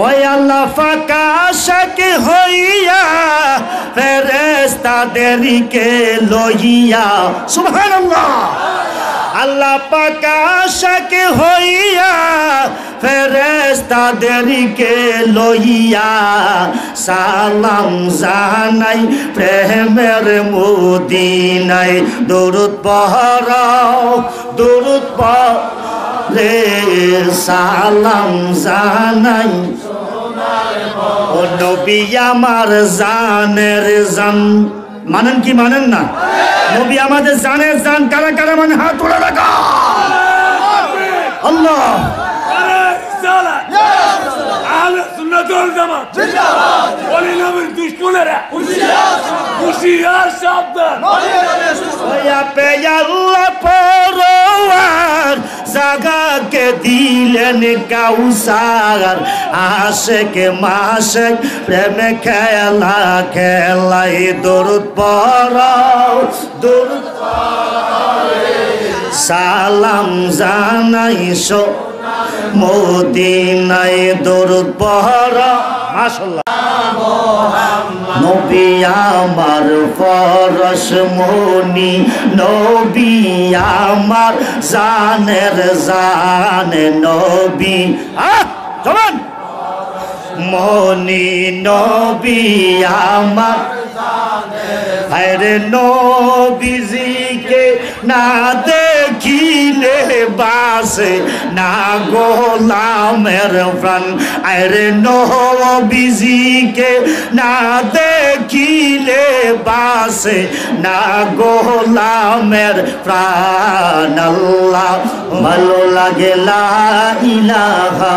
ওই আল্লাহ ফাঁকা আশাক হইয়া ফেরেশতাদেরকে লইয়া সুবহানাল্লাহ আল্লাহ পাক আশাক হইয়া ফেরেশতাদেরকে লইয়া সালাম জানাই প্রেমের মদিনায় দরুদ পড়াও দরুদ পড়ে সালাম জানাই ও নবী আমার জানের জান মানেন কি মানেন না নবী আমাদের জানের জান কারা কারা মানে হাত তোলা রাখা আল্লাহ আহলে সুন্নাত ওয়াল জামাত জিন্দাবাদ ওলি নবীর দুশমনেরা হুশিয়ার সাবধান ওয়া পে আল্লাহ পরওয়ার জাগাকে দিলেন কাউসার আশিক মাশিক প্রেমে খেলা খেলাই দরুদ পড়াও দরুদ সালাম জানাইছো মদিনায় দরুদ পড়া মাশাআল্লাহ নবী আমার ফরস মনি নবী আমার জানের জান নবী চলুন মনি নবী আমার আরে নবীজিকে না দেখিলে বাসে না গোলামের প্রাণ আরে নবীজিকে না দেখিলে বাসে না গোলামের প্রাণ আল্লাহ ভালো লাগে লা ইলাহা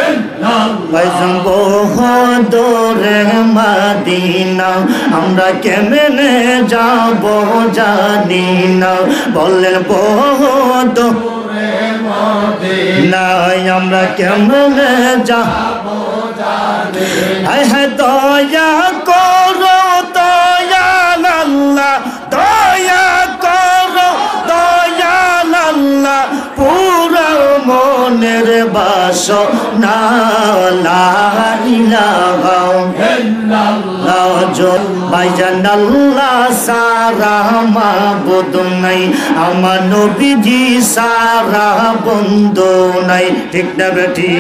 ইল্লাল্লাহ বহুদূরে মদিনা আমরা কেমনে যাব জানি না বলেন বহুদূরে মদিনা আমরা কেমনে যাব জানি না দয়া করো দয়াল আল্লাহ দয়া করো দয়াল আল্লাহ পুরা মনের বাসনা লা ইলাহা ইল্লাল্লাহ ভাইজান আল্লাহ সারা মাবুদ নাই আমার নবীজি সারা বন্ধু নাই ঠিক না বেটি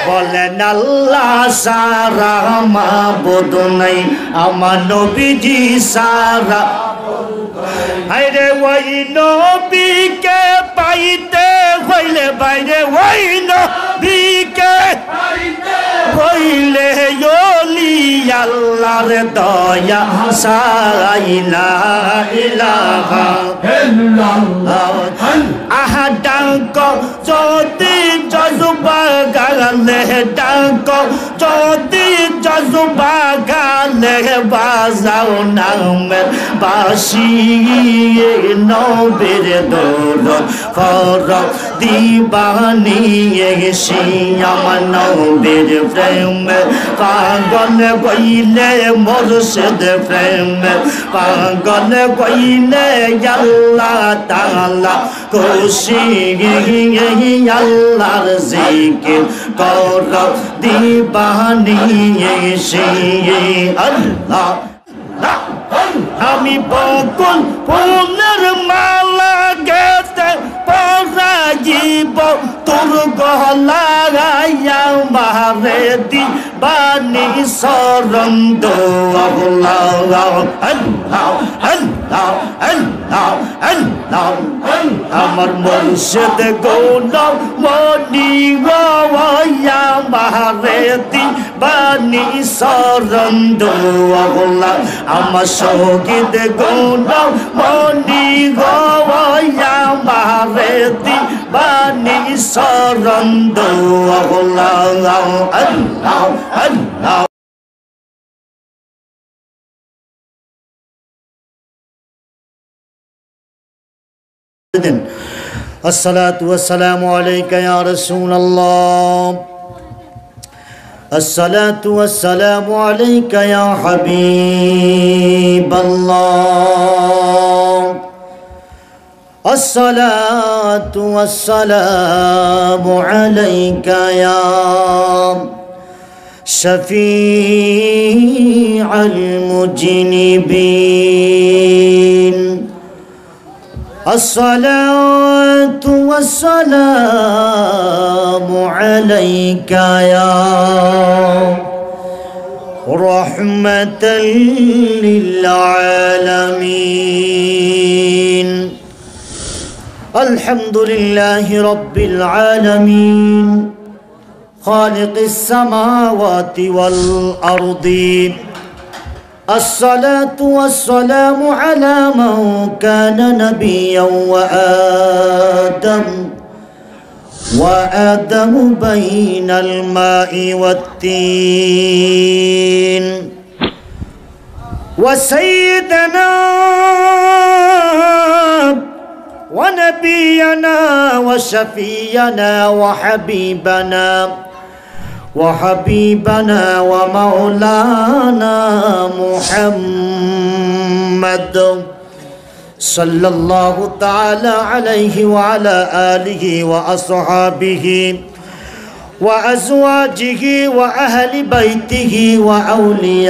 বলেন আল্লাহ সারা মাবুদ নাই আমার নবীজি সারা আরে ওই নবীকে পাইতে হইলে বাইরে ওই নবীকে পাইতে হইলে ওলি আল্লাহর দয়া সাইলা ইলাহা ইল্লাল্লাহ আহা ডাক যদি জজবা গালে ডাক যদি জজবা গালে বাজাও নামের বাসি নবীর দরদ ফরদ দিবানি এসে আমার নবীর প্রেম পাগল কইলে মুর্শিদ প্রেম পাগল কইলে আল্লাহ তাআলা খুশি আল্লাহর জিকির কর দিবানি এসে আল্লাহ আমি বকুল ফুলের মালা গেতে পরাইব তোর গলায় মারে দিবানি শরণ দো আল্লাহ আল্লাহ আল্লাহ আল্লাহ আল্লাহ আমার মুর্শিদ গৌরব মনি গওয়া মারে দিবানি শরণ দো আল্লাহ আমার শহীদ গৌরব মনি গওয়া মারে দিবানি শরণ দো আল্লাহ আল্লাহ আল্লাহ الصلاة والسلام عليك يا رسول الله الصلاة والسلام عليك يا حبيب الله الصلاة والسلام عليك يا شفيع المذنبين الصلاة والسلام عليك يا رحمة للعالمين الحمد لله رب العالمين خالق السماوات والأرض الصلاة والسلام على من كان نبيا وآدم بين الماء والتين وسيدنا ونبينا وشفينا وحبيبنا ومولانا محمد صلى الله تعالى عليه وعلى آله وأصحابه وأزواجه وأهل بيته وأوليائه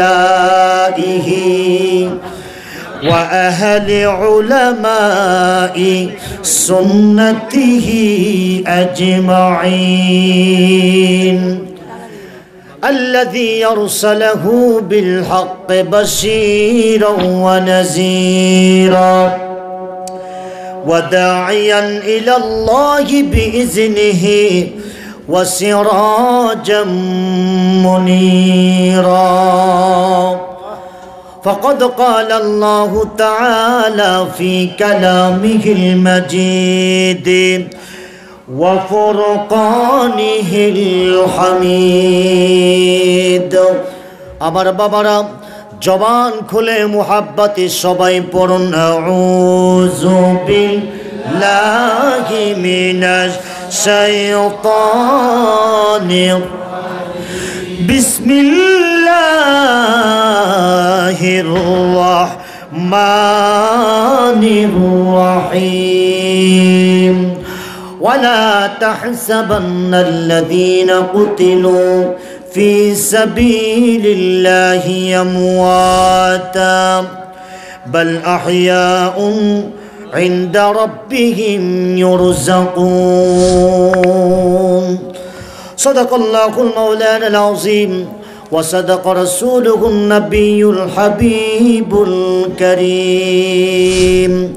وأهل علماء سنته أجمعين الذي يرسله بالحق بشيرا ونذيرا وداعيا إلى الله بإذنه وسراجا منيرا فقد قال الله تعالى في كلامه المجيد وفرقانه الحميد আমার বাবারা জবান খুলে মুহাব্বতে সবাই পড়ুন আউযু বিল্লাহি মিনাশ শাইতানির বিসমিল্লাহির রাহমানির রহিম ولا تحسبن الذين قتلوا في سبيل الله أمواتا بل أحياء عند ربهم يرزقون صدق الله المولانا العظيم وصدق رسوله النبي الحبيب الكريم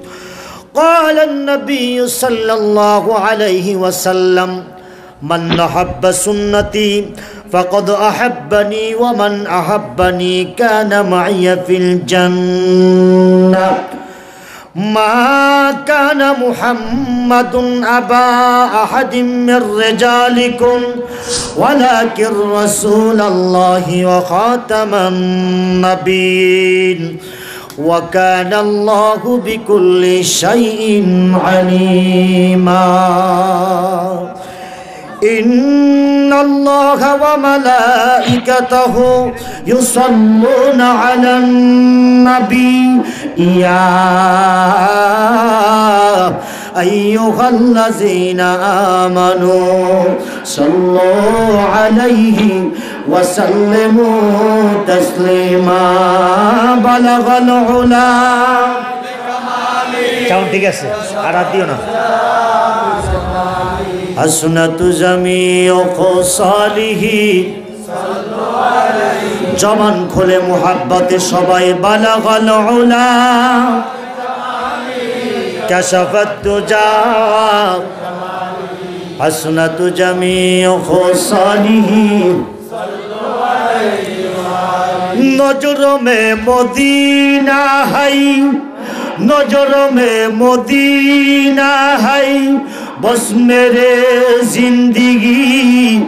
قال النبي صلى الله عليه وسلم من أحب سنتي فقد أحبني ومن أحبني كان معي في الجنة ما كان محمد أبا أحد من رجالكم ولكن رسول الله وخاتم النبيين وكان الله بكل شيء عليما إن الله وملائكته يصلون على النبي يا أيها الذين آمنوا صلوا عليه وسلموا تسليما بلغ العلا চাউন ঠিক আছে আর দিও না حسنة جميع خصاله জবান খুলে মুহাব্বতে সবাই বালাগাল উলা কাশাফাত তুজা حسنة جميع خصاله नजर में मदीना है नजर में मदीना है बस मेरे जिंदगी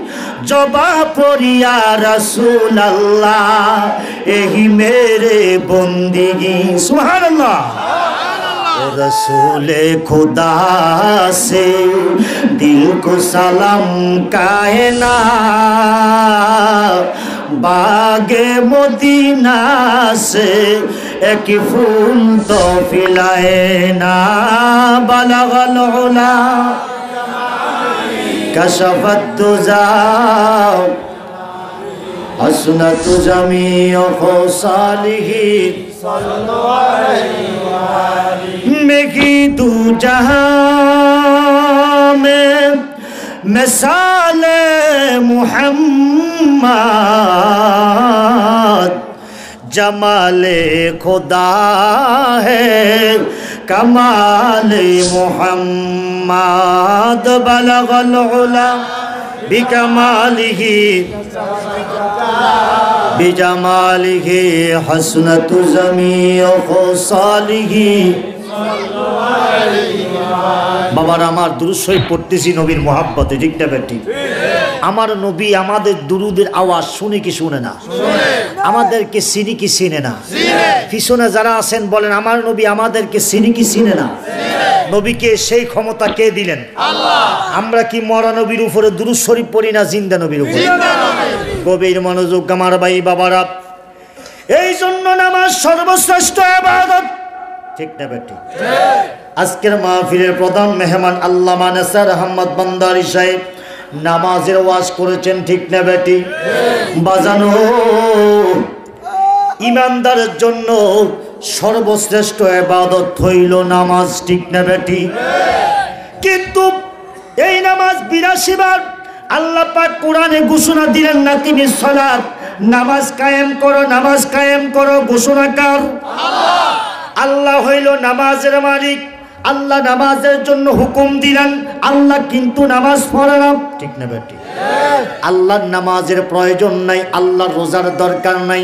जबा परिया रसूल अल्लाह यही मेरे बंदगी सुभान अल्लाह रसूले खुदा से दिल को सलाम कहना बागे मदीना से एक फूल तो पिलाए ना बलगल उला कशफत तुजा حسنت جميع خصاله صلو علیہ وآلہ میں کی تو جہاں میں مثال محمد جمال خدا ہے کمال محمد بلغ العلا بکمالہ بجمالہ حسنت جمیع خصالہ বাবার আমার দুরূদ শরীফ পড়তেছি নবীর মোহাব্বতে ঠিক না বেটি আমার নবী আমাদের দুরুদের আওয়াজ শুনে কি শুনে না আমাদেরকে চিনি কি চিনে না পিছনে যারা আছেন বলেন আমার নবী আমাদেরকে চিনি কি চিনে না নবীকে সেই ক্ষমতা কে দিলেন আল্লাহ আমরা কি মরা নবীর উপরে দুরূদ শরীফ পড়ি না জিন্দা নবীর উপরে গভীর মনোযোগ আমার ভাই বাবারা এই জন্য নামাজ সর্বশ্রেষ্ঠ ইবাদত ঠিক না বেটি আজকের মাহফিলের প্রধান মেহমান আল্লামা নাসার আহমদ বান্দারী সাহেব নামাজের ওয়াজ করেছেন ঠিক না বেটি বাজানো ইমানদারের জন্য সর্বশ্রেষ্ঠ ইবাদত হইল নামাজ ঠিক না বেটি কিন্তু এই নামাজ 82 বার আল্লাহ পাক কোরআনে ঘোষণা দিলেন নাকিমিস সালাত নামাজ কায়েম করো ঘোষণাকার আল্লাহ আল্লাহ হইল নামাজের মালিক আল্লাহ নামাজের জন্য হুকুম দিলেন আল্লাহ কিন্তু নামাজ পড়ে না ঠিক না বেটি আল্লাহর নামাজের প্রয়োজন নাই আল্লাহর রোজার দরকার নাই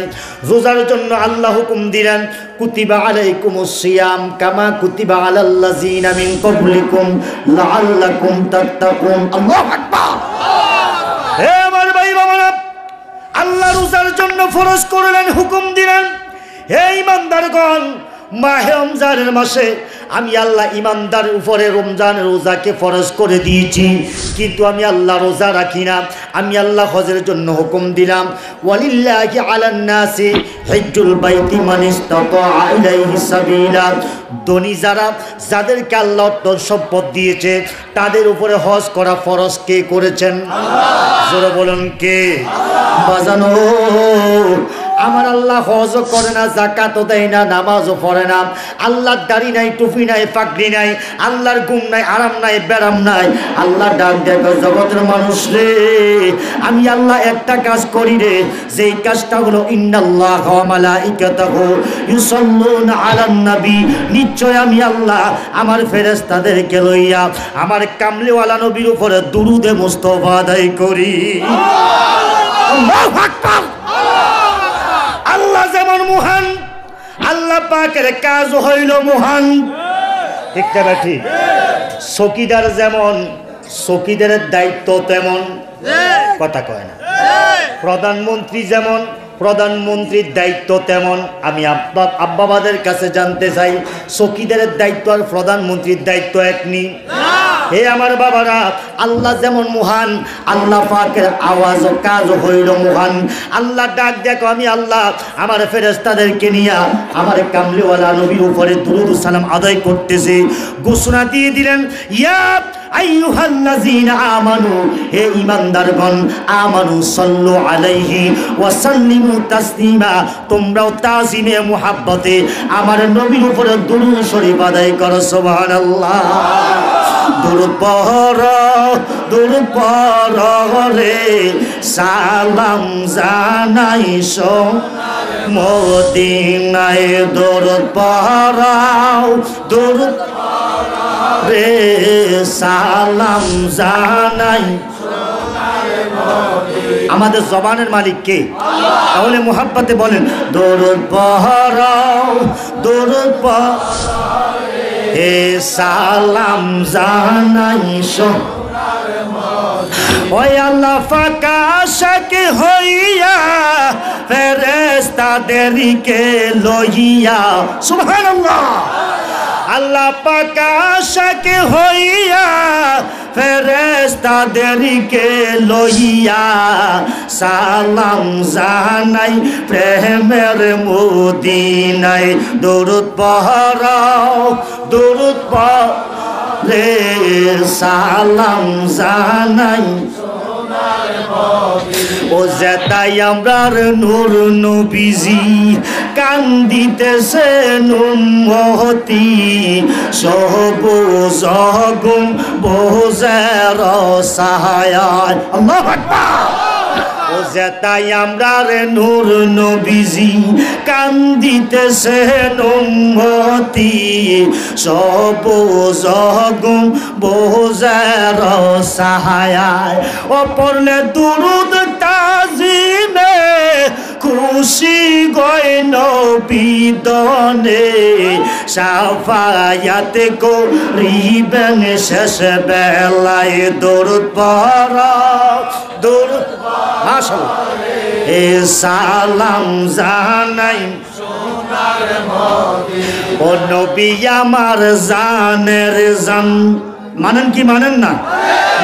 রোজার জন্য আল্লাহ হুকুম দিলেন কুতিবা আলাইকুমুস সিয়াম কামা কুতিবা আলাল লাযিনা মিন ক্বাবলিকুম লাআল্লাকুম তাত্তাকুন আল্লাহু আকবার হে আমার ভাই বাবারা আল্লাহ রোজার জন্য ফরজ করলেন হুকুম দিলেন হে ঈমানদারগণ মাহে রমজানের মাসে আমি আল্লাহ ঈমানদারের উপরে রমজানের রোজাকে ফরজ করে দিয়েছি কিন্তু আমি আল্লাহ রোজা রাখি না আমি আল্লাহ হজের জন্য হুকুম দিলাম ওয়ালিল্লাহি আলান নাসি হিজ্জুল বাইতি মান ইসতাতা ইলাইহি সাবিলা ধনী যাদেরকে আল্লাহ অর্থ সম্পদ দিয়েছে তাদের উপরে হজ করা ফরজ কে করেছেন আল্লাহ জোরে বলুন কে আল্লাহ বাজানো আমার আল্লাহ হজও করে না যাকাতও দেয় না নামাজও পড়ে না আল্লাহর দাড়ি নাই টুপি নাই পাগড়ি নাই আল্লাহর ঘুম নাই আরাম নাই ব্যারাম নাই আল্লাহ ডাক দেখো জগতের মানুষ রে আমি আল্লাহ একটা কাজ করি রে যেই কাজটা হলো ইন্নাল্লাহা ওয়া মালাইকাতাহু ইউসাল্লুনা আলান নবী নিশ্চয় আমি আল্লাহ আমার ফেরেশতাদেরকে লইয়া আমার কামলিওয়ালা নবীর উপরে দুরুদে মুস্তাফা আদায় করি আল্লাহু আকবার আল্লাহ যেমন মহান আল্লাহ পাকের কাজ হইল মহান ঠিক না ঠিক চকিদার যেমন চকিদারের দায়িত্ব তেমন কথা কয় না প্রধানমন্ত্রী যেমন প্রধানমন্ত্রীর দায়িত্ব তেমন আমি আব্বাবাদের কাছে জানতে চাই চকিদারের দায়িত্ব আর প্রধানমন্ত্রীর দায়িত্ব এক নি হে আমার বাবারা আল্লাহ যেমন মহান আল্লাহ পাকের আওয়াজ ও কাজ হইল মহান আল্লাহ ডাক দেখো আমি আল্লাহ আমার ফেরেশতাদেরকে নিয়ে আমার কামলিওয়ালা নবীর উপরে দুরূদ ও সালাম আদায় করতেছে ঘোষণা দিয়ে দিলেন ইয়া আইয়ুহাল্লাযীনা আমানু হে ঈমানদারগণ আমানু সাল্লু আলাইহি ওয়া সাল্লিমু তাসলিমা তোমরাও তাজিমে মুহাব্বতে আমার নবীর উপরে দুরূদ শরীফ আদায় করো সুবহানাল্লাহ দুরূদ পড়ো রে সালাম জানাইছো মদিনায় দুরূদ পড়াও দুরূদ রে সালাম জানাই আমাদের জবানের মালিক কে তাহলে মুহাব্বতে বলেন দুরূদ পড়াও দুরূদ হে সালাম জানাইছো ওই আল্লাহ ফাঁকা শাক হইয়া ফেরেশতাদেরকে লইয়া সুবহানাল্লাহ আল্লাহ পাক শাক হইয়া ফেরেশতাদেরকে লইয়া সালাম জানাই প্রেমের মদিনায় দুরূদ পড়াও দুরূদ পড়ে সালাম জানাই ও যেতাই আমরার নূর নবীজি কান্দিতেছে উম্মতি সবুজ গম্বুজের ছায়ায় আল্লাহু আকবার ও যেতাই আমরার নূর নবীজি কান্দিতেছে উম্মতি সবুজ গম্বুজের ছায়ায় ও পড়লে দুরূদ তাজিমে খুশি গয় নবীদনে শাফায়াত করিবেন শেষ বেলায় দরুদ পড়ো দরুদ মাশাআল্লাহ এ সালাম জানাই সোনার মদিনা ও নবী আমার জানের জান মানেন কি মানেন না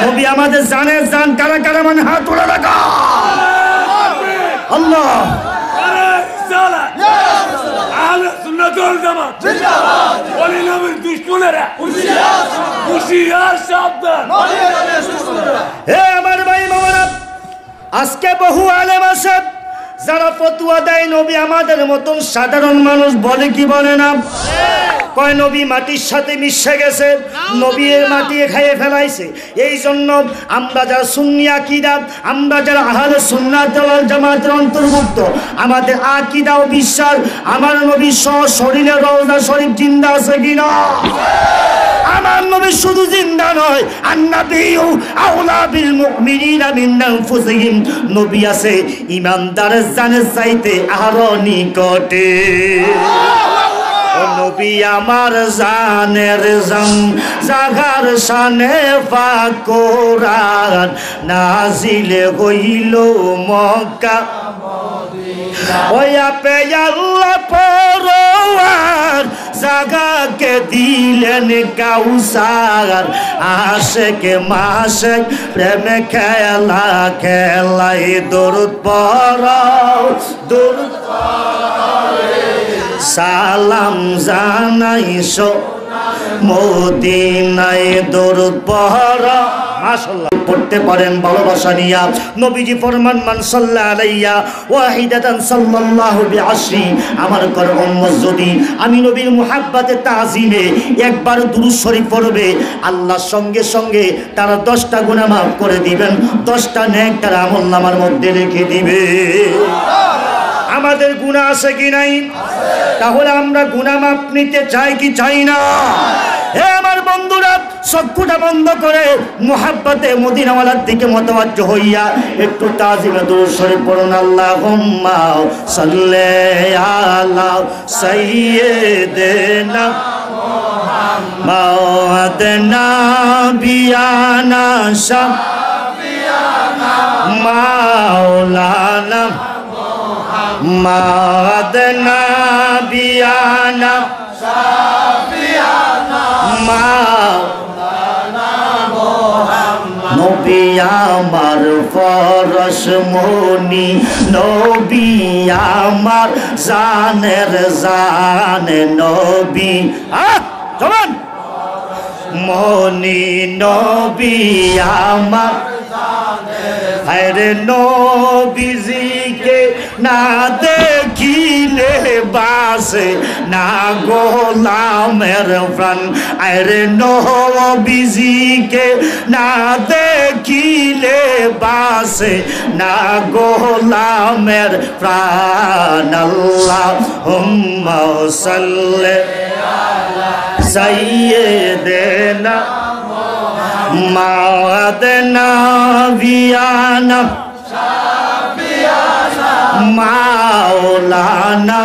নবী আমাদের জানের জান কারা কারা মানে হাত তুলে রাখা আল্লাহ আহলে সুন্নাত ওয়াল জামাত জিন্দাবাদ ওলি নবীর দুশমনেরা হুশিয়ার সাবধান হে আমার ভাই মামারা আজকে বহু আলেম আছে যারা ফতোয়া দেয় নবী আমাদের মতন সাধারণ মানুষ বলে কি বলে না কয় নবী মাটির সাথে মিশে গেছে নবী এর মাটি খাইয়ে ফেলাইছে এই জন্য আমরা যারা সুন্নি আকীদা আমরা যারা আহলে সুন্নাত ওয়াল জামাতের অন্তর্ভুক্ত আমাদের আকীদা ও বিশ্বাস আমার নবী শরীরে রওজা শরীফ জিন্দা আছে কিনা আমার নবী শুধু জিন্দা নয় আন-নাবিয়্যু আওলা বিল মুমিনিনা মিন আনফুসিহিম নবী আছে ঈমানদারের জানের চাইতে আরো নিকটে ও নবী আমার জানের জান জাগার শানে পাক কোরআন নাজিল হইল মক্কা মদিনা ওই আপে আল্লাহ পরওয়ার জাগাকে দিলেন কাউসার আশেক মাশেক প্রেমে খেলা খেলাই দরুদ পড়ো দরুদ সালাম জানাইছো মদিনায় দরুদ পড়ো মাশাআল্লাহ পড়তে পারেন ভালোবাসা নিয়া নবীজি ফরমান মান সাল্লা আলাইয়া ওয়াহিদাতান সাল্লাল্লাহু বিআশরি আমার কর উম্মত যদি আমি নবীর মুহাব্বতে তাজিমে একবার দুরূদ শরীফ পড়বে আল্লাহর সঙ্গে সঙ্গে তারা 10টা গুনাহ maaf করে দিবেন 10টা নেক তার আমলনামার মধ্যে রেখে দিবে আমাদের গুনাহ আছে কি নাই তাহলে আমরা গুনাহ maaf নিতে চাই কি চাই না হে আমার বন্ধুরা চক্ষুটা বন্ধ করে মুহাব্বতে মদিনাওয়ালার দিকে মতওয়াজ্জ হইয়া একটু তাজিমে দুরূদ শরীফ পড়ুন আল্লাহুম্মা সাল্লি আলা সাইয়্যিদিনা মুহাম্মাদ নাবিয়ানা শাফিয়ানা মাওলানা মুহাম্মাদ নাবিয়ানা শাফিয়ানা মাওলানা মুহাম্মদ নবী আমার ফরশ মনি নবী আমার জানের জান নবী চলুন মনি নবী আমার আরে নবীজিকে না দেখিলে বাসে না গোলামের প্রাণ আরে নবীজিকে না দেখিলে বাসে না গোলামের প্রাণ আল্লাহুম্মা সাল্লি আলা সাইয়্যিদিনা মুহাম্মাদ নাবিয়ানা শাফিয়ানা মাওলানা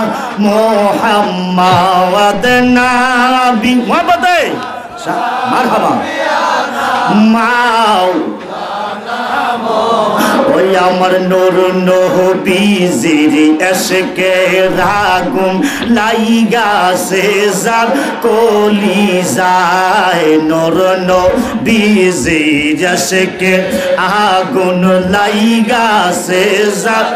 মুহাম্মাদ নাবি মুহাম্মদ মারহাবা মাওলানা ওই আমার নূর নবীজির এশকে রাগুন লাইগাছে যার কলিজায় নূর নবীজির এশকে আগুন লাইগাছে যার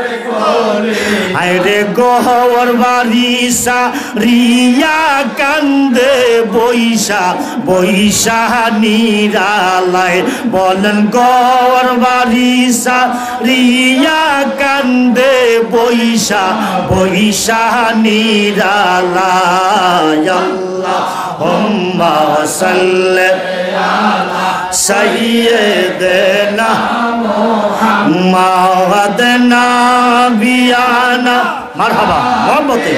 আরে গোহর বারিসা রিয়া কান্দে বৈশা বৈশা নিরালায় বলেন গোহর বারিসা রিয়া কান্দে বৈশা বৈশা নিরালায় আল্লাহুম্মা সাল্লি আলা সাইয়্যিদিনা মাওলানা বিয়ানা মারহাবা মোহাম্মতে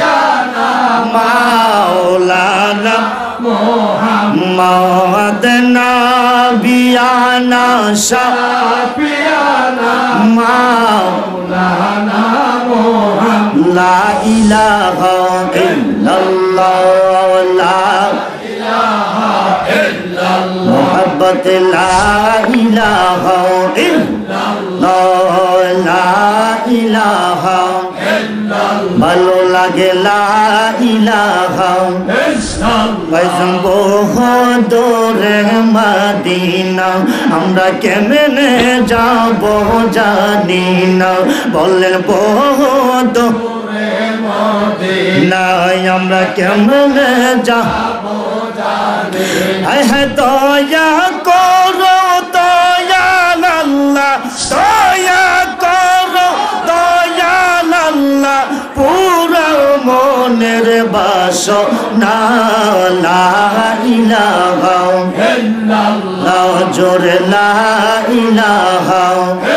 মাওলানা মাওলানা বিয়ানা শাফিয়ানা মাওলানা লা ইলাহা ইল্লাল্লাহ লা ইলাহা ইল্লাল্লাহ মুহাব্বত লা ইলাহা ইল্লাল্লাহ লা ইলাহা ইল্লাল্লাহ ভালো লাগে লা ইলাহা ইল্লাল্লাহ বহুদূরে মদিনা আমরা কেমনে যাব জানি না বলেন বহুদূরে মদিনা আমরা কেমনে যাব জানি না দয়া করো দয়াল আল্লাহ দয়া করো দয়াল আল্লাহ পুরা মনের বাসনা লা ইলাহা ইল্লাল্লাহ জোরে লা ইলাহা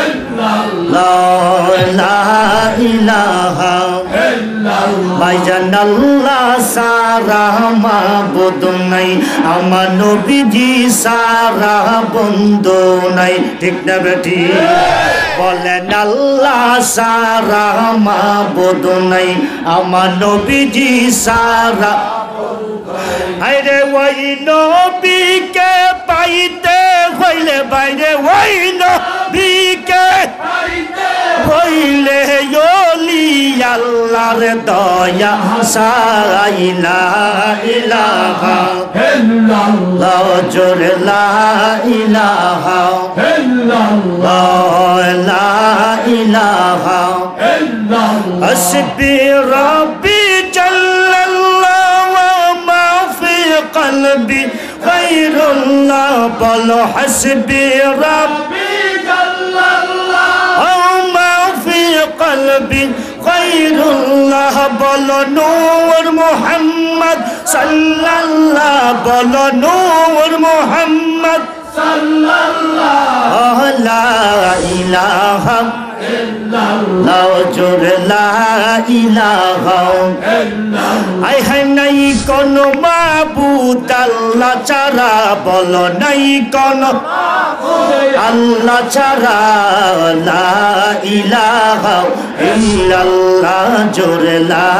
ইল্লাল্লাহ লা ইলাহা ইল্লাল্লাহ ভাইজান আল্লাহ সারা মাবুদ নাই আমার নবীজি সারা বন্ধু নাই ঠিক না বেটি বলেন আল্লাহ সারা মাবুদ নাই আমার নবীজি সারা আরে ওই নবীকে পাইতে হইলে বাইরে ওই নবীকে পাইতে হইলে ওলি আল্লাহর দয়া সাইলা ইলাহা ইল্লাল্লাহ জোরে লা ইলাহা ইল্লাল্লাহ লা ইলাহা ইল্লাল্লাহ হাসবি রাব্বি জাল্লাল্লাহু মা ফি কলবি গায়রুল্লাহ বলো হাসবি রাব্বি জাল্লাল্লাহু মা ফি কলবি গায়রুল্লাহ বলো নূর মুহাম্মদ সাল্লাল্লাহ বলো নূর মুহাম্মদ সাল্লাল্লাহ লা ইলাহা ইল্লাল্লাহ জোরে লা ইলাহা ইল্লাল্লাহ আই হাই নাই কোন মাবুদ আল্লাহ ছাড়া বলো নাই কোন আল্লাহ ছাড়া লা ইলাহা ইল্লাল্লাহ জোরে লা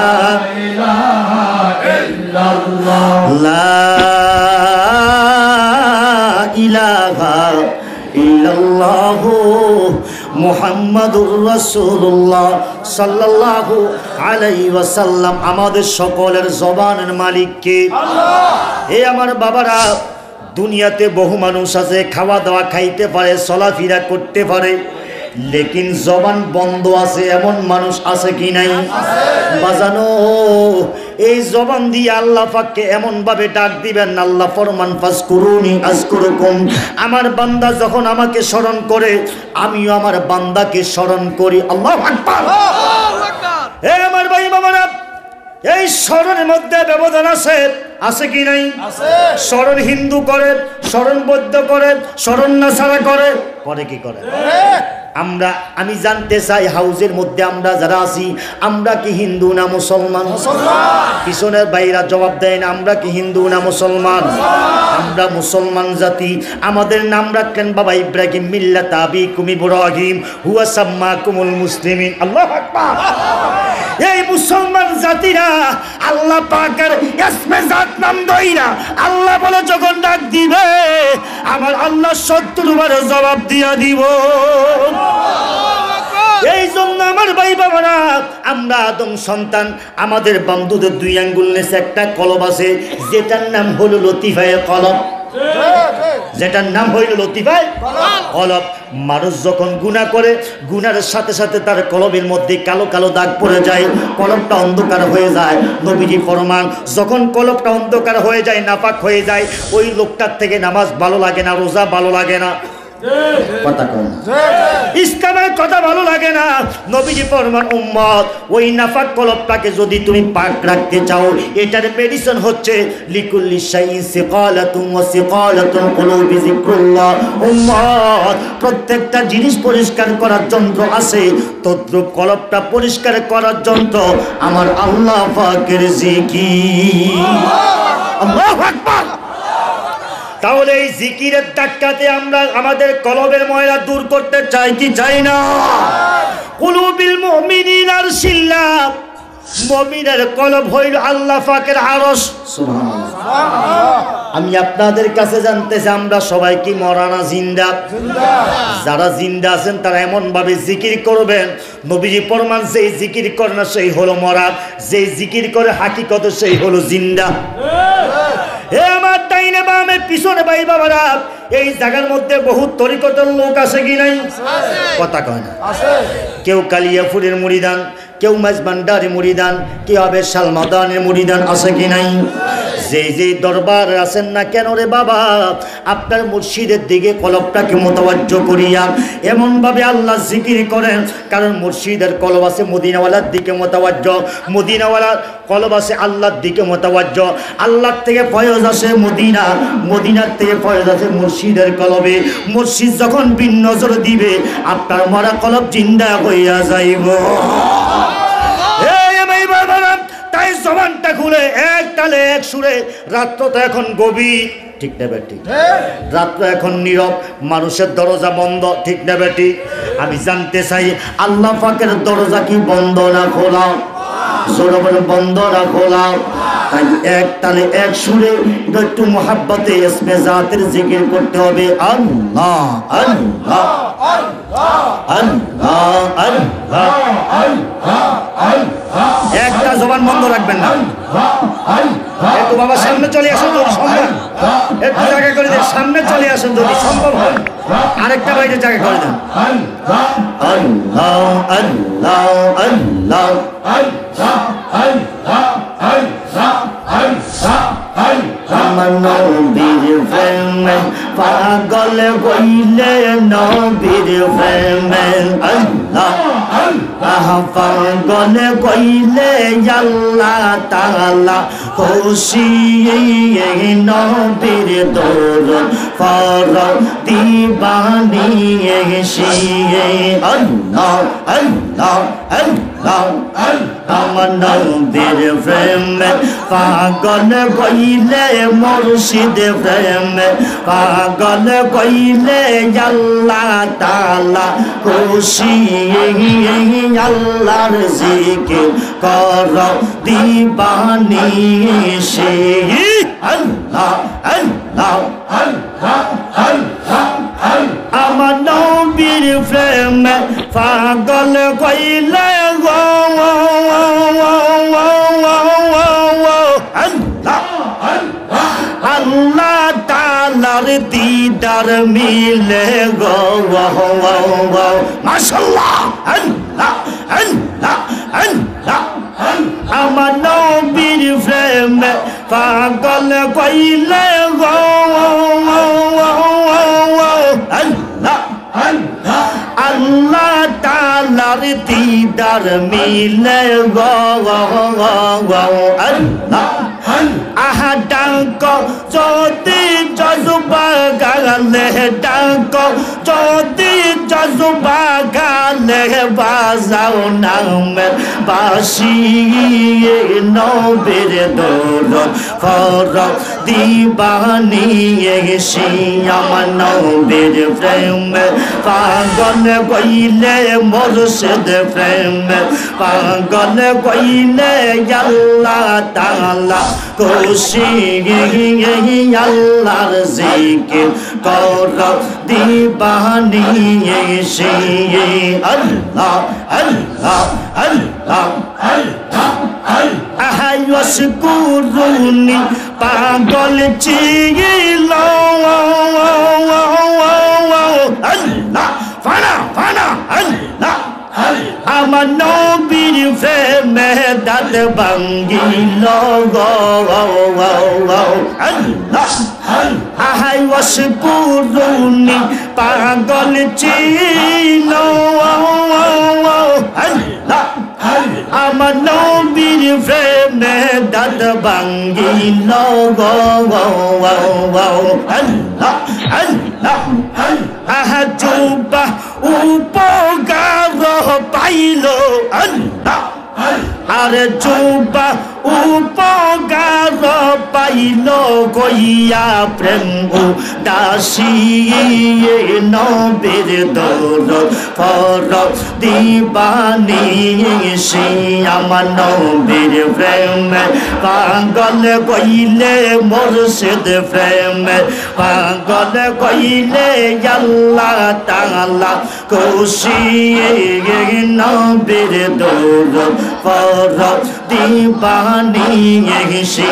ইলাহা ইল্লাল্লাহ লা ইলাহা ইল্লাল্লাহ মুহাম্মাদুর রাসূলুল্লাহ সাল্লাল্লাহু আলাইহি ওয়াসাল্লাম আমাদের সকলের জবানের মালিক কে আল্লাহ হে আমার বাবারা দুনিয়াতে বহু মানুষ আছে খাওয়া দাওয়া খাইতে পারে চলাফেরা করতে পারে লেকিন জবান বন্ধ আছে এমন মানুষ আছে কি নাই বাজানো এই জবান দিয়ে আল্লাহ পাককে এমন ভাবে ডাক দিবেন আল্লাহ ফরমান ফাজকুরুনি আযকুরুকুম আমার বান্দা যখন আমাকে স্মরণ করে আমিও আমার বান্দাকে স্মরণ করি আল্লাহু আকবার আল্লাহু আকবার হে আমার ভাই বাবারা এই স্মরণের মধ্যে ব্যবধান আছে আছে কি নাই আছে স্মরণ হিন্দু করে স্মরণ বৌদ্ধ করে স্মরণ নাসারা করে করে কি করে আমরা আমি জানতে চাই হাউজের মধ্যে আমরা যারা আছি আমরা কি হিন্দু না মুসলমান পিছনের বাইরা জবাব দেয় না আমরা কি হিন্দু না মুসলমান আমরা মুসলমান জাতি আমাদের নাম রাখলেন বাবা ইব্রাহিম মিল্লাত আবিকুম ইব্রাহিম হুয়া সাম্মাকুমুল মুসলিমিন আল্লাহু আকবার এই মুসলমান জাতিরা আল্লাহ পাকের ইসমে জাত নাম দইরা আল্লাহ বলে যখন ডাক দিবে আমার আল্লাহ 70 বার জবাব দিয়া দিব এই জন্য আমার ভাই বাবারা, আমরা আদম সন্তান, আমাদের বন্ধুদের 2 আঙ্গুল নিচে একটা কলব আছে, যেটার নাম হলো লতিফায়ে কলব, যেটার নাম হইল লতিফায়ে কলব। মানুষ যখন গুনাহ করে, গুনার সাথে সাথে তার কলবের মধ্যে কালো কালো দাগ পড়ে যায়, কলবটা অন্ধকার হয়ে যায়। নবীজি ফরমান, যখন কলবটা অন্ধকার হয়ে যায়, নাপাক হয়ে যায়, ওই লোকটার থেকে নামাজ ভালো লাগে না, রোজা ভালো লাগে না, কথা কয় না, ইসলামের কথা ভালো লাগে না। নবীজি ফরমান, উম্মত, ওই নাফাক কলবটাকে যদি তুমি পাক রাখতে চাও, এটার মেডিসিন হচ্ছে লিকুল্লি শাইইন সিকালাতুন ওয়া সিকালাতুল কুলুবি যিকরুল্লাহ। উম্মত, প্রত্যেকটা জিনিস পরিষ্কার করার যন্ত্র আছে, তদ্রূপ কলবটা পরিষ্কার করার যন্ত্র আমার আল্লাহ পাকের জিকির। আল্লাহু আকবার। তাহলে এই জিকিরের ধাক্কাতে আমরা আমাদের কলবের ময়লা দূর করতে চাই কি চাই না? কুলুবিল মুমিনিনার শিল্লা, মুমিনের কলব হইল আল্লাহ পাকের আরশ। সুবহানাল্লাহ। আমি আপনাদের কাছে জানতে চাই, আমরা সবাই কি মরা না জিন্দা? যারা জিন্দা আছেন তারা এমন ভাবে জিকির করবেন, নবীজি ফরমান, যে জিকির করে না সেই হলো মরা, যে জিকির করে হাকিকতে সেই হলো জিন্দা। হে আমার ডাইনে বামে পিছনে ভাই বাবারা, এই জায়গার মধ্যে বহু তরিকতের লোক আছে কি নাই? কথা কয় না। কেউ কালিয়াপুরের মুরিদান, কেউ মাঝবান্ডারের মুরিদান, কেউ আবে শালমাদানের মুরিদান, আছে কি নাই? যে দরবার আছেন না কেন রে বাবা, আপনার মুর্শিদের দিকে কলবটাকে মোতাবাজ্জ করিয়া এমনভাবে আল্লাহ জিকির করেন, কারণ মুর্শিদের কলব আছে মদিনাওয়ালার দিকে মোতাবাজ্জ, মদিনাওয়ালার কলব আছে আল্লাহর দিকে মোতাবাজ্জ, আল্লাহর থেকে ফয়জ আসে মদিনা, মদিনার থেকে ফয়জ আছে মুর্শিদের কলবে। মুর্শিদ যখন বিন নজর দিবে, আপনার মরা কলব জিন্দা হইয়া যাইব। তাই জবানটা খুলে এক তালে এক সুরে, রাত্র তো এখন গভীর, ঠিক না বেটি? রাত্র এখন নীরব, মানুষের দরজা বন্ধ, ঠিক না বেটি? আমি জানতে চাই, আল্লাহ পাকের দরজা কি বন্ধ না খোলা? জোরে বন্ধ না খোলা? তাই এক তালে এক সুরে একটু মোহাব্বতে ইসমে জাতের জিকির করতে হবে। আল্লাহ আল্লাহ আল্লাহ আল্লাহ আল্লাহ। একটা জবান বন্ধ রাখবেন না। একটু বাবা সামনে চলে আসুন যদি সম্ভব, একটু জায়গা করে দেন, সামনে চলে আসুন যদি সম্ভব হয়, আরেকটা বাইরে জায়গা করে দেন। আল্লাহ আল্লাহ আল্লাহ আল্লাহ আল্লাহ আল্লাহ। আমার নবীর প্রেমে পাগল হইলে, নবীর প্রেমে আল্লাহ পাগল হইলে আল্লাহ তাআলা খুশি। নবীর দরুদ পড় দিবানি এসে, আল্লাহ আল্লাহ আল্লাহ। আমার নবীর প্রেমে পাগল হইলে, মুর্শিদ প্রেমে পাগল হইলে আল্লাহ তাআলা খুশি। আল্লাহর জিকির কর দিবানি এসে, আল্লাহ আল্লাহ আল্লাহ আল্লাহ। আমার নবীর প্রেমে পাগল হইলে আল্লাহ তাআলার দিদার মিলে গো, মাশাআল্লাহ আল্লাহ আল্লাহ আল্লাহ। আমার নবীর প্রেমে পাগল হইলে গো, আল্লাহ আল্লাহ তাআলার দিদার মিলে গো, আল্লাহ। আহা ডাক যদি জজবা গালে, ডাক যদি জজবা গালে, বাজাও নামের বাসি। নবীর দরুদ পড় দিবানি এসে, আমার নবীর প্রেমে পাগল হইলে, মুর্শিদ প্রেমে পাগল হইলে আল্লাহ তাআলা খুশি। আল্লাহর জিকির কর দিবানিশি আল্লাহ আল্লাহ আল্লাহ আহায়ুশকুরুনি পাগল ছিল আল্লাহ ফানা ফানা আল্লাহ আমার নবীর প্রেমে দাঁত ভাঙ্গিল আল্লাহ আহাই ওয়াশকুরুনি পাগল ছিল আল্লাহ আমার নবীর প্রেমে দাঁত ভাঙ্গিল আল্লাহ আল্লাহ আহা যুবা উপকার পাইল আল্লাহ আরে যুবা উপকার পাইল গইয়া প্রেম দাসী নবীর দৌর পর দিবানিশি আমার নবীর প্রেমে পাগল কইলে মুর্শিদ প্রেমে পাগল কইলে আল্লাহ তাআলা খুশি নবীর দৌর পর দিবানিশি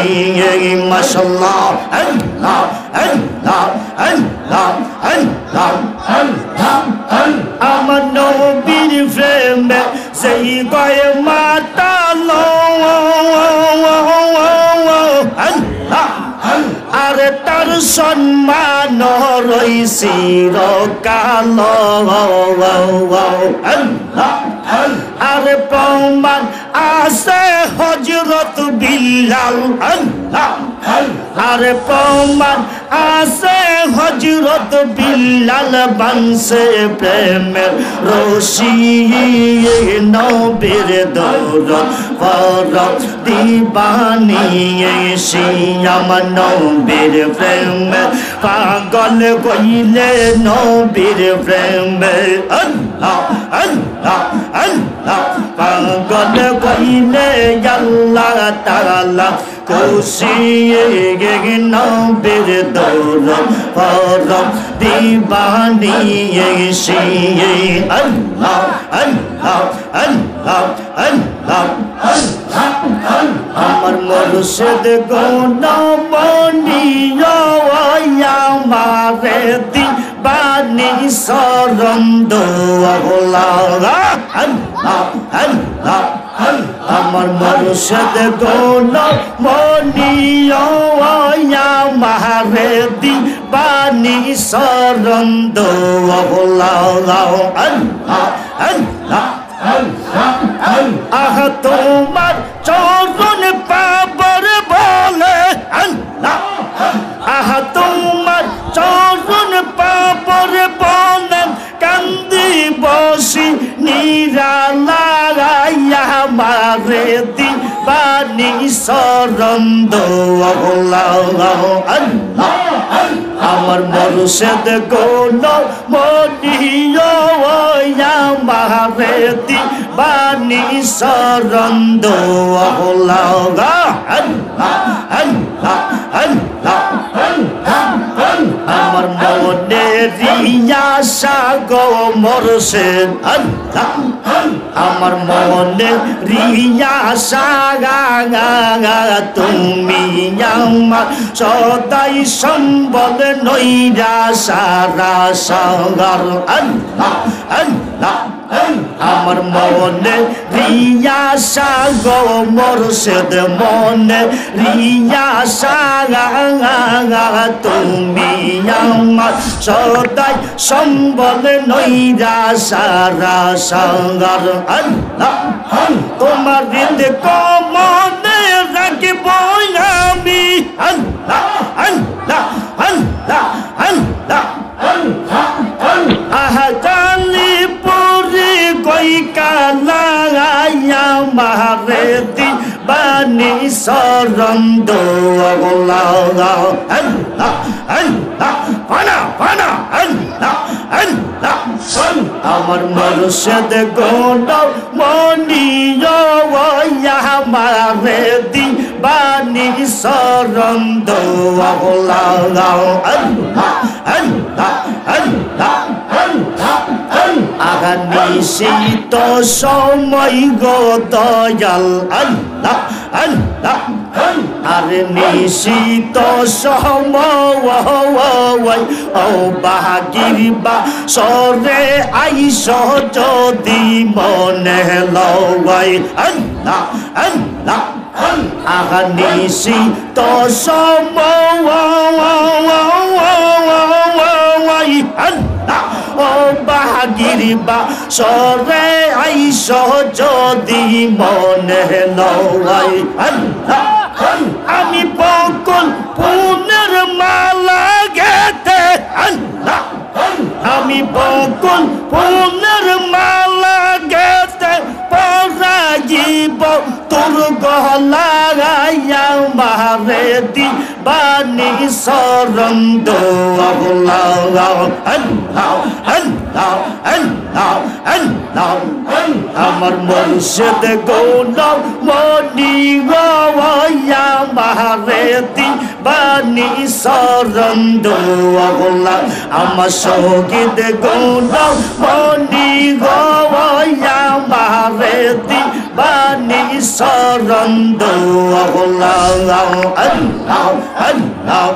মাশাআল্লাহ আল্লাহ আল্লাহ আল্লাহ আল্লাহ আল্লাহ আমার নবীর প্রেমে সেই গয় মাতালো আল্লাহ আরে তার সম্মান রইছি রকাল আল্লাহ আরে প্রমাণ আছে হযরত বিলাল আল্লাহ আরে প্রমাণ আছে হযরত বিলাল বানসে প্রেমের রশি নবীর দৌর পর দিবানিশি আমার নবীর প্রেমে পাগল কইলে নবীর প্রেমে আল্লাহ আল্লাহ আল্লাহ পাগল কইলে আল্লাহ তাআলা খুশি নবীর দৌর পর দিবানিশি আল্লাহ আল্লাহ আল্লাহ আল্লাহ আমার মুর্শিদ গুণমণিও আমারে দিবানি শরণ দোলা আল্লাহ আল্লাহ আমার মুর্শিদ গুণমণিও আমারে দিবানি শরণ দোলা আল্লাহ আল্লাহ আহ তোমার চরণ পাবর বলে আল্লাহ আহ তোমার চরণ পাবর বলে কান্দি বসি নিরালাইয়া মারে দিবানি শরণ দোলা আল্লাহ আমার মুর্শিদ গুণমণিও আমারে দিবানি শরণ দোলা আল্লাহ আল্লাহ আল্লাহ আমার মনে রিয়াশা গো মুর্শিদ আল্লাহ আমার মনে রিয়াশা তুমি আমার সদাই সম্বল নৈরাশা রাশার আল্লাহ আল্লাহ আমার মনে রিয়াশা গো মুর্শিদ মনে রিয়াশা তুমি আমার সদাই সম্বল নৈরাশা রাশার আল্লাহ তোমার হৃদয় কমনে রাখব আমি আল্লাহ আল্লাহ আল্লাহ আল্লাহ আহা কালি পুরি কই কালাইয়া মারে দিবানি শরণ দোলা আল্লাহ আল্লাহ ফানা ফানা আল্লাহ আল্লাহ আমার মুর্শিদ গুণমণিও আমারে বাণী শরণ দোয়া লাগাও আল্লাহ আল্লাহ আল্লাহ আগামী শীত সময় গো দয়াল আল্লাহ আল্লাহ আরে নিশীত সময় ও বাহাগির বা সরে আইস যদি মনে লওয়াই আল্লাহ আল্লাহ আগা নিশীত সময় আল্লাহ ও বাহাগির বা সরে আইস যদি মনে লওয়াই আল্লাহ আমি বকুল ফুলের মালা গেতে আল্লাহ আমি বকুল ফুলের মালা গেতে পরাজিব তোর গলাগাইয়া মারে দি বাণী শরণ দোয়া লাগাও আল্লাহ আল্লাহ আল্লাহ আল্লাহ আমার মুর্শিদ গোলাম মনি গওয়া মারে দি বাণী শরণ দোয়া আমার শহীদ গোলাম মনি গওয়া মারে দি বাণী শরণ দোয়া আল্লাহ আল্লাহ আল্লাহ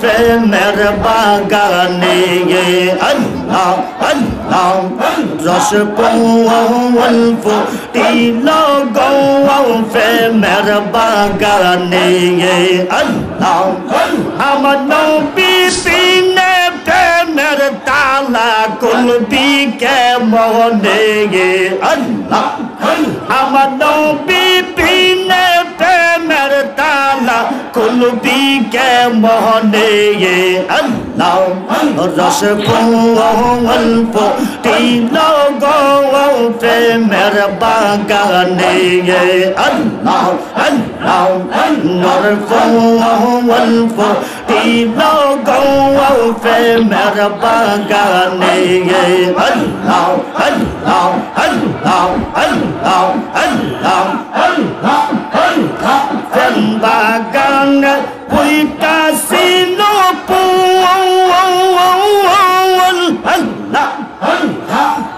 প্রেমের বাগানে আল্লাহ আল্লাহ রস পৌল ফুটিল গৌ প্রেমের বাগানে আল্লাহ আমার নবী বিনে প্রেমের তালা কুলবি কে মনে আল্লাহ আমার নবী বিনে প্রেমের তালা কুলবি কে মনে আল্লাহ রস পৌল ফুটিল গৌ প্রেমের বাগানে আল্লাহ আল্লাহ নর পৌল ফুটিল গৌ প্রেমের বাগানে আল্লাহ আল্লাহ আল্লাহ আল্লাহ আল্লাহ আল্লাহ প্রেম বাগান পুইটা ছিল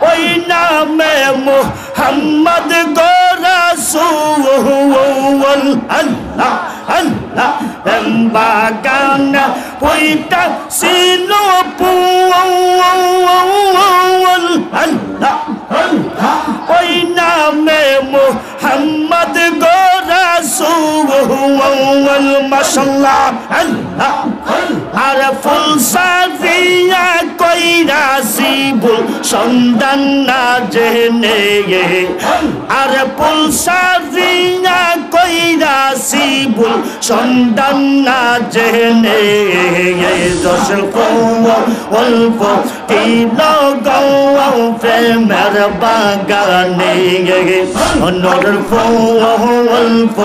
ওই নামে মুহাম্মদ গো রাসূল আল্লাহ আল্লাহ প্রেম বাগান পুইটা ছিল আল্লাহ ওই নামে মুহাম্মদ গো রাসূল মাশাআল্লাহ আল্লাহ আর ফুল সাজিয়া কইরা সিবুল সন্ধান না জেনে আর ফুল সাজিয়া কইরা সিবুল সন্ধান না জেনে দশ অল্প তিল গৌ প্রেমের বাগানে নর অল্প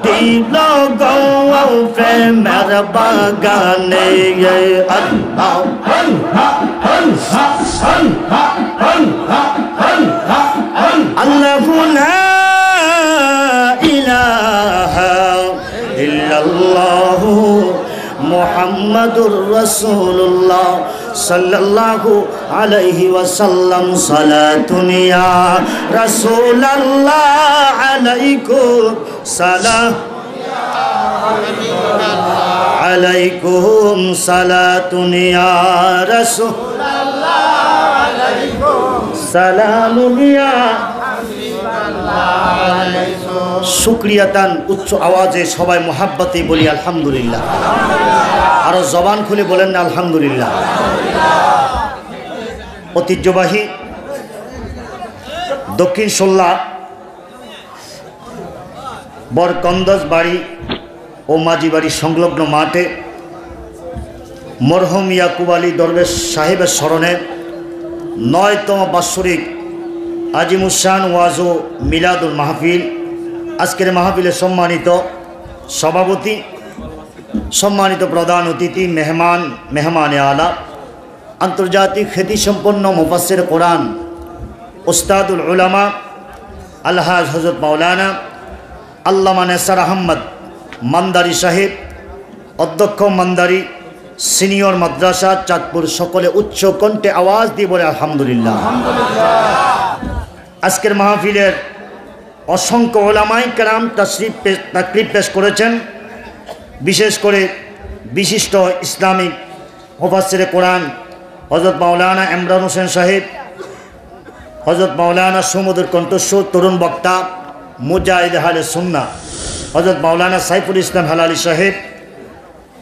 তিল গৌ প্রেমের বাগানে আল্লাহ আল্লাহু লা ইলাহা ইল্লাল্লাহু মুহাম্মাদুর রাসূলুল্লাহ সাল্লাল্লাহু আলাইহি ওয়াসাল্লাম সালাতুন ইয়া রাসূলুল্লাহ আলাইকুম সালাম আলাইকুম সালাতুন ইয়া রাসূলুল্লাহ আলাইকুম সালামুন ইয়া শুকরিয়াতান উচ্চ আওয়াজে সবাই মোহাব্বতে বলি আলহামদুলিল্লাহ আরো জবান খুলে বলেন না আলহামদুলিল্লাহ ঐতিহ্যবাহী দক্ষিণ সোল্লা বরকন্দজ বাড়ি ও মাঝি বাড়ি সংলগ্ন মাঠে মরহুম ইয়াকুব আলী দরবেশ সাহেবের স্মরণে ৯তম বাৎসরিক আজিমুসান ওয়াজ ও মিলাদুল মাহফিল। আজকের মাহফিলের সম্মানিত সভাপতি সম্মানিত প্রধান অতিথি, মেহমানে আলা, আন্তর্জাতিক খ্যাতিসম্পন্ন মুফাসসির কোরআন উস্তাদুল উলামা আলহাজ হযরত মাওলানা আল্লামা নেসার আহমদ মান্দারি সাহেব, অধ্যক্ষ মান্দারি সিনিয়র মাদ্রাসা চাঁদপুর, সকলে উচ্চ কণ্ঠে আওয়াজ দিয়ে বলে আলহামদুলিল্লাহ। আজকের মাহফিলের অসংখ্য ওলামায়ে কেরাম তাকরির পেশ করেছেন। বিশেষ করে বিশিষ্ট ইসলামিক মুফাসসিরে কোরআন হযরত মাওলানা ইমরান হোসেন সাহেব, হযরত মাওলানা সুমধুর কণ্ঠস্বর তরুণ বক্তা মুজাহিদ আহলে সুন্নাহ হযরত মাওলানা সাইফুল ইসলাম হালালি সাহেব,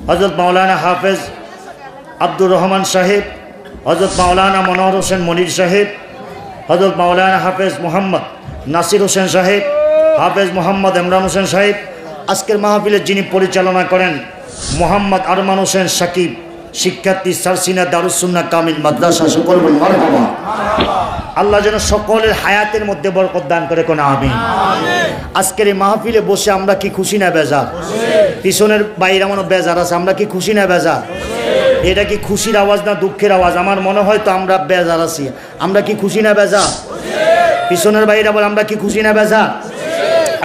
হযরত মাওলানা হাফেজ আব্দুর রহমান সাহেব, হযরত মাওলানা মনোহর হোসেন মনির সাহেব, হযরত মাওলানা হাফেজ মোহাম্মদ নাসির হোসেন সাহেব, হাফেজ মোহাম্মদ ইমরান হোসেন সাহেব। আজকের মাহফিলের যিনি পরিচালনা করেন মোহাম্মদ আরমান হোসেন সাকিব, শিক্ষার্থী সারসিনা দারুস সুন্নাহ কামিল মাদ্রাসা, সকল বলুন মারহাবা। আল্লাহ যেন সকলের হায়াতের মধ্যে বরকত দান করে, কোন আমিন। আজকের এই মাহফিলে বসে আমরা কি খুশি না বেজার? পিছনের বাইরে এমন বেজার আছে, আমরা কি খুশি না বেজার? এটা কি খুশির আওয়াজ না দুঃখের আওয়াজ? আমার মনে হয় তো আমরা বেজার আছি। আমরা কি খুশি না বেজার? পিছনের বাইরে বলে আমরা কি খুশি না বেজার?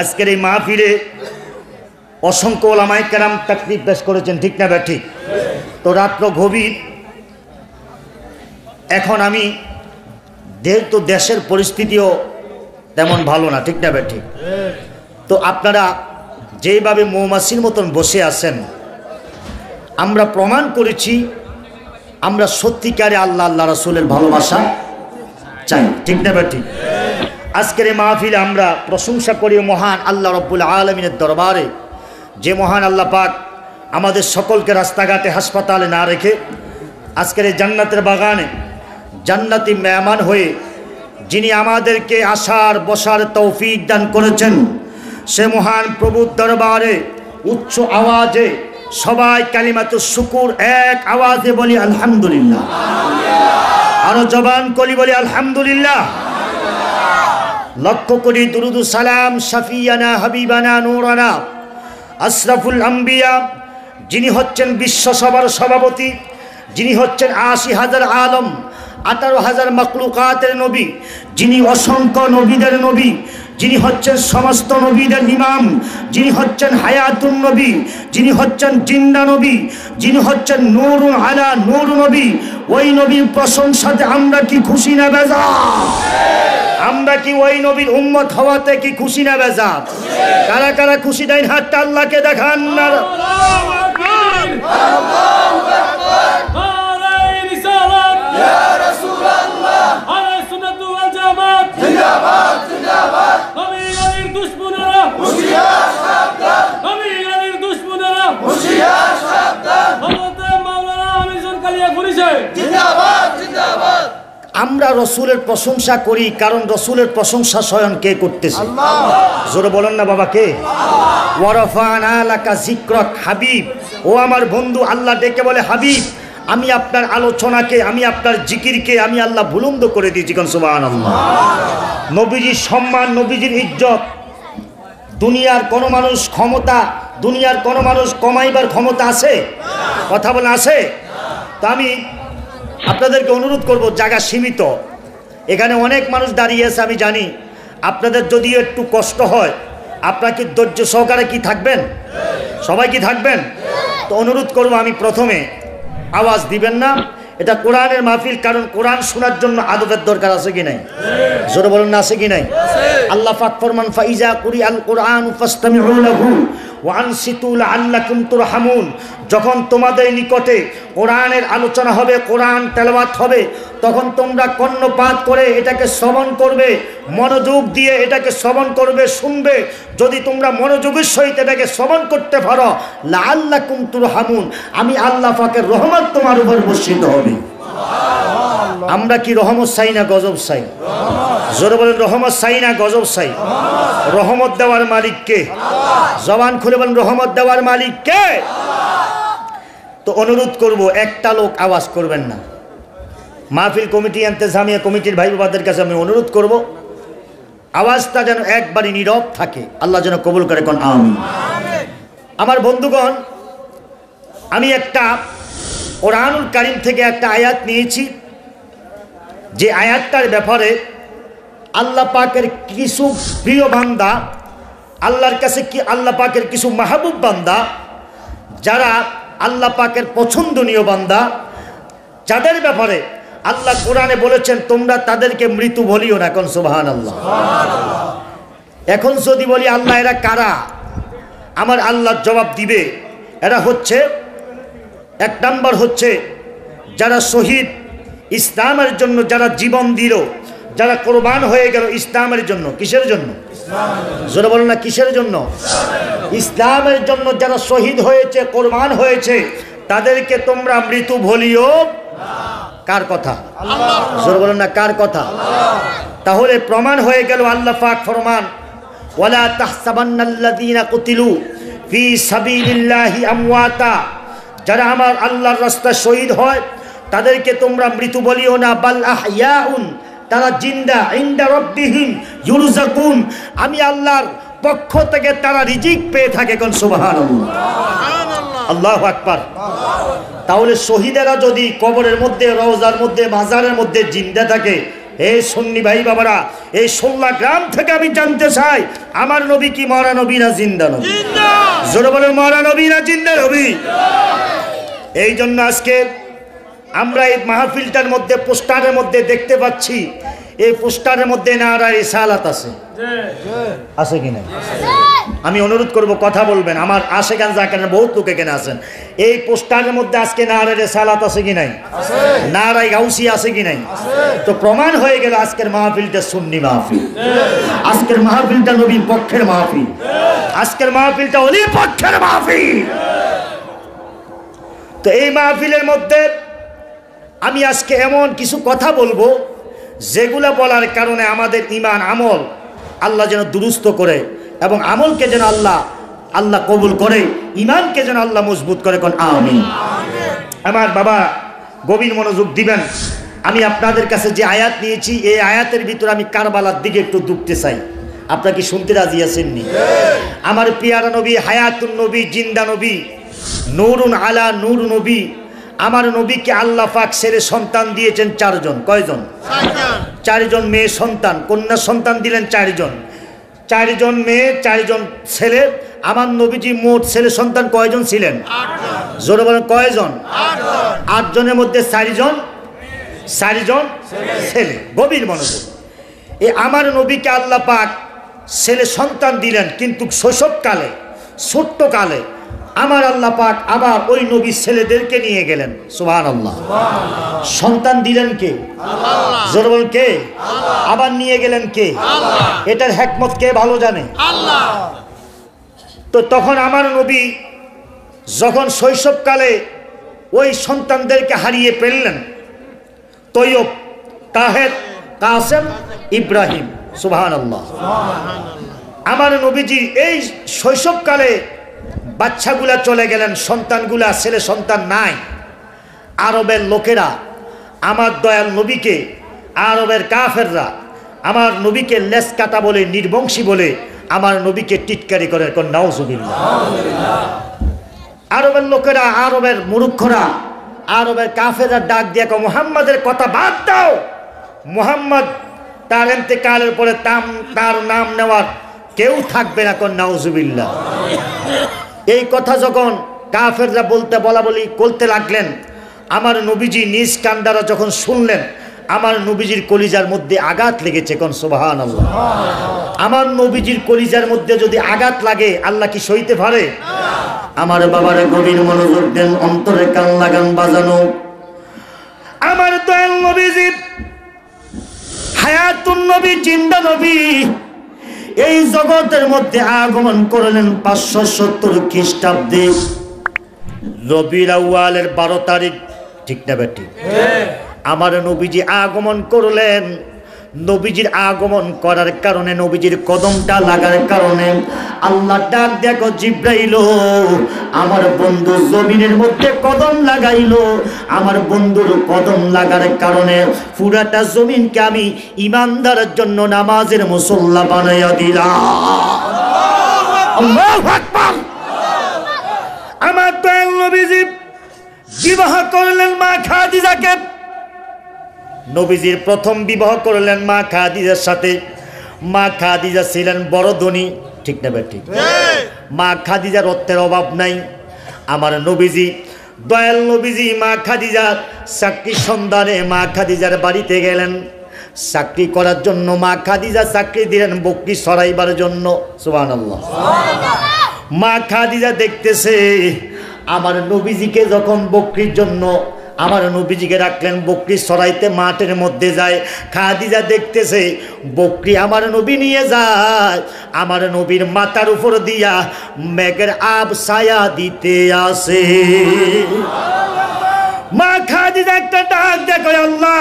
আজকের এই মাহফিলে অসংখ্য ওলামায়ে কেরাম তাকরির পেশ করেছেন, ঠিক না ঠিক? তো রাত্র গভীর, এখন আমি যেহেতু দেশের পরিস্থিতিও তেমন ভালো না, ঠিক না ঠিক? তো আপনারা যেভাবে মৌমাছির মতন বসে আছেন, আমরা প্রমাণ করেছি আমরা সত্যিকারে আল্লাহ আল্লাহ রাসূলের ভালোবাসা চাই, ঠিক না ঠিক? আজকের এই মাহফিলে আমরা প্রশংসা করি মহান আল্লাহ রব্বুল আলামিনের দরবারে, যে মহান আল্লাহ পাক আমাদের সকলকে রাস্তাঘাটে হাসপাতালে না রেখে আজকের এই জান্নাতের বাগানে জান্নাতি মেহমান হয়ে যিনি আমাদেরকে আসার বসার তৌফিক দান করেছেন, সে মহান প্রভুর দরবারে উচ্চ আওয়াজে সবাই কালিমাতুশ শুকুর এক আওয়াজে বলি আলহামদুলিল্লাহ। আরো জবান করি বলি আলহামদুলিল্লাহ। লক্ষ কোটি দুরুদ ও সালাম শাফিয়ানা হাবিবানা নূরানা আশরাফুল আম্বিয়া, যিনি হচ্ছেন বিশ্ব সভার সভাপতি, যিনি হচ্ছেন ৮০,০০০ আলম ১৮,০০০ মাখলুকাতের নবী, যিনি অসংখ্য নবীদের নবী, যিনি হচ্ছেন সমস্ত নবীদের ইমাম, যিনি হচ্ছেন হায়াতুন নবী, যিনি হচ্ছেন জিন্দা নবী, যিনি হচ্ছেন নূরুন আলা নূর নবী, ওই নবীর প্রশংসাতে আমরা কি খুশি না বেজার? আমরা কি ওই নবীর উম্মত হওয়াতে কি খুশি না বেজার? কারা কারা খুশি দেন হাতটা আল্লাহকে দেখান না। আমরা রসুলের প্রশংসা করি, কারণ রসুলের প্রশংসা স্বয়ং কে করতেছে? জোরে বলেন না বাবা, কে? ওয়ারাফানা লাকা যিকরাক হাবিব, ও আমার বন্ধু, আল্লাহ ডেকে বলে হাবিব, আমি আপনার আলোচনাকে, আমি আপনার জিকিরকে আমি আল্লাহ বুলন্দ করে দিয়েছি, কোন সুবহানাল্লাহ। নবীজির সম্মান, নবীজির ইজ্জত দুনিয়ার কোন মানুষ ক্ষমতা, দুনিয়ার কোন মানুষ কমাইবার ক্ষমতা আছে? কথা বলে আছে? তা আমি আপনাদেরকে অনুরোধ করব, জায়গা সীমিত, এখানে অনেক মানুষ দাঁড়িয়ে আছে আমি জানি। আপনাদের যদি একটু কষ্ট হয়, আপনারা কি ধৈর্য সহকারে কি থাকবেন? সবাই কি থাকবেন? তো অনুরোধ করব, আমি প্রথমে আওয়াজ দিবেন না, এটা কোরআনের মাহফিল, কারণ কোরআন শোনার জন্য আদবের দরকার আছে কি নাই? জোরে বলেন না, আছে কি নাই? আল্লাহ পাক ফরমান ফাইজা কুরিআল কুরআন ফাসতামিউ লাহু ওয়া আনসিতু লাআল্লাকুম তুরহামুন, যখন তোমাদের নিকটে কোরআনের আলোচনা হবে, কোরআন তেলাওয়াত হবে, তখন তোমরা কর্ণপাত করে এটাকে শ্রবণ করবে, মনোযোগ দিয়ে এটাকে শ্রবণ করবে, শুনবে। যদি তোমরা মনোযোগের সহিত এটাকে শ্রবণ করতে পারো, লাআল্লাকুম তুরহামুন, আমি আল্লাহ পাকের রহমত তোমার উপর বর্ষিত হবে। আমরা কি রহমত চাই না গজব চাই? জোরে বলেন, রহমত চাই না গজব চাই? রহমত দেওয়ার মালিক কে? জবান খুলে বলেন, রহমত দেওয়ার মালিক কে? তো অনুরোধ করব, একটা লোক আওয়াজ করবেন না। মাহফিল কমিটি, ইন্তেজামিয়া কমিটির ভাই বাবাদের কাছে আমি অনুরোধ করব, আওয়াজটা যেন একবারই নীরব থাকে। আল্লাহ যেন কবুল করে, কোন আমিন। আমার বন্ধুগণ, আমি একটা কোরআনুল কারীম থেকে একটা আয়াত নিয়েছি, যে আয়াতটার ব্যাপারে আল্লাহ পাকের কিছু প্রিয় বান্দা, আল্লাহর কাছে কি আল্লাহ পাকের কিছু মাহবুব বান্দা, যারা আল্লাহ পাকের পছন্দনীয় বান্দা, যাদের ব্যাপারে আল্লাহ কোরআনে বলেছেন তোমরা তাদেরকে মৃত্যু বলিও না। এখন সুবহানাল্লাহ। এখন যদি বলি আল্লাহ এরা কারা, আমার আল্লাহ জবাব দিবে, এরা হচ্ছে, এক নাম্বার হচ্ছে যারা শহীদ, ইসলামের জন্য যারা জীবন দিল, যারা কোরবান হয়ে গেল ইসলামের জন্য। কিসের জন্য? জোরে বলো না, কিসের জন্য? ইসলামের জন্য যারা শহীদ হয়েছে, কোরবান হয়েছে, তাদেরকে তোমরা মৃত্যু বলিও। কার কথা? জোরে বলো না, কার কথা? তাহলে প্রমাণ হয়ে গেল আল্লাহ পাক ফরমান, ওয়ালা তাহসাবান্নাল্লাযীনা কুতিলু ফি সাবিলিল্লাহি আমওয়াতা, যারা আমার আল্লাহর রাস্তায় শহীদ হয় তাদেরকে তোমরা মৃত্যু বলিও না, বাল আহইয়াউন, তারা জিন্দা, ইনদা রাব্বিহিম ইউরযাকুন, আমি আল্লাহর পক্ষ থেকে তারা রিজিক পেয়ে থাকে। কোন সুবহানাল্লাহ, আল্লাহু আকবার। তাহলে শহীদেরা যদি কবরের মধ্যে, রওজার মধ্যে, মাজারের মধ্যে জিন্দা থাকে, এই সুন্নি ভাই বাবারা, এই 16 গ্রাম থেকে আমি জানতে চাই, আমার নবী কি মরা নবী না জিন্দা নবী? জোরে বলেন, মরা নবী না জিন্দা নবী? এই জন্য আজকে আমরা এই মাহফিলটার মধ্যে, পোস্টারের মধ্যে দেখতে পাচ্ছি, এই পোস্টারের মধ্যে নারা রিসালাত আছে। আছে কি না? আমি অনুরোধ করব কথা বলবেন, আমার আশেকান জাকানের বহুত লোক এখানে আছেন। এই পোস্টারের মধ্যে আজকে নারা রিসালাত আছে কি নাই? নারা গাউসি আছে কি নাই? তো প্রমাণ হয়ে গেল আজকের মাহফিলটা সুন্নি মাহফিল, আজকের মাহফিলটা নবীর পক্ষের মাহফিল, আজকের মাহফিলটা ওলির পক্ষের মাহফিল। তো এই মাহফিলের মধ্যে আমি আজকে এমন কিছু কথা বলবো যেগুলো বলার কারণে আমাদের ঈমান আমল আল্লাহ যেন দুরুস্ত করে, এবং আমলকে যেন আল্লাহ কবুল করে, ঈমানকে যেন আল্লাহ মজবুত করে। কোন আমিন। আমার বাবা গভীর মনোযোগ দিবেন। আমি আপনাদের কাছে যে আয়াত নিয়েছি, এই আয়াতের ভিতরে আমি কারবালার দিকে একটু ডুবতে চাই। আপনারা কি শুনতে রাজি আছেননি? আমার পিয়ারা নবী, হায়াতুন নবী, জিন্দা নবী, নূরুন আলা নূর নবী, আমার নবীকে আল্লাহ পাক ছেলে সন্তান দিয়েছেন 4 জন। কয়জন? 4 জন মেয়ে সন্তান, কন্যা সন্তান দিলেন 4 জন। 4 জন মেয়ে, 4 জন ছেলে। আমার নবীজি মোট ছেলে সন্তান কয়জন ছিলেন? 8 জন। জোরে বলেন, কয়জন? 8 জন। 8 জনের মধ্যে 4 জন ছেলে। গভীর মনোযোগ। এই আমার নবীকে আল্লাহ পাক ছেলে সন্তান দিলেন, কিন্তু শৈশবকালে, ছোট্টকালে আমার আল্লাহ পাক আবার ওই নবী ছেলেদেরকে নিয়ে গেলেন। সুবহানাল্লাহ। সন্তান দিলেন কে? আল্লাহ। জোরে বলেন, কে? আল্লাহ। আবার নিয়ে গেলেন কে? আল্লাহ। এটার হিকমত কে ভালো জানে? আল্লাহ। তো তখন আমার নবী যখন শৈশবকালে ওই সন্তানদেরকে হারিয়ে ফেললেন, তৈয়ব, তাহের, কাসেম, ইব্রাহিম। সুবহানাল্লাহ। আমার নবীজি এই শৈশবকালে বাচ্চাগুলা চলে গেলেন, সন্তানগুলা, ছেলে সন্তান নাই। আরবের লোকেরা আমার দয়াল নবীকে, আরবের কাফেররা আমার নবীকে লেস কাটা বলে, নির্বংশী বলে আমার নবীকে টিটকারি করে। কোন নাউজুবিল্লাহ। আরবের লোকেরা, আরবের মূর্খরা, আরবের কাফেররা ডাক দিয়ে কয়, মুহাম্মাদের কথা বাদ দাও, মুহাম্মদ তার ইন্তেকালের পরে তার নাম নেওয়ার কেউ থাকবে না। কোন নাউজুবিল্লাহ। এই কথা যখন কাফেররা বলা-বলি করতে লাগলেন, আমার নবীজি নিজ কান্দারা যখন শুনলেন, আমার নবীজির কলিজার মধ্যে আঘাত লেগেছে। কোন সুবহানাল্লাহ। আমার নবীজির কলিজার মধ্যে যদি আঘাত লাগে, আল্লাহ কি সইতে পারে? আমার বাবারে গভীর মনোযোগ দেন, অন্তরে কান লাগান বাজানো। আমার দয়াল নবীজি, হায়াতুন নবী, জিন্দা নবী, এই জগতের মধ্যে আগমন করলেন 570 খ্রিস্টাব্দে রবিউল আউয়ালের 12 তারিখ। ঠিক না বেটি? আমার নবীজি আগমন করলেন। নবীজির আগমন করার কারণে, নবীজির কদমটা লাগার কারণে আল্লাহ ডাক দেখো, জিব্রাইল আমার বন্ধু জমিনের মধ্যে কদম লাগাইলো। আমার বন্ধুর কদম লাগার কারণে পুরাটা জমিনকে আমি ঈমানদারের জন্য নামাজের মুসল্লা বানাইয়া দিলাম। আল্লাহু আকবার। আমার দয়াল নবীজি বিবাহ করলেন মা খাদিজাকে। নবীজির প্রথম বিবাহ করলেন মা খাদিজার সাথে। মা খাদিজা ছিলেন বড় ধনী, ঠিক না বেটি? মা খাদিজার অর্থের অভাব নাই। আমার নবীজি, দয়াল নবীজি মা খাদিজার চাকরির সন্ধানে মা খাদিজার বাড়িতে গেলেন। চাকরি করার জন্য মা খাদিজা চাকরি দিলেন বকরি সরাইবার জন্য। সুবহানাল্লাহ। মা খাদিজা দেখতেছে আমার নবীজিকে যখন বকরির জন্য আমার নবীজিকে রাখলেন, বকরি সরাইতে মাঠের মধ্যে যায়। খাদিজা দেখতেছে বকরি আমার নবী নিয়ে যায়, আমার নবীর মাথার উপর দিয়া মেঘের আব ছায়া দিতে আসে। মা খাদিজা একটা ডাক দেখো, আল্লাহ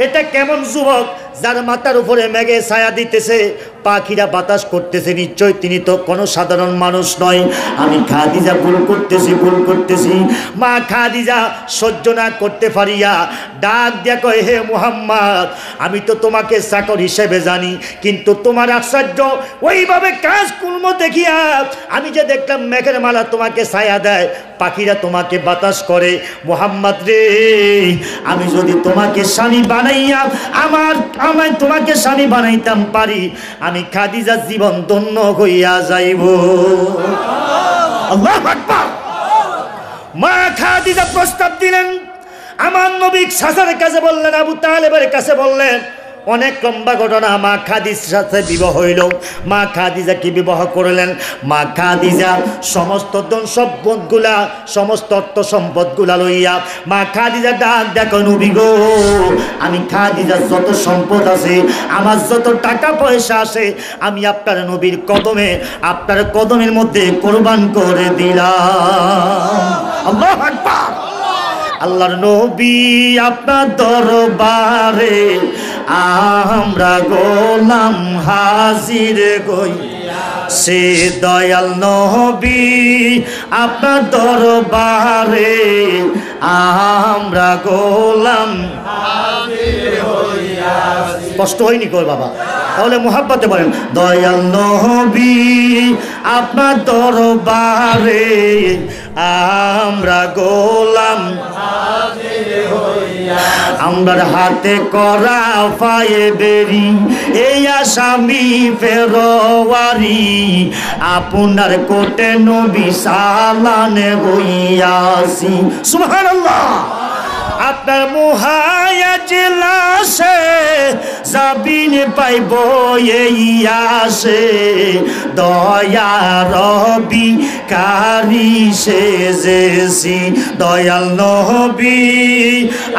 এটা কেমন যুবক যার মাথার উপরে মেঘে ছায়া দিতেছে, পাখিরা বাতাস করতেছে, নিশ্চয় তিনি তো কোনো সাধারণ মানুষ নয়। আমি খাদিজা ভুল করতেছি। মা খাদিজা সহ্য না করতে পারিয়া ডাক দিয়া কয়, হে মুহাম্মদ, আমি তো তোমাকে চাকর হিসেবে জানি, কিন্তু তোমার আশ্চর্য ওইভাবে কাজ কর্ম দেখিয়া আমি যে দেখলাম মেঘের মালা তোমাকে ছায়া দেয়, পাখিরা তোমাকে বাতাস করে। মুহাম্মদ রে, আমি যদি তোমাকে স্বামী বানাইয়া আমায় তোমাকে স্বামী বানাইতাম পারি, আমি খাদিজার জীবন ধন্য হইয়া যাইব। আল্লাহু আকবার। মা খাদিজা প্রস্তাব দিলেন। আমার নবী সাসার কাছে বললেন, আবু তালেবের কাছে বললেন। অনেক লম্বা ঘটনা। মা খাদিজার সাথে বিবাহ হইল। মা খাদিজাকে বিবাহ করলেন। মা খাদিজা সমস্ত ধন সম্পদগুলা, সমস্ত অর্থ সম্পদগুলা লইয়া মা খাদিজা ডাক দেখো, নবী গো, আমি খাদিজার যত সম্পদ আছে, আমার যত টাকা পয়সা আছে, আমি আপনার নবীর কদমে, আপনার কদমের মধ্যে কোরবান করে দিলাম। আল্লাহু আকবার। আল্লাহর নবী আপনার দরবারে আমরা গোলাম হাজির গই, সে দয়াল নবী আপনার দরবারে আমরা গোলাম হাজির হইয়াছি। কষ্ট হয়নি কর বাবা? তাহলে মুহাব্বতে বলেন, দয়াল নবী আপনার দরবারে আমরা গোলাম হাজির হইয়াছি। আমরার হাতে করা পায়ে বেরি এই আসামি ফেরোয়ারি, আপনার কোটে নবী সালানে হইয়াছি। সুবহানাল্লাহ। আপনার মুহায়াজ লাশে জাবিন পাইব এই আসে, দয়া রবি কারি সেজেছি, দয়াল নবী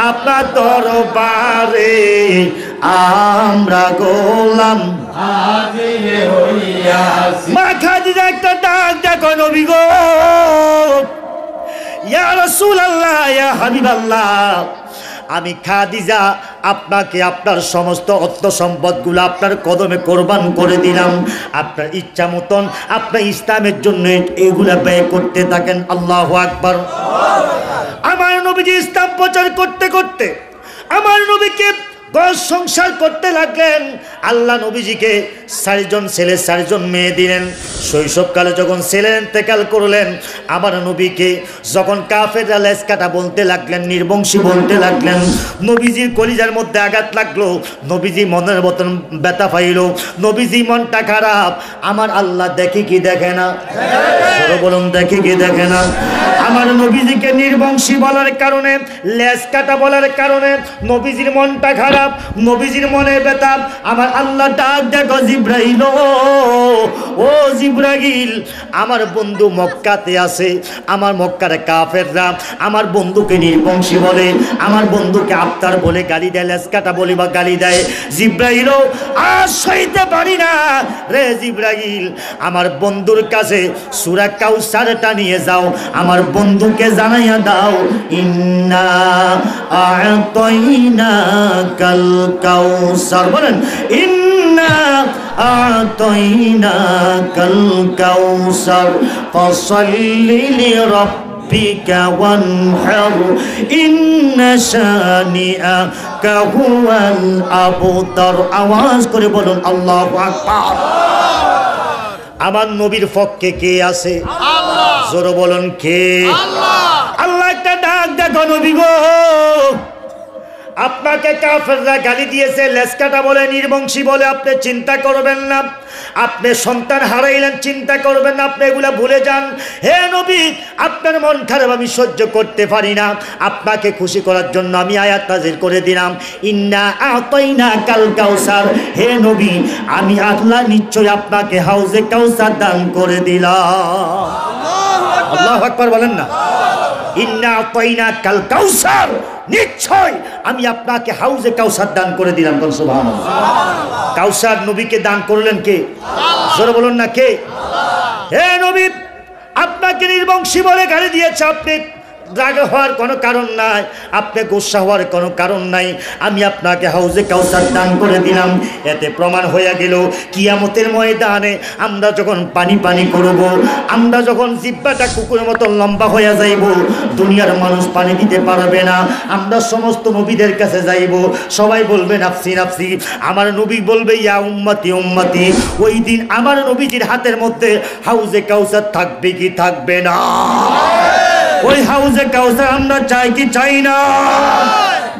আপনার দরবারে আমরা গোলাম হাজির হইয়াছি। মা খাদিজা একটা ডাক দেখো, নবী গো, ইয়া রাসূলুল্লাহ, ইয়া হাবিবাল্লাহ, আমি খাদিজা আপনাকে আপনার সমস্ত অর্থ সম্পদগুলো আপনার কদমে কোরবান করে দিলাম। আপনার ইচ্ছা মতন আপনি ইসলামের জন্য এগুলা ব্যয় করতে থাকেন। আল্লাহু আকবার। আমার নবীজি ইসলাম প্রচার করতে করতে আমার নবীকে ঘর সংসার করতে লাগলেন। আল্লাহ নবীজিকে 4 জন ছেলে 4 জন মেয়ে দিলেন। শৈশবকালে যখন ছেলে ইন্তেকাল করলেন, আমার নবীকে যখন কাফেররা লেজ কাটা বলতে লাগলেন, নির্বংশী বলতে লাগলেন, নবীজির কলিজার মধ্যে আঘাত লাগলো, নবীজি মনের মতন ব্যথা পাইল, নবীজি মনটা খারাপ। আমার আল্লাহ দেখে কি দেখে না? বলুন, দেখে কি দেখে না? আমার নবীজিকে নির্বংশী বলার কারণে, লেজ কাটা বলার কারণে নবীজির মনটা খারাপ, নবীজির মনে ব্যথা। আমার আল্লাহ ডাক দেখো, জিব্রাইল, ও জিব্রাইল, আমার বন্ধু মক্কাতে আছে, আমার মক্কার কাফেররা আমার বন্ধুকে নির্বংশী বলে, আমার বন্ধুকে আফতার বলে গালি দেয়, লেজ কাটা বলে বা গালি দেয়। জিব্রাইল, আর সইতে পারি না রে জিব্রাইল, আমার বন্ধুর কাছে সূরা কাউসারটা নিয়ে যাও, আমার বন্ধুকে জানাইয়া দাও, ইন্না আ'তাইনাকাল কাউসার। বলেন, ইন্না আ'তাইনাকাল কাউসার ফাসাল্লি লিরাব্বিকা ওয়ানহার ইন্না শানিআকা হুয়াল আবতার। আওয়াজ করে বলুন আল্লাহু আকবার। আমার নবীর পক্ষে কে আছে? আল্লাহ। জোরে বলুন, কে? আল্লাহ। আল্লাহ একটা ডাক দেখো নবী গো, আপনাকে কাফেররা গালি দিয়েছে, লেসকাটা বলে, নির্বংশী বলে, আপনি চিন্তা করবেন না। আপনি সন্তান হারাইলেন, চিন্তা করবেন না, আপনি এগুলা ভুলে যান। হে নবী, আপনার মন খারাপ আমি সহ্য করতে পারি না। আপনাকে খুশি করার জন্য আমি আয়াত নাযিল করে দিলাম, ইন্না আতাইনা কাল কাউসার। হে নবী, আমি আল্লাহ নিশ্চয় আপনাকে হাউজে কাউসার দান করে দিলাম। আল্লাহু আকবার বলেন না। ইন্না আতাইনা কাল কাউসার, নিশ্চয় আমি আপনাকে হাউজে কাউসার দান করে দিলাম। সুবহানাল্লাহ। কাউসার নবীকে দান করলেন কে? জোরে বলুন না কে? হে নবী, আপনাকে নির্বংশী বলে গালি দিয়েছে, আপনি রাগ হওয়ার কোনো কারণ নাই, আপনি গোসা হওয়ার কোনো কারণ নাই। আমি আপনাকে হাউজে কাউসার দান করে দিলাম। এতে প্রমাণ হয়ে গেল কিয়ামতের ময়দানে আমরা যখন পানি পানি করব, আমরা যখন জিহ্বাটা কুকুরের মতো লম্বা হয়ে যাইব, দুনিয়ার মানুষ পানি দিতে পারবে না। আমরা সমস্ত নবীদের কাছে যাইব, সবাই বলবে নাফসি নাফসি, আমার নবী বলবে ইয়া উম্মতি উম্মতি। ওই দিন আমার নবীজির হাতের মধ্যে হাউজে কাউসার থাকবে কি থাকবে না? ওই হাউজে কাউসার আমরা চাই কি চাই না?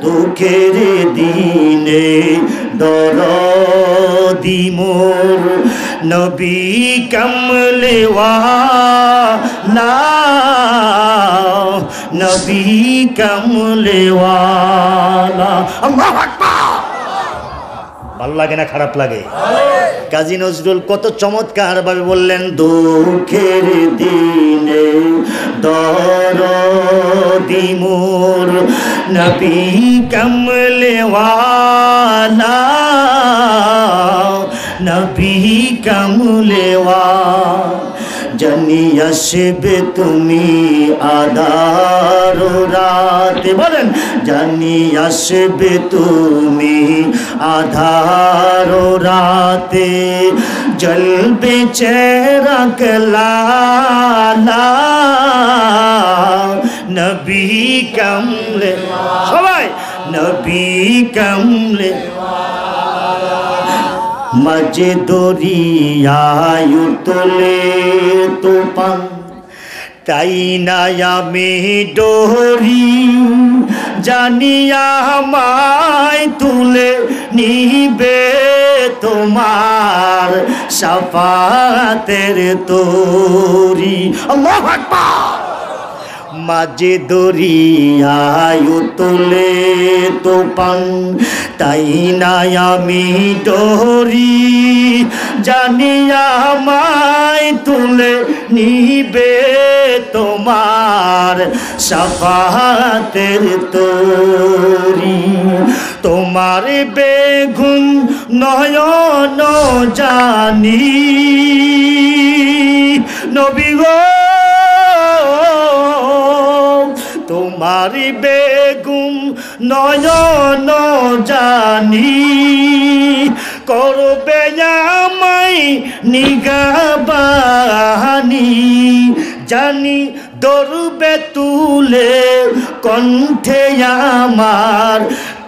দুঃখের দিনে দরদি মোর নবী কামলেওয়ালা, নবী কামলেওয়ালা। আল্লাহু আকবার। ভালো লাগে না খারাপ লাগে? কাজী নজরুল কত চমৎকার ভাবে বললেন, দুঃখের দিনে দরদি মোর নবী কামলেওয়ালা, নবী কামলেওয়ালা। জানি আসবে তুমি আধার রাতে, বলেন জানি আসবে তুমি আধার রাতে, জ্বলবে চেরাগ লালা, নবী কামলে, সবাই নবী কামলে। মাঝে দরিয়ায় উতলে তুফান, তাই না আমি ডরি, জানিয়া আমায় তুলে নিবে তোমার শাফাতের তরি। আল্লাহু আকবার। মাঝে দরিয়ায় উতলে তুফান, তাই না আমি ডরি, জানিয়া আমায় তুলে নিবে তোমার শাফাতের তরি। তোমার বেগুন নয়ন জানি নবী গো, তোমার বেগুন নয়ন জানি, করবে আমায় নিগাবানি, জানি দরবে তুলে কণ্ঠে আমার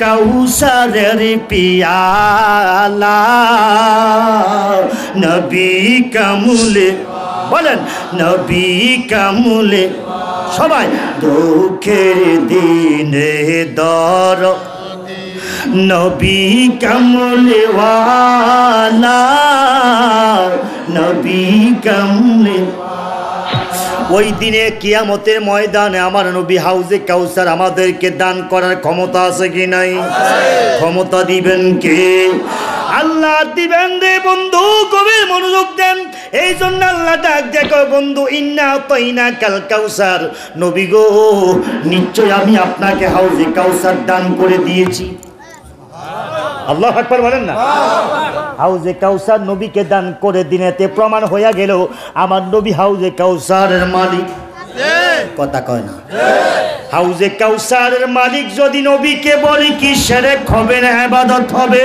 কাউসারের পিয়ালা, নবী কামলে, বলেন নবী কামলে। সবাই দুঃখের দিনে দর নবী কামলেওয়ালা, নবী কামলে। ওই দিনে কিয়ামতের ময়দানে আমার নবী হাউজে কাউসার আমাদেরকে দান করার ক্ষমতা আছে কি নাই? ক্ষমতা দিবেন কে? আল্লাহ দিবেন রে বন্ধু, গভীর মনোযোগ দেন। এই জন্য আল্লাহ ডাক দেখো বন্ধু, ইন্না আতাইনা কাল কাউসার, নবী গো নিশ্চয় আমি আপনাকে হাউজে কাউসার দান করে দিয়েছি। আল্লাহু আকবার বলেন না। হাউজে কাউসার নবীকে দান করে দিনেতে প্রমাণ হইয়া গেল আমার নবী হাউজে কাউসারের মালিক। কথা কয় না? হাউজে কাউসারের মালিক যদি নবীকে বলি কি শিরক হবে না ইবাদত হবে?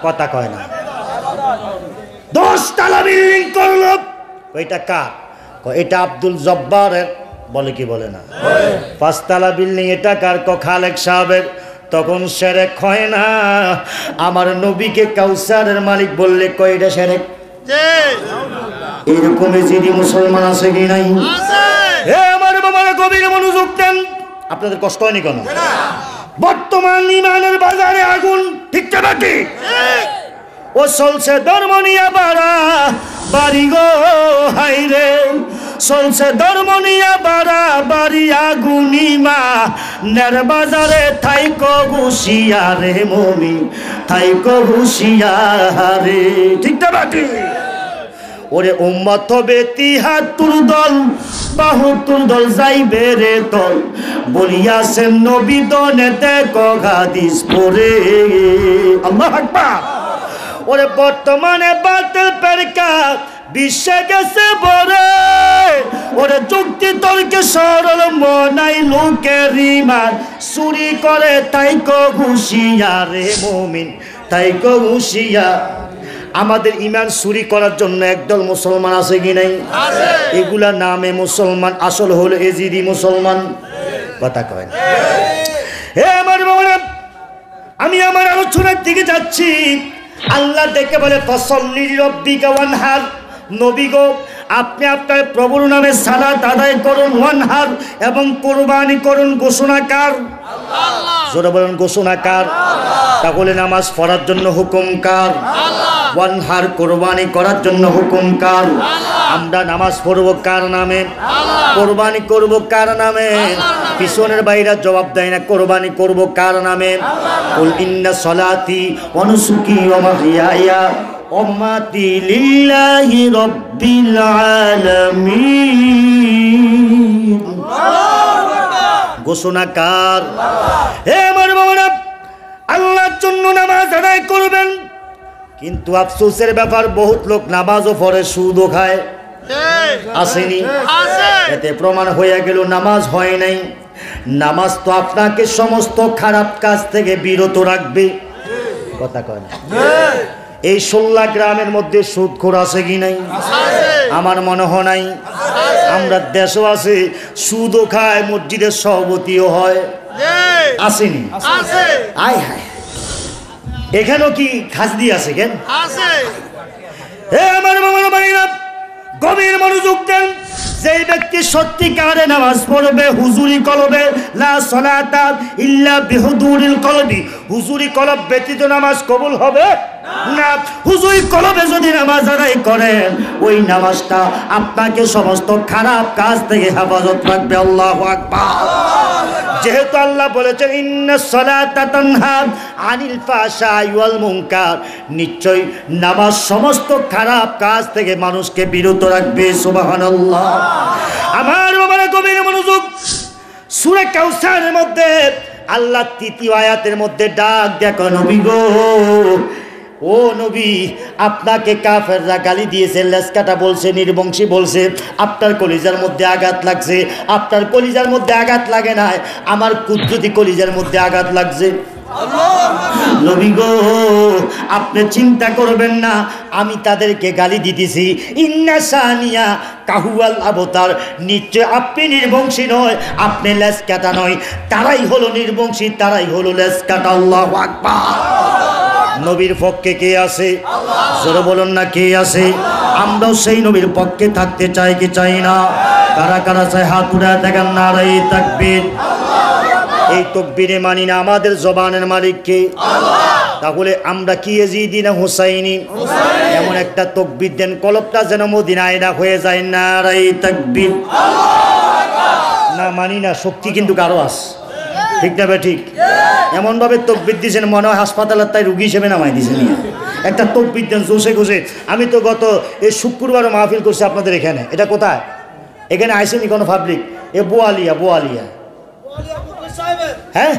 কথা কয় না? 10 তলা বিল্ডিং করলো, ওইটা কার? এটা আব্দুল জব্বারের, বলে কি বলে না? 5 তলা বিল্ডিং এটা কার? খালেক সাহেবের। তখন শিরক হয় না। আমার নবীকে কাউসারের মালিক বললে কয়টা শিরক? এরকম যদি মুসলমান আছে কি নাই? হে আমার বাবার গভীর মনোযোগ আপনাদের কষ্ট হয়নি কেন? বর্তমান ইমানের বাজারে আগুন, ঠিক না ঠিক? ও চলছে ধর্ম নিয়ে বাড়া বাড়ি গো হাইরে, চলছে ধর্ম নিয়ে বাড়া বাড়ি আগুনি মা নের বাজারে থাইকো হুঁশিয়ারে মুমিন থাইকো হুঁশিয়ারে, ঠিক না ঠিক? ওরে উম্মত হবে ৭৩ দল, ৭২ দল যাইবে রে দল, বলিয়াছেন নবী দনে দেখো হাদিস পড়ে। আল্লাহু আকবার। ওরে বর্তমানে বাতিল পেরকা বিশ্বে গেছে বরে, ওরে যুক্তি তর্কে সরল মনাই লোকের ইমান চুরি করে তাইকো হুঁশিয়ারে মুমিন তাইকো হুঁশিয়ার। আমাদের ইমান চুরি করার জন্য একদল মুসলমান আছে কি নাই? এগুলা নামে মুসলমান, আসল হলো এজিদি মুসলমান। কথা কয় হে আমার বাবারা, আমি আমার আলোচনার দিকে যাচ্ছি। আল্লাহ দেখে বলে ফসল্লি রব্বিকা ওয়ানহার, নবী গো আপনি আপনার প্রভুর নামে সালাত আদায় করুন, ওয়ানহার এবং কুরবানি করুন। ঘোষণাকার জোরে বলুন ঘোষণাকার। তাহলে নামাজ পড়ার জন্য হুকুম কার? ওয়ানহার কুরবানি করার জন্য হুকুম কার? আমরা নামাজ পড়ব কার নামে? কুরবানি করব কার নামে? পিছনের বাইরা জবাব দেয় না, কুরবানি করব কার নামে? কুল ইন্না সলাতি ওয়া নুসুকি ওয়া মাহইয়ায়া ওয়া মামাতি লিল্লাহি রাব্বিল আলামিন। ঘোষণাকার। হে আমার বাবারা, আল্লাহর জন্য নামাজ আদায় করবেন, কিন্তু আফসোসের ব্যাপার বহুত লোক নামাজও পড়ে সুদও খায়। আসেনি? এতে প্রমাণ হয়ে গেল নামাজ হয় নাই। নামাজ তো আপনাকে সমস্ত খারাপ কাজ থেকে বিরত রাখবে। কথা কয় না? এই ১৬ গ্রামের মধ্যে সুদখোর আছে কি নাই? আমার মনে হয় নাই। আমরা দেশও আছে, সুদও খায়, মসজিদের সভাপতিও হয়। আসেনি? আয় হায়, এখানেও কি খাজদি আছে কেন? আমার বাবার ভাইরা গভীর মনোযোগ দেন। যেই ব্যক্তি সত্যিকারে নামাজ পড়বে হুজুরি কলবে, লা সলাতা ইল্লা বিহুদুরিল কলবি, হুজুরি কলব ব্যতীত নামাজ কবুল হবে না। হুজুরি কলবে যদি নামাজ আদায় করেন, ওই নামাজটা আপনাকে সমস্ত খারাপ কাজ থেকে হেফাজত রাখবে। আল্লাহু আকবার। যেহেতু আল্লাহ বলেছেন ইন্নাস সালাতা তানহা আনিল ফাহশাই ওয়াল মুনকার, নিশ্চয় নামাজ সমস্ত খারাপ কাজ থেকে মানুষকে বিরত রাখবে। সুবহানাল্লাহ। আমার বাবারা গভীর মনোযোগ। সূরা কাউসারের মধ্যে আল্লাহ ৩য় আয়াতের মধ্যে ডাক দেখো, নবী গো, ও নবী, আপনাকে কাফেররা গালি দিয়েছে, লেসকাটা বলছে, নির্বংশী বলছে, আপনার কলিজার মধ্যে আঘাত লাগছে। আপনার কলিজার মধ্যে আঘাত লাগে না, আমার কুদরতি কলিজার মধ্যে আঘাত লাগছে। নবী গো, আপনি চিন্তা করবেন না, আমি তাদেরকে গালি দিতেছি। ইন্না সানিয়া কাহুয়াল আবতার, নিশ্চয় আপনি নির্বংশী নয়, আপনি লেসকাটা নয়, তারাই হলো নির্বংশী, তারাই হলো লেসকাটা। আল্লাহু আকবার। নবীর পক্ষে কে আছে? জোরে বলুন না, কে আছে? আমরাও সেই নবীর পক্ষে থাকতে চাই কি চাই না? কারা কারা চায় হাত উঠায় দেখেন, নারায়ে তাকবীর। এই তাকবীরে মানি না আমাদের জবানের মালিক কে? তাহলে আমরা কি ইয়াজিদি না হুসাইনি? এমন একটা তাকবীর দেন কলবটা যেন মদিনায় না হয়ে যায়। নারায়ে তাকবীর। না মানি না, শক্তি কিন্তু কারো আছে, ঠিক না ভাই? ঠিক। এমনভাবে তাকবীর দিয়েছেন মনে হয় হাসপাতালের তাই রুগী হিসেবে নামাই দিয়েছেন। একটা তাকবীর দেন জোশে ঘোষে। আমি তো গত এই শুক্রবারও মাহফিল করছি আপনাদের এখানে। এটা কোথায়? এখানে আইসেনি কোনো পাবলিক? এ বোয়ালিয়া, বোয়ালিয়া, হ্যাঁ,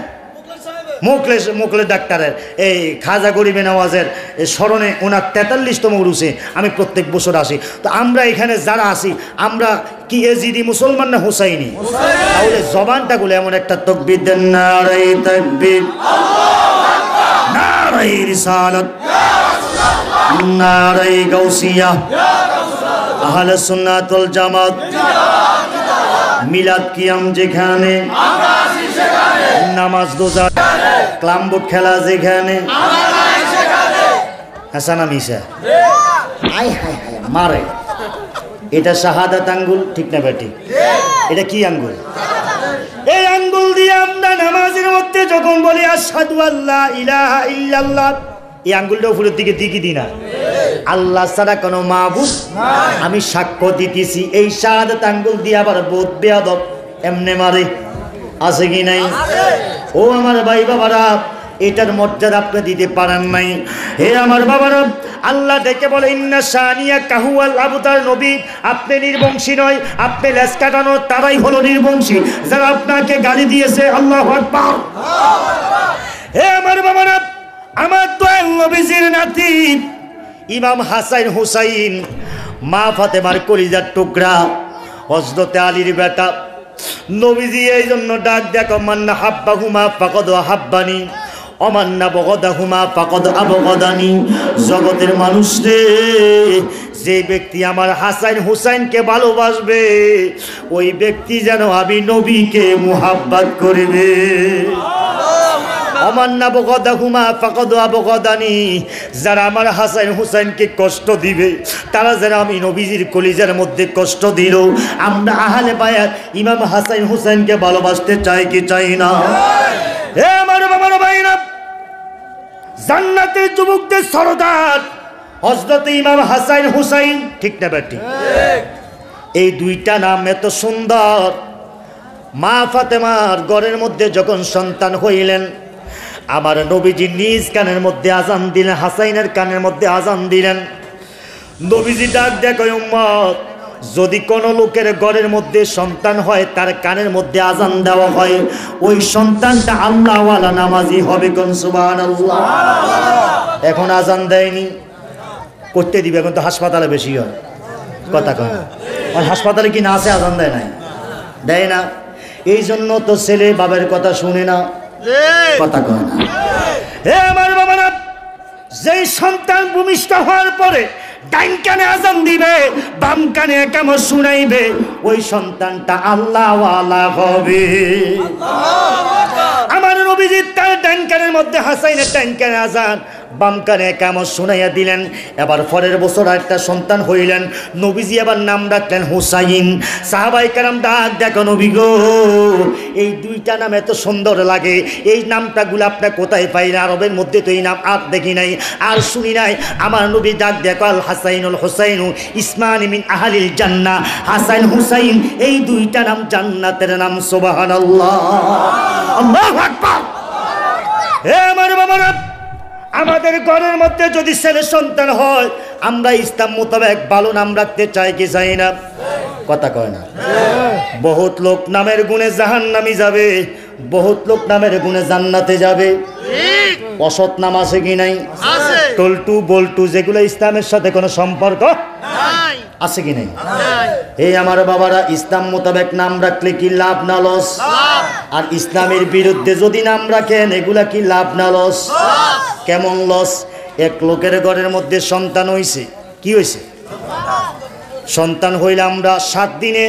মোকলে ডাক্তারের এই খাজা গরিবে নওয়াজের স্মরণে ওনার ৪৩তম উরুসে আমি প্রত্যেক বছর আসি। তো আমরা এখানে যারা আসি, আমরা কি এজিদি মুসলমান না হুসাইনি? তাহলে জবানটা গুলো এমন একটা তাকবীর দেন, নারায়ে তাকবীর, নারায়ে রিসালাত, নারায়ে গাউসিয়া, আহলে সুন্নাত ওয়াল জামাত, মিলাদ কিয়াম যেখানে, নামাজ রোজা, ক্লামবোর্ড খেলা যেখানে, হাসানা মিশা, আয় হায় হায় মারে। এটা শাহাদাত আঙ্গুল, ঠিক না বেটি? এটা কি আঙ্গুল? এই আঙ্গুল দিয়ে আমরা নামাজের মধ্যে যখন বলি আশহাদু আল্লা ইলাহা ইল্লাল্লাহ, এই আঙ্গুলটা উপরের দিকে দিকে দিই না, আল্লাহ ছাড়া কোনো মাবুদ আমি সাক্ষ্য দিতেছি। এই শাহাদাত আঙ্গুল দিয়ে আবার বোধ বেয়াদব এমনে মারে, আছে কি নাই? ও আমার ভাই বাবারা, এটার মর্যাদা আপনি দিতে পারেন নাই। হে আমার বাবারা, আল্লাহ ডেকে বলে ইন্না শানিয়া কাহুয়াল আবতার, নবী আপনি নির্বংশী নয়, আপনি লেজ কাটানো তারাই হলো নির্বংশী যারা আপনাকে গালি দিয়েছে। আল্লাহু আকবার। হে আমার বাবারা, আমার দয়াল নবীজির নাতি ইমাম হাসান হুসাইন, মা ফাতেমার কলিজার টুকরা, হযরতে আলীর বেটা, নবীজি এই জন্য ডাক দেখো মান্না হাব্বাহুমা ফাকাদ হাব্বানি অমান্না বগদাহুমা ফাকাদ আবগদানি। জগতের মানুষ রে, যে ব্যক্তি আমার হাসান হুসাইনকে ভালোবাসবে ওই ব্যক্তি যেন আমি নবীকে মুহাব্বত করবে। অমান্না বগদাহুমা ফাকাদ আবগদানি, যারা আমার হাসান হুসাইনকে কষ্ট দিবে তারা যেন আমি নবীজির কলিজার মধ্যে কষ্ট দিল। আমরা আহলে বায়াত ইমাম হাসান হুসাইনকে ভালোবাসতে চাই কি চাই না? হে আমার বাবার ভাইরা, জান্নাতের যুবকদের সরদার হযরত ইমাম হাসান হুসাইন, ঠিক না বেটি? এই দুইটা নাম এত সুন্দর। মা ফাতেমার ঘরের মধ্যে যখন সন্তান হইলেন, আমার নবীজি নিজ কানের মধ্যে আজান দিলেন, হাসাইনের কানের মধ্যে আজান দিলেন। নবীজি ডাক দেখো উম্মত, যদি কোনো লোকের ঘরের মধ্যে সন্তান হয় তার কানের মধ্যে আজান দেওয়া হয়, ওই সন্তানটা আল্লাহওয়ালা নামাজি হবে। কোন সুবহানাল্লাহ। এখন আজান দেয়নি, করতে দিবে, এখন তো হাসপাতালে বেশি হয়। কথা কয় আর হাসপাতালে কি না আছে, আজান দেয় নাই, দেয় না। এই জন্য তো ছেলে বাবার কথা শুনে না, কথা কয় না। হে আমার বাবারা, যেই সন্তান ভূমিষ্ঠ হওয়ার পরে ডাইন কানে আজান দিবে, বাম কানে একামত শুনাইবে, ওই সন্তানটা আল্লাহওয়ালা হবে। আমার নবীজি তার ডাইন কানের মধ্যে হাসাইনের ডাইন কানে আজান, বাম কানে একামত শুনাইয়া দিলেন। এবার পরের বছর একটা সন্তান হইলেন, নবীজি আবার নাম রাখলেন হুসাইন। সাহাবায়ে কেরাম ডাক দেখো নবী গো, এই দুইটা নাম এত সুন্দর লাগে, এই নামটাগুলো আপনি কোথায় পাইলেন? আরবের মধ্যে তো এই নাম আর দেখি নাই, আর শুনি নাই। আমার নবী ডাক দেখো আল হাসাইনুল হুসাইনু ইসমানি মিন আহলিল জান্নাহ, হাসান হুসাইন এই দুইটা নাম জান্নাতের নাম। সুবহানাল্লাহ, আল্লাহু আকবার। হে আমার বাবারা, আমাদের ঘরের মধ্যে যদি ছেলে সন্তান হয়, আমরা ইসলাম মোতাবেক ভালো নাম রাখতে চাই কি চাই না? কথা কয় না। বহুত লোক নামের গুণে জাহান্নামে যাবে, বহুত লোক নামের গুণে জান্নাতে যাবে। অসৎ নাম আছে কি নাই? টলটু বল্টু, যেগুলো ইসলামের সাথে কোনো সম্পর্ক আছে কি নাই? এই আমার বাবারা, ইসলাম মোতাবেক নাম রাখলে কি লাভ না লস? আর ইসলামের বিরুদ্ধে যদি নাম রাখেন, এগুলা কি লাভ না লস? কেমন লস? এক লোকের ঘরের মধ্যে সন্তান হইছে, কি হইছে? সন্তান হইলে আমরা 7 দিনে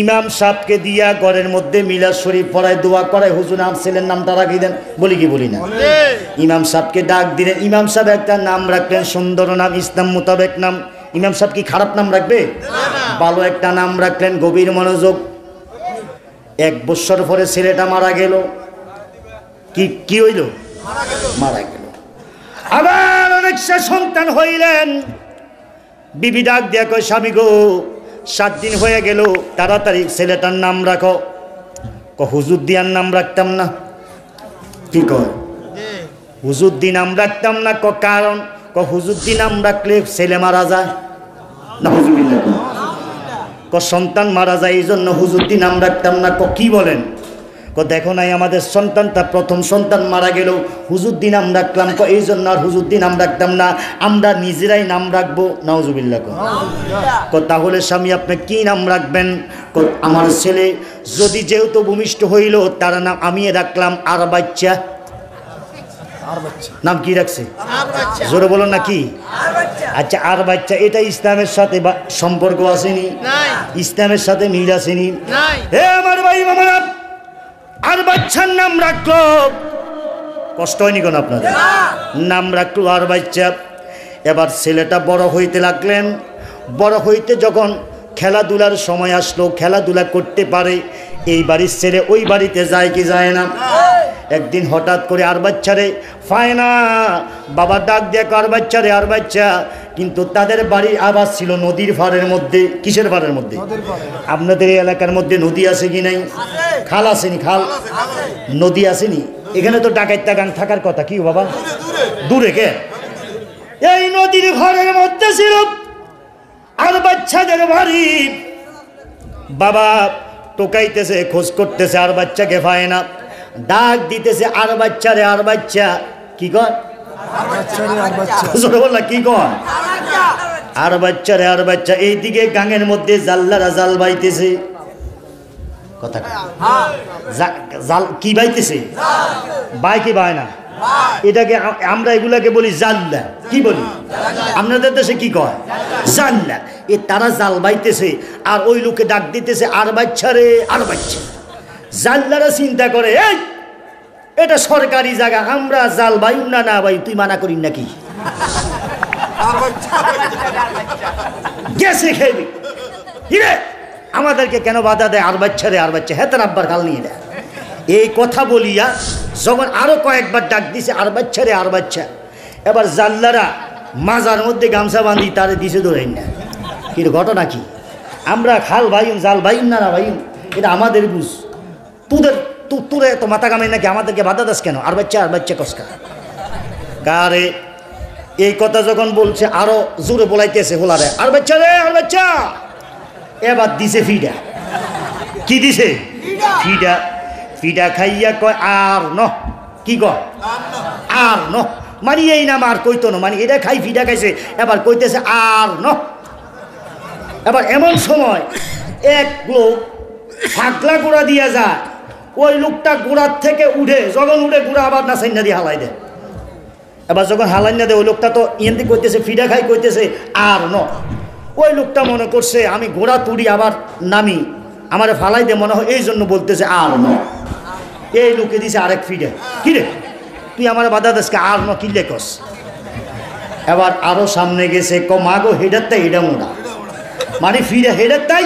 ইমাম সাহেবকে দিয়া ঘরের মধ্যে মিলাদ শরীফ পড়ায়, দোয়া করায়, হুজুর নাম ছেলের নামটা রাখি দেন, বলি কি বলি না? ইমাম সাহেবকে ডাক দিলেন, ইমাম সাহেব একটা নাম রাখলেন, সুন্দর নাম, ইসলাম মোতাবেক নাম। ইমাম সাহেব কি খারাপ নাম রাখবে? ভালো একটা নাম রাখলেন। গভীর মনোযোগ। 1 বছর পরে ছেলেটা মারা গেল। কি হইল? মারা গেল। আবার অনেকটা সন্তান হইলেন। বিবি ডাক দিয়া কয়, স্বামী গো, 7 দিন হয়ে গেল, তাড়াতাড়ি ছেলেটার নাম রাখো। হুজুর দিয়ার নাম রাখতাম না। কি কয়? হুজুর দি নাম রাখতাম না। কারণ হুজুর দি নাম রাখলে ছেলে মারা যায় না, সন্তান মারা যায়, এই জন্য হুজুর দি নাম রাখতাম না। কি বলেন? দেখো নাই আমাদের সন্তানটা প্রথম সন্তান মারা গেল, হুজুর দি নাম রাখলাম, এই জন্য আর হুজুর দি নাম রাখতাম না, আমরা নিজেরাই নাম রাখবো। নাউজুবিল্লাহ। তাহলে স্বামী আপনি কি নাম রাখবেন? আমার ছেলে যদি যেহেতু ভূমিষ্ঠ হইল, তার নাম আমি রাখলাম আর বাচ্চা। নাম কি রাখছে? জোরে বলো না কি? আচ্ছা, আর বাচ্চা, এটা ইসলামের সাথে সম্পর্ক আসেনি? ইসলামের সাথে মিল আসেনি? হে আমার ভাই মামারা, আর বাচ্চার নাম রাখলো, কষ্ট হয়নি কোন আপনাদের? নাম রাখলো আর বাচ্চা। এবার ছেলেটা বড় হইতে লাগলেন। বড় হইতে যখন খেলাধুলার সময় আসলো, খেলাধুলা করতে পারে, এই বাড়ির ছেলে ওই বাড়িতে যায় কি যায় না? একদিন হঠাৎ করে আর বাচ্চারে পায় না, বাবা ডাক দিয়ে আর বাচ্চারে, আর বাচ্চা, কিন্তু তাদের বাড়ির আবাস ছিল নদীর পাড়ের মধ্যে। কিসের পাড়ের মধ্যে? আপনাদের এই এলাকার মধ্যে নদী আছে কি নাই? খাল আসেনি? খাল নদী আসেনি? এখানে তো ডাকাইত্যা গান থাকার কথা। কি বাবা দূরে কে? এই নদীর ঘরের মধ্যে ছিল আর বাচ্চাদের বাড়ি। বাবা টোকাইতেছে, খোঁজ করতেছে, আর বাচ্চাকে পায় না, ডাক দিতেছে আর বাচ্চারে, আর বাচ্চা। কি কর? বললা কি কর? আর বাচ্চারে, আর বাচ্চা। এইদিকে গাঙের মধ্যে জাল্লারা জাল বাইতেছে। কথা জাল কি বাইতেছে? বাই কি বায় না? এটাকে আমরা এগুলাকে বলি জাল্লা। কি বলি? আপনাদের দেশে কি কয়? জাল্লা। এ তারা জাল বাইতেছে আর ওই লোকে ডাক দিতেছে আর বাচ্চা রে, আর বাচ্চা। জাল্লারা চিন্তা করে, এই এটা সরকারি জায়গা, আমরা জাল বাইম না, না ভাই তুই মানা করিস নাকি? গেছে খেবি হিরে, আমাদেরকে কেন বাধা দেয়? আর বাচ্চা রে, আর বাচ্চা। হ্যাঁ, তার আব্বার কাল নিয়ে দেয়। এই কথা বলিয়া যখন আরো কয়েকবার ডাক দিছে আর বাচ্চা রে, আর বাচ্চা, এবার জাল্লারা মাজার মধ্যে গামছা বাঁধি তারে দিছে ধরেন না। কিন্তু ঘটনা কি? আমরা খাল ভাইম, জাল ভাইম না, না ভাইম, এটা আমাদের বুঝ। তোরে তো মাথা কামাই নাকি? আমাদেরকে বাধা দাস কেন? আর বাচ্চা, আর বাচ্চা কসকা কারে? এই কথা যখন বলছে আরো জোরে বলাইতেছে হোলারে, আর বাচ্চা রে, আর বাচ্চা। এবার দিছে ফিডা। কি দিছে? ফিডা। ফিডা খাইয়া কয় আর ন। কি কয়? আর ন মানে এই নাম আর কইতো না, মানে এটা খাই, ফিডা খাইছে, এবার কইতেছে আর ন। এবার এমন সময় এক লোক ছাগলা গোড়া দিয়া যায়, ওই লোকটা গোড়ার থেকে উঠে, যখন উঠে গোড়া আবার নাসাইনা দিয়ে হালাই দেয়। এবার যখন হালাইনা দেয়, ওই লোকটা তো ইয়েন্দি কইতেছে ফিডা খাই, কইতেছে আর ন। ওই লোকটা মনে করছে আমি গোড়া তুড়ি আবার নামি, আমার ফালাই দে মনে হয়, এই জন্য বলতেছে আর ন। এই লোকে দিছে আরেক ফিডা। কিরে তুই আমার বাধা দেশকে আর ন কিনলে কস? এবার আরো সামনে গেছে, ক মাগো হেডার তাই এটা মোড়া, মানে ফিডা হেডার তাই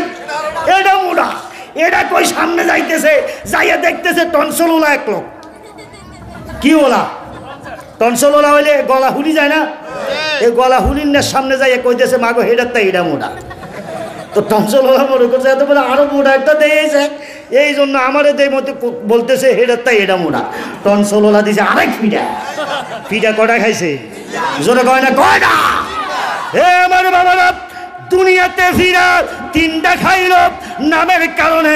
এটা মোড়া। এটা কই সামনে যাইতেছে, যাইয়া দেখতেছে টনসলওয়ালা এক লোক। কি ওলা? টনসলওয়ালা হইলে গলা হুলি যায় না? এই গলা হুলির না সামনে যাইয়া কইতেছে মাগো হেডার তাই এটা মোড়া। তো টনসলওয়ালা মনে করছে এত বলে আরো মোড়া একটা দিয়েছে, এই জন্য আমার এদের মধ্যে বলতেছে হেডার তাই এটা মোড়া। টনসলওয়ালা দিছে আরেক ফিডা। ফিডা কটা খাইছে? জোরে কয় না, কয় না। হে আমার বাবারা, দুনিয়াতে ফিরা তিনটা খাইল নামের কারণে,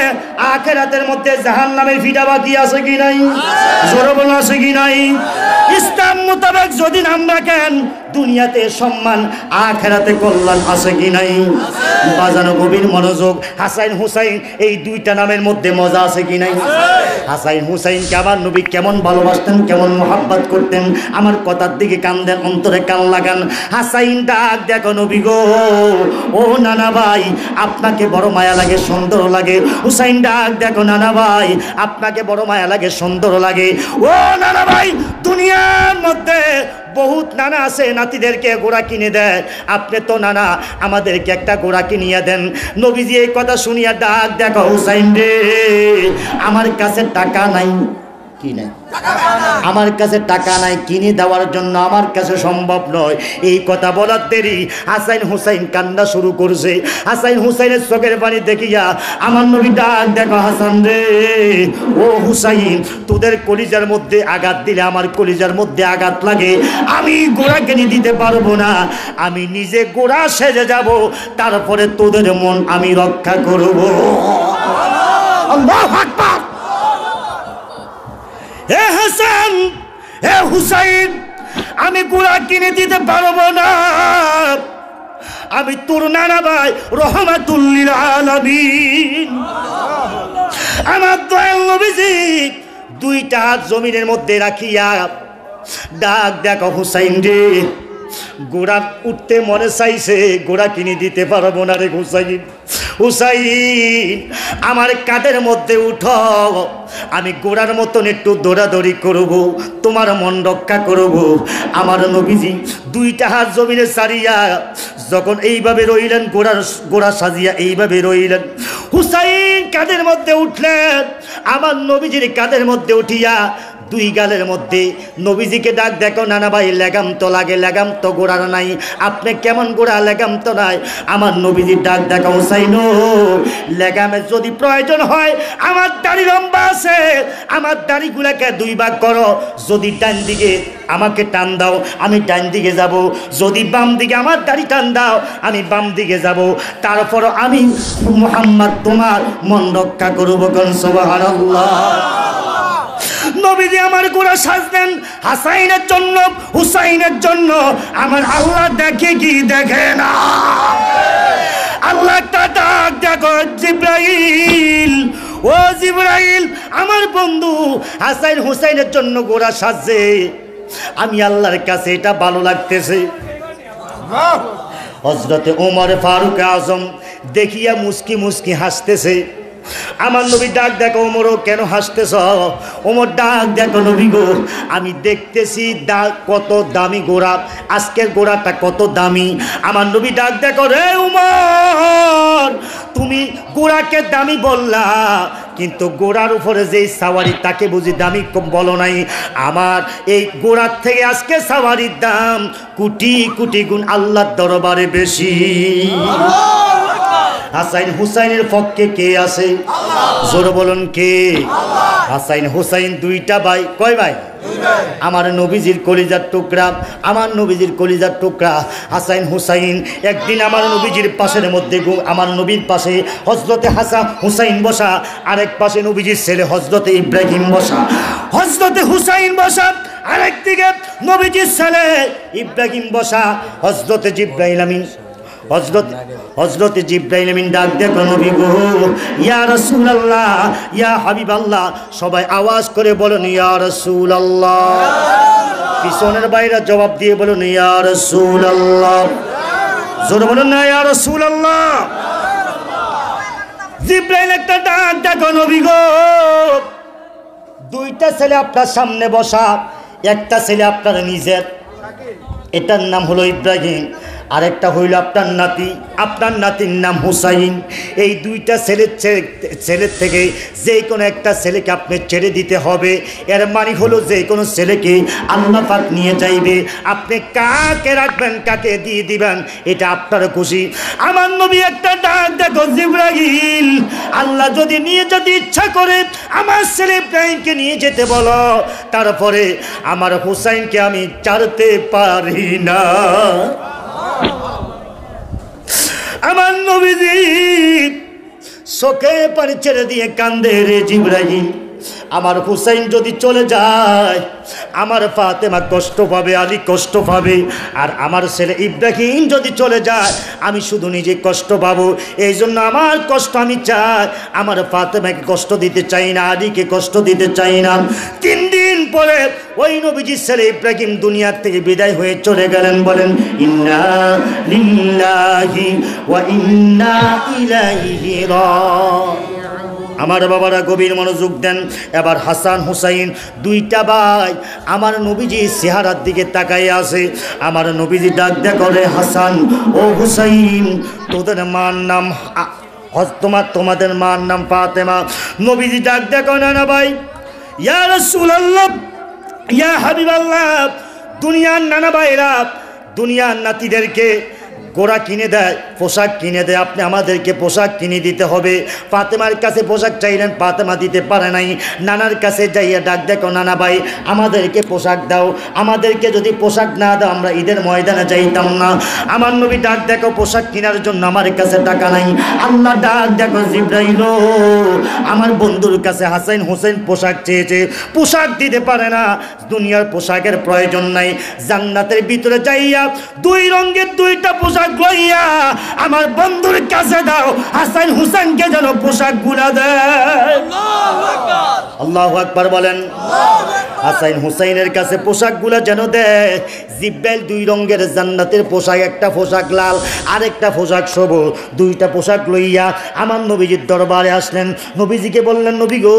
আখিরাতের মধ্যে জাহান্নামের ফিডা বাকি আছে কি নাই? জোরে বল, আছে কি নাই? ইসলাম মোতাবেক যদি নাম রাখেন, দুনিয়াতে সম্মান, আখিরাতে কল্যাণ আছে কি নাই? বাজানো গভীর মনোযোগ। হাসাইন হুসাইন এই দুইটা নামের মধ্যে মজা আছে কি নাই? হাসাইন হুসাইনকে আমার নবী কেমন ভালোবাসতেন, কেমন মোহাব্বত করতেন। আমার কথার দিকে কান দেন, অন্তরে কান লাগান। হাসাইন ডাক দেখো, নবী গো, ও নানা ভাই, আপনাকে বড় মায়া লাগে, সুন্দর লাগে। হুসাইন ডাক দেখো, নানা ভাই, আপনাকে বড় মায়া লাগে, সুন্দর লাগে। ও নানা ভাই, দুনিয়ার মধ্যে বহুত নানা আছে, নাতিদেরকে ঘোড়া কিনে দেয়, আপনি তো নানা, আমাদেরকে একটা ঘোড়া কিনিয়ে দেন। নবীজি এই কথা শুনিয়া ডাক দেখো, হুসাইন রে, আমার কাছে টাকা নাই। কি নাই? আমার কাছে টাকা নাই, কিনে দেওয়ার জন্য আমার কাছে সম্ভব নয়। এই কথা বলার দেরি হাসাইন হুসাইন কান্না শুরু করছে। হাসাইন হুসাইনের চোখের পানি দেখিয়া আমার নবী ডাক দেখো, হাসান রে, ও হুসাইন, তোদের কলিজার মধ্যে আঘাত দিলে আমার কলিজার মধ্যে আঘাত লাগে। আমি গোড়া কিনে দিতে পারবো না, আমি নিজে গোড়া সেজে যাব, তারপরে তোদের মন আমি রক্ষা করব। আল্লাহু আকবার। হে হাসান, হে হুসাইন, আমি গোড়া কিনে দিতে পারবো না, আমি তোর নানা ভাই রহমাতুল লিল আলামিন। আমার দয়াল নবীজি দুইটা হাত জমিনের মধ্যে রাখিয়া ডাক দেখো, হুসাইন রে, গোড়া উঠতে মনে চাইছে, গোড়া কিনে দিতে পারবো না রে হুসাইন। হুসাইন, আমার কাঁধের মধ্যে উঠো, আমি গোড়ার মতন একটু দৌড়াদৌড়ি করব, তোমার মন রক্ষা করব। আমার নবীজি দুইটা হাত জমিনে ছাড়িয়া যখন এইভাবে রইলেন, গোড়া সাজিয়া এইভাবে রইলেন, হুসাইন কাঁধের মধ্যে উঠলেন। আমার নবীজির কাঁধের মধ্যে উঠিয়া দুই গালের মধ্যে নবীজিকে ডাক, দেখো নানা ভাই, লেগাম তো লাগে, লেগাম তো গোড়ার নাই, আপনি কেমন গোড়া, লেগাম তো নাই। আমার নবীজির ডাক, দেখো হুসাইন, লেগামের যদি প্রয়োজন হয়, আমার দাড়ি লম্বা আছে, আমার দাড়িগুলাকে দুই ভাগ করো, যদি ডান দিকে আমাকে টান দাও আমি ডান দিকে যাব, যদি বাম দিকে আমার দাড়ি টান দাও আমি বাম দিকে যাব, তারপর আমি মুহাম্মদ তোমার মন রক্ষা করব। কোন সুবহানাল্লাহ। নবীজি আমার গোড়া সাজলেন হাসাইনের জন্য, হুসাইনের জন্য। আমার আল্লাহ দেখে কি দেখে না? আল্লাহ ডাক, দেখো জিবরাইল, ও জিবরাইল, আমার বন্ধু হাসাইন হুসাইনের জন্য গোড়া সাজছে, আমি আল্লাহর কাছে এটা ভালো লাগতেছে। হযরতে ওমর ফারুক আজম দেখিয়া মুস্কি মুস্কি হাসতেছে। আমার নবী ডাক, দেখো ওমরও কেন হাসতেছ? ওমর ডাক, দেখো নবী গো, আমি দেখতেছি কত দামি গোড়া, আজকের গোড়াটা কত দামি। আমার নবী ডাক, দেখো রে ওমর, তুমি গোড়াকে দামি বললা, কিন্তু গোড়ার উপরে যেই সাওয়ারি তাকে বুঝি দামি বলো নাই। আমার এই গোড়ার থেকে আজকে সাওয়ারির দাম কোটি কোটি গুণ আল্লাহর দরবারে বেশি। হাসাইন হুসাইনের পক্ষে কে আছে? জোরে বলুন কে? হাসাইন হুসাইন দুইটা ভাই। কয় ভাই? আমার নবীজির কলিজার টুকরা, আমার নবীজির কলিজার টুকরা হাসাইন হুসাইন। একদিন আমার নবীজির পাশের মধ্যে, আমার নবীর পাশে হযরতে হাসান হুসাইন বসা, আরেক পাশে নবীজির ছেলে হযরতে ইব্রাহিম বসা। হযরতে হুসাইন বসা, আরেক দিকে নবীজির ছেলে ইব্রাহিম বসা। হযরতে জিবরাইল আমিন, হযরতে জিবরাইল আমিন ডাক, দেখো নবী গো, ইয়া রাসূলুল্লাহ, ইয়া হাবিবাল্লাহ, সবাই আওয়াজ করে বলুন ইয়া রাসূলুল্লাহ। পিছনের বাইরে জবাব দিয়ে বলুন ইয়া রাসূলুল্লাহ। জোরে বলুন না ইয়া রাসূলুল্লাহ। জিবরাইল একটা ডাক, দেখো নবী গো, দুইটা ছেলে আপনার সামনে বসা, একটা ছেলে আপনার নিজের, এটার নাম হলো ইব্রাহিম, আরেকটা হইল আপনার নাতি, আপনার নাতির নাম হুসাইন। এই দুইটা ছেলের থেকে যে কোনো একটা ছেলেকে আপনি ছেড়ে দিতে হবে। এর মানে হলো যে কোনো ছেলেকে আল্লাহ পাক নিয়ে যাইবে, আপনি কাকে রাখবেন, কাকে দিয়ে দিবেন, এটা আপনার খুশি। আমার নবী একটা ডাক, দেখো জিবরাইল, আল্লাহ যদি নিয়ে যেতে ইচ্ছা করে আমার ছেলে ইব্রাহিমকে নিয়ে যেতে বলো, তারপরে আমার হুসাইনকে আমি ছাড়তে পারি না। আমার নবীজি চোখে পানি ছেড়ে দিয়ে কান্দে, রে জিবরাইল, আমার হুসাইন যদি চলে যায় আমার ফাতেমা কষ্ট পাবে, আলী কষ্ট পাবে, আর আমার ছেলে ইব্রাহিম যদি চলে যায় আমি শুধু নিজে কষ্ট পাবো। এই জন্য আমার কষ্ট আমি চাই, আমার ফাতেমাকে কষ্ট দিতে চাই না, আলীকে কষ্ট দিতে চাই না। 3 দিন পরে ওই নবীজির ছেলে ইব্রাহিম দুনিয়ার থেকে বিদায় হয়ে চলে গেলেন। বলেন ইন্না লিল্লাহি ওয়া ইন্না ইলাইহি রাজিউন। আমার বাবারা গভীর মনোযোগ দেন। এবার হাসান হুসাইন দুইটা ভাই আমার নবীজি চেহারার দিকে তাকাই আছে। আমার নবীজি ডাক দেয়া করে, হাসান ও হুসাইন, তোদের মার নাম তোমাদের মার নাম ফাতেমা। নবীজি ডাক দেয়া করে, না ভাই, ইয়া রাসূলুল্লাহ, ইয়া হাবিবাল্লাহ, দুনিয়ার নানা ভাইরা দুনিয়ার নাতিদেরকে গোড়া কিনে দেয়, পোশাক কিনে দেয়, আপনি আমাদেরকে পোশাক কিনে দিতে হবে। ফাতেমার কাছে পোশাক চাইলেন, ফাতেমা দিতে পারে নাই। নানার কাছে যাইয়া ডাক, দেখো নানা ভাই, আমাদেরকে পোশাক দাও, আমাদেরকে যদি পোশাক না দাও আমরা ঈদের ময়দানে যাইতাম না। আমার নবী ডাক, দেখো পোশাক কেনার জন্য আমার কাছে টাকা নাই। আল্লাহ ডাক, দেখো জিবরাইল, আমার বন্ধুর কাছে হাসান হোসেন পোশাক চেয়েছে, পোশাক দিতে পারে না, দুনিয়ার পোশাকের প্রয়োজন নাই, জান্নাতের ভিতরে যাইয়া 2 রঙের 2টা পোশাক লইয়া আমার বন্ধুর কাছে দাও, হাসান হুসেনকে যেন পোশাক গুলা দেয়। আল্লাহু আকবার বলেন। হাসান হুসাইনের কাছে পোশাকগুলো যেন দেয়। জিব্রাইল 2 রঙের জান্নাতের পোশাক, একটা পোশাক লাল আরেকটা পোশাক সবুজ, 2টা পোশাক লইয়া আমার নবীজির দরবারে আসলেন। নবীজিকে বললেন, নবী গো,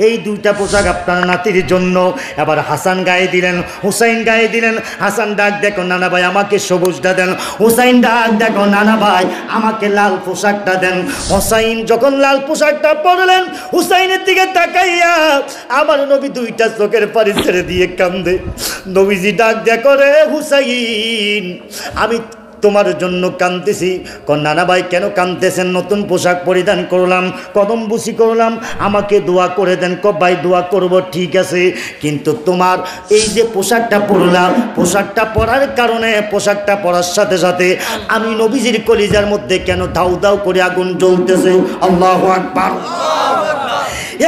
এই 2টা পোশাক আপনার নাতির জন্য। এবার হাসান গায়ে দিলেন, হুসাইন গায়ে দিলেন। হাসান ডাক দেখো, নানা ভাই আমাকে সবুজটা দেন। হুসাইন ডাক দেখো, নানা ভাই আমাকে লাল পোশাকটা দেন। হুসাইন যখন লাল পোশাকটা পরলেন, হুসাইনের দিকে তাকাইয়া আমার নবী 2টা চোখের পানি ছেড়ে দিয়ে কান্দে। নবীজি ডাক দেখো, রে হুসাইন আমি তোমার জন্য কাঁদতেছি। নানা ভাই কেন কাঁদতেছেন? নতুন পোশাক পরিধান করলাম, কদম বুসি করলাম, আমাকে দোয়া করে দেন। ভাই দোয়া করব, ঠিক আছে, কিন্তু তোমার এই যে পোশাকটা পরলাম, পোশাকটা পরার কারণে, পোশাকটা পরার সাথে সাথে আমি নবীজির কলিজার মধ্যে কেন দাউ দাউ করে আগুন জ্বলতেছে। আল্লাহু আকবার।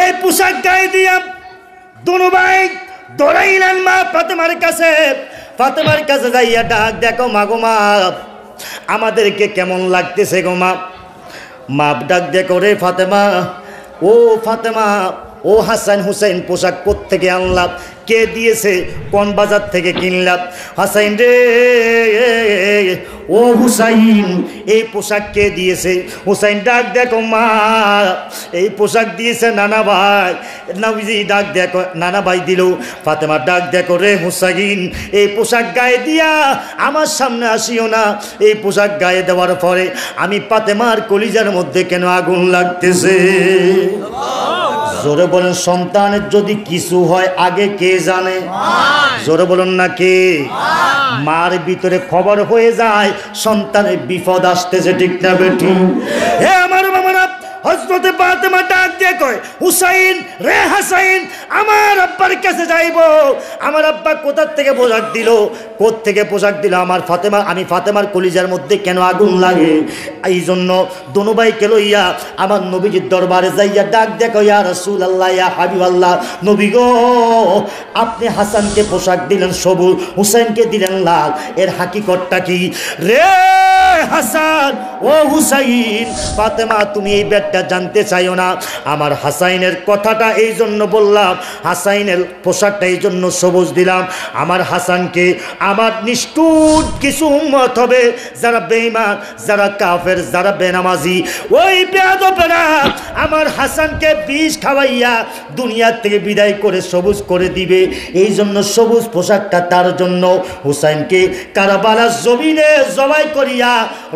এই পোশাক গায়ে দিয়া দুনো ভাই দৌড়াইলেন মা ফাতেমার কাছে। ফাতেমার কাছে যাইয়া ডাক দেখো, মা গো মা, আমাদেরকে কেমন লাগতেছে গো মা। মা ডাক দেখো, রে ফাতেমা, ও ফাতেমা, ও হাসান হুসাইন পোশাক কোত্থেকে আনলাম? কে দিয়েছে? কোন বাজার থেকে কিনলাম? হাসাইন রে, ও হুসাইন, এই পোশাক কে দিয়েছে? হুসাইন ডাক দেখো, মা এই পোশাক দিয়েছে নানা ভাই। নবীজি ডাক দেখো, নানা ভাই দিল। ফাতেমা ডাক দেখো, রে হুসাইন, এই পোশাক গায়ে দিয়া আমার সামনে আসিও না। এই পোশাক গায়ে দেওয়ার পরে আমি ফাতেমার কলিজার মধ্যে কেন আগুন লাগতেছে? জোরে বলেন, সন্তানের যদি কিছু হয় আগে কে জানে? জোরে বলেন না কে? মার ভিতরে খবর হয়ে যায় সন্তানের বিপদ আসতেছে, ঠিক না বেটি? হে আমার মামারা, হযরতে ফাতেমা ডাক দিয়ে কয়, হুসাইন রে হাসাইন, আমার আব্বার কাছে যাইব। আমার আব্বা কোথা থেকে পোশাক দিল? থেকে পোশাক দিল আমার ফাতেমা? আমি ফাতেমার কলিজার মধ্যে কেন আগুন লাগে? এই জন্য দোনো ভাইকে লইয়া আমার নবীজির দরবারে যাইয়া ডাক দেখো, ইয়া রাসূলুল্লাহ, ইয়া হাবিবাল্লাহ, নবী গো, আপনি হাসানকে পোশাক দিলেন সবুজ, হুসাইনকে দিলেন লাল, এর হাকিকতটা কি? রে হাসান, ও হুসাইন, ফাতেমা তুমি এই ব্যাপারটা জানতে চাইও না। আমার হাসাইনের কথাটা এই জন্য বললাম, হাসাইনের পোশাকটা এই জন্য সবুজ দিলাম। আমার হাসানকে, আমার নিষ্ঠুর কিছু উম্মত হবে যারা বেঈমান, যারা কাফের, যারা বেনামাজি, ওই বেয়াদবেরা আমার হাসানকে বিষ খাওয়াইয়া দুনিয়া থেকে বিদায় করে সবুজ করে দিবে। এই জন্য সবুজ পোশাকটা তার জন্য। হুসাইনকে কারবালার জমিনে জবাই করিয়া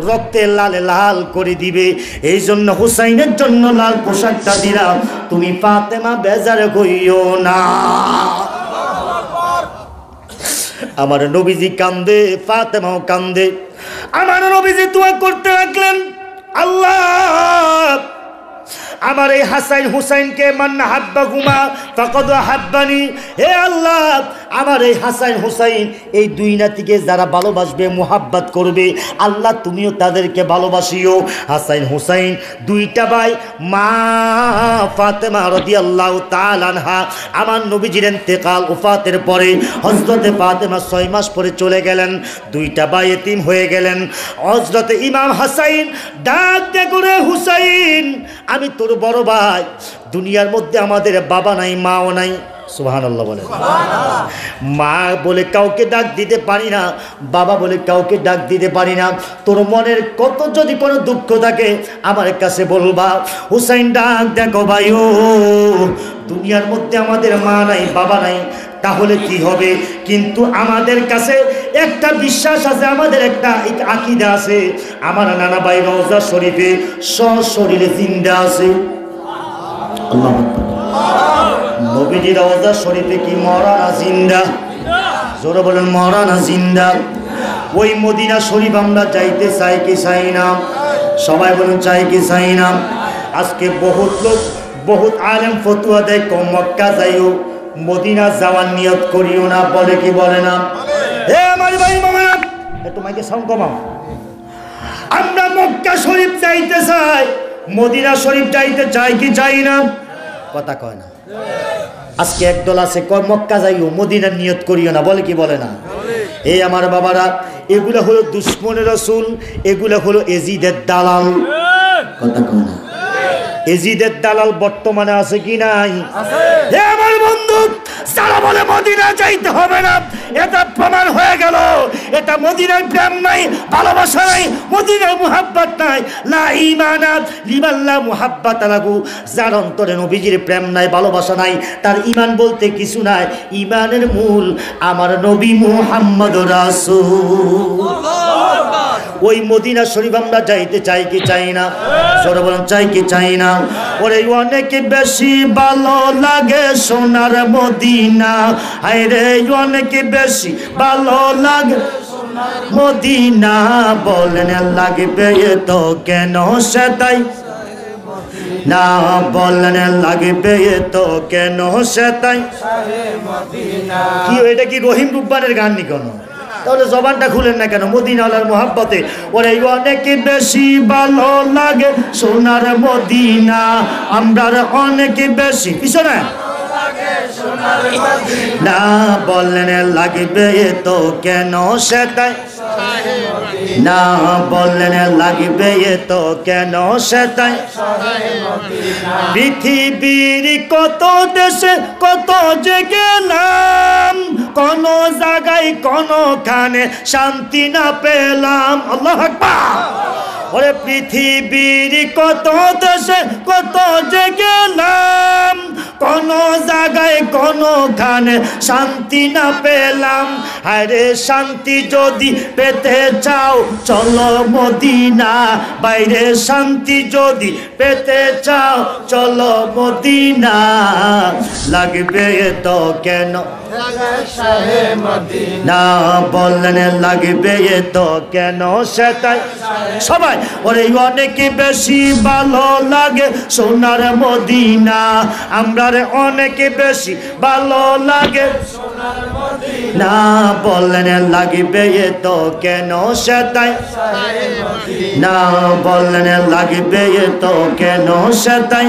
রক্তে লালে লাল করে দিবে। এই জন্য হুসাইনের জন্য লাল পোশাকটা দিলাম। তুমি ফাতেমা বেজার হইও না। আমার নবীজি কান্দে, ফাতেমাও কান্দে। আমার নবীজি দোয়া করতে লাগলেন, আল্লাহ আমার এই হাসান হুসাইনকে মান হাব্বাহুমা ফাকাদ হাব্বানি, হে আল্লাহ আমার এই হাসান হুসাইন এই 2 নাতিকে যারা ভালোবাসবে, মুহাব্বত করবে, আল্লাহ তুমিও তাদেরকে ভালোবাসিও। হাসান হুসাইন 2টা ভাই, মা ফাতেমা রাদিয়াল্লাহু তাআলা আনহা আমার নবীজির ইন্তেকাল ওফাতের পরে হযরতে ফাতেমা 6 মাস পরে চলে গেলেন। 2টা ভাই এতিম হয়ে গেলেন। হযরতে ইমাম হাসাইন ডাক দিয়ে করে, হুসাইন আমি তোর বড় ভাই, দুনিয়ার মধ্যে আমাদের বাবা নাই, মাও নাই। সুবহানাল্লাহ বলে। মা বলে কাউকে ডাক দিতে পারি না, বাবা বলে কাউকে ডাক দিতে পারি না। তোর মনের কত যদি কোনো দুঃখ থাকে আমার কাছে বলবা। হুসাইন ডাক দেখো, ভাই ও দুনিয়ার মধ্যে আমাদের মা নাই, বাবা নাই, তাহলে কি হবে? কিন্তু আমাদের কাছে একটা বিশ্বাস আছে, আমাদের একটা আকীদা আছে। আমার নানা ভাই রওজা শরীফে সশরীরে জিন্দা আছে। আল্লাহু আকবার। নবীজি রওজা শরীফে কি মরা না জিন্দা? জোরে বলেন, মরা না জিন্দা? ওই মদিনা শরীফ আমরা যাইতে চাই কি চাই না? সবাই বলেন চাই কি চাই না? আজকে বহুত লোক, বহুত আলেম ফতোয়া দেয় মক্কা যাইও, মদিনা যাওয়ার নিয়ত করিও না, বলে কি বলে না? হে আমার ভাই মামারা, একটু মাইকে সাউন্ড কমাও। আমরা মক্কা শরীফ যাইতে চাই, মদিনা শরীফ যাইতে চাই কি চাই না? কথা কয় না। আজকে একদল আছে কয় মক্কা যাইও, মদিনার নিয়ত করিও না, বলে কি বলে না? এই আমার বাবারা, এগুলো হলো দুশ্মনের রাসূল, এগুলো হলো এজিদের দালাল। কথা কয় না? এজিদের দালাল বর্তমানে আছে কি নাই? হে আমার বন্ধু, যারা বলে মদিনা যাইতে হবে না, এটা প্রমাণ হয়ে গেল এটা মদিনার প্রেম নাই, ভালোবাসা নাই, মদিনার মুহাব্বত নাই। লা ঈমানা লিমান লা মুহাব্বাতা লাহু, যার অন্তরে নবীজির প্রেম নাই, ভালোবাসা নাই, তার ঈমান বলতে কিছু নাই। ঈমানের মূল আমার নবী মুহাম্মদ রাসূল। ওই মদিনা শরীফ আমরা যাইতে চাই কি চাই না? জোরে বলেন, চাই কি চাই না? ওরে অনেক বেশি ভালো লাগে সোনার মদিনা, হায়রে অনেক বেশি ভালো লাগে মদিনা, বলেন লাগবে তো কেন সেটাই না, বলেন লাগবে তো কেন সেটাই। কি এটা কি রহিম রুব্বানের গান নি কেন? তাহলে জবানটা খুলেন না কেন? মদিনাওয়ালার মোহাব্বতে ওরে অনেক বেশি ভালো লাগে সোনার মদিনা, আমরা অনেক বেশি পিছনে না, বলেন লাগবে তো কেন সেটাই না, বলেন লাগবে তো কেন সেটাই। পৃথিবীর কত দেশে কত যে গেলাম, কোন জায়গায় কোনখানে শান্তি না পেলাম। আল্লাহু আকবার। ওরে পৃথিবীর কত দেশে কত যে গেলাম, কোন জায়গায় কোনখানে শান্তি না পেলাম। আরে শান্তি যদি পেতে চাও চলো মদিনা, বাইরে শান্তি যদি পেতে চাও চলো মদিনা, লাগবে তো কেন না, বললেন লাগবে তো কেন সেটাই। সবাই ওরে অনেক বেশি ভালো লাগে সোনার মদিনা, আমরা অনেক বেশি ভালো লাগে না, বললেন লাগবে তো কেন সেটাই না, বললেন লাগবে তো কেন সেটাই।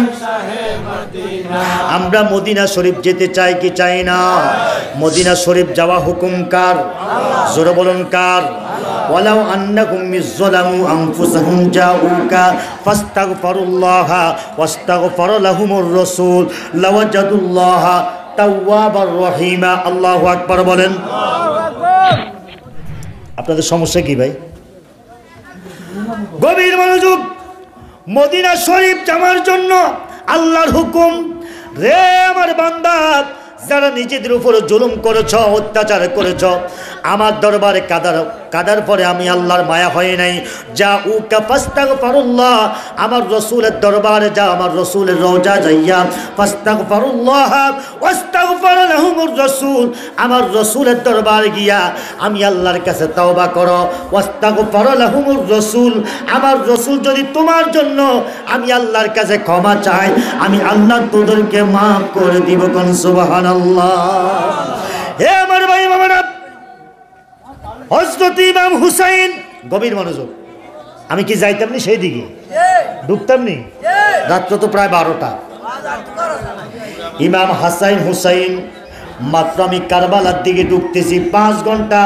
আমরা মদিনা শরীফ যেতে চাই কি চাই না? মদিনা শরীফ যাওয়া হুকুম কার? জোরে বলুন কার? ওয়ালাউ আন্নাকুম ইযলামু আনফুসাহুম জাউকা ফাস্তাগফিরুল্লাহা ওয়াস্তাগফারা লাহুমুর রাসূল লাওয়াজাদুল্লাহা তাওয়াবার রহিমা। আল্লাহু আকবার বলেন। আপনাদের সমস্যা কি ভাই? গভীর মনোযোগ। মদিনা শরীফ যাওয়ার জন্য আল্লাহর হুকুম। রে আমার বান্দা, যারা নিজেদের উপর জুলুম করেছ, অত্যাচার করেছ, আমার দরবারে কাদার পরে আমি আল্লাহর মায়া হয় নাই। যা উকা ফাস্তাগফিরুল্লাহ, আমার রসুলের দরবারে যা, আমার রসুলের রওজা যাইয়া ফাস্তাগফিরুল্লাহ ওয়াস্তাগফার লাহুমুর রাসূল, আমার রসুলের দরবারে গিয়া আমি আল্লাহর কাছে তওবা করো। ওয়াস্তাগফার লাহুমুর রাসূল, আমার রসুল যদি তোমার জন্য আমি আল্লাহর কাছে ক্ষমা চাই, আমি আল্লাহ তোদেরকে মাফ করে দিব। কোন সুবহানাল্লাহ। হে আমার ভাই বাবারা, হযরত ইমাম হুসাইন, গভীর মনোযোগ। আমি কি যাইতাম নি সেই দিকে? ঢুকতাম নি? রাত্র তো প্রায় 12টা। ইমাম হাসান হুসাইন মাত্র আমি কারবালার দিকে ঢুকতেছি, 5 ঘন্টা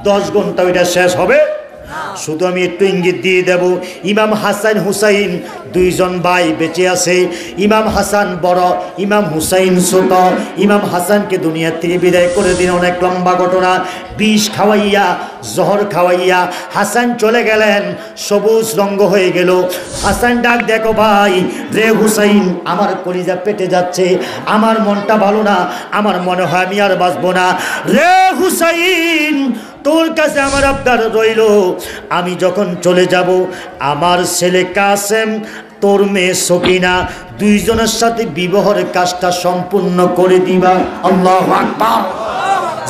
10 ঘন্টা ওইটা শেষ হবে। শুধু আমি একটু ইঙ্গিত দিয়ে দেব, ইমাম হাসান হুসাইন দুইজন ভাই বেঁচে আছে। ইমাম হাসান বড়, ইমাম হুসাইন ছোট। ইমাম হাসানকে দুনিয়া থেকে বিদায় করে দিন, অনেক লম্বা ঘটনা। বিষ খাওয়াইয়া, জহর খাওয়াইয়া হাসান চলে গেলেন, সবুজ রঙ্গ হয়ে গেল। হাসান ডাক, দেখো ভাই রে হুসাইন, আমার কলিজা পেটে যাচ্ছে, আমার মনটা ভালো না, আমার মনে হয় আমি আর বাঁচবো না। রে হুসাইন, তোর কাছে আমার আবদার রইল, আমি যখন চলে যাব আমার ছেলে কাসেম, তোর মেয়ে সকিনা, দুইজনের সাথে বিবাহের কাজটা সম্পূর্ণ করে দিবা। আল্লাহু আকবার,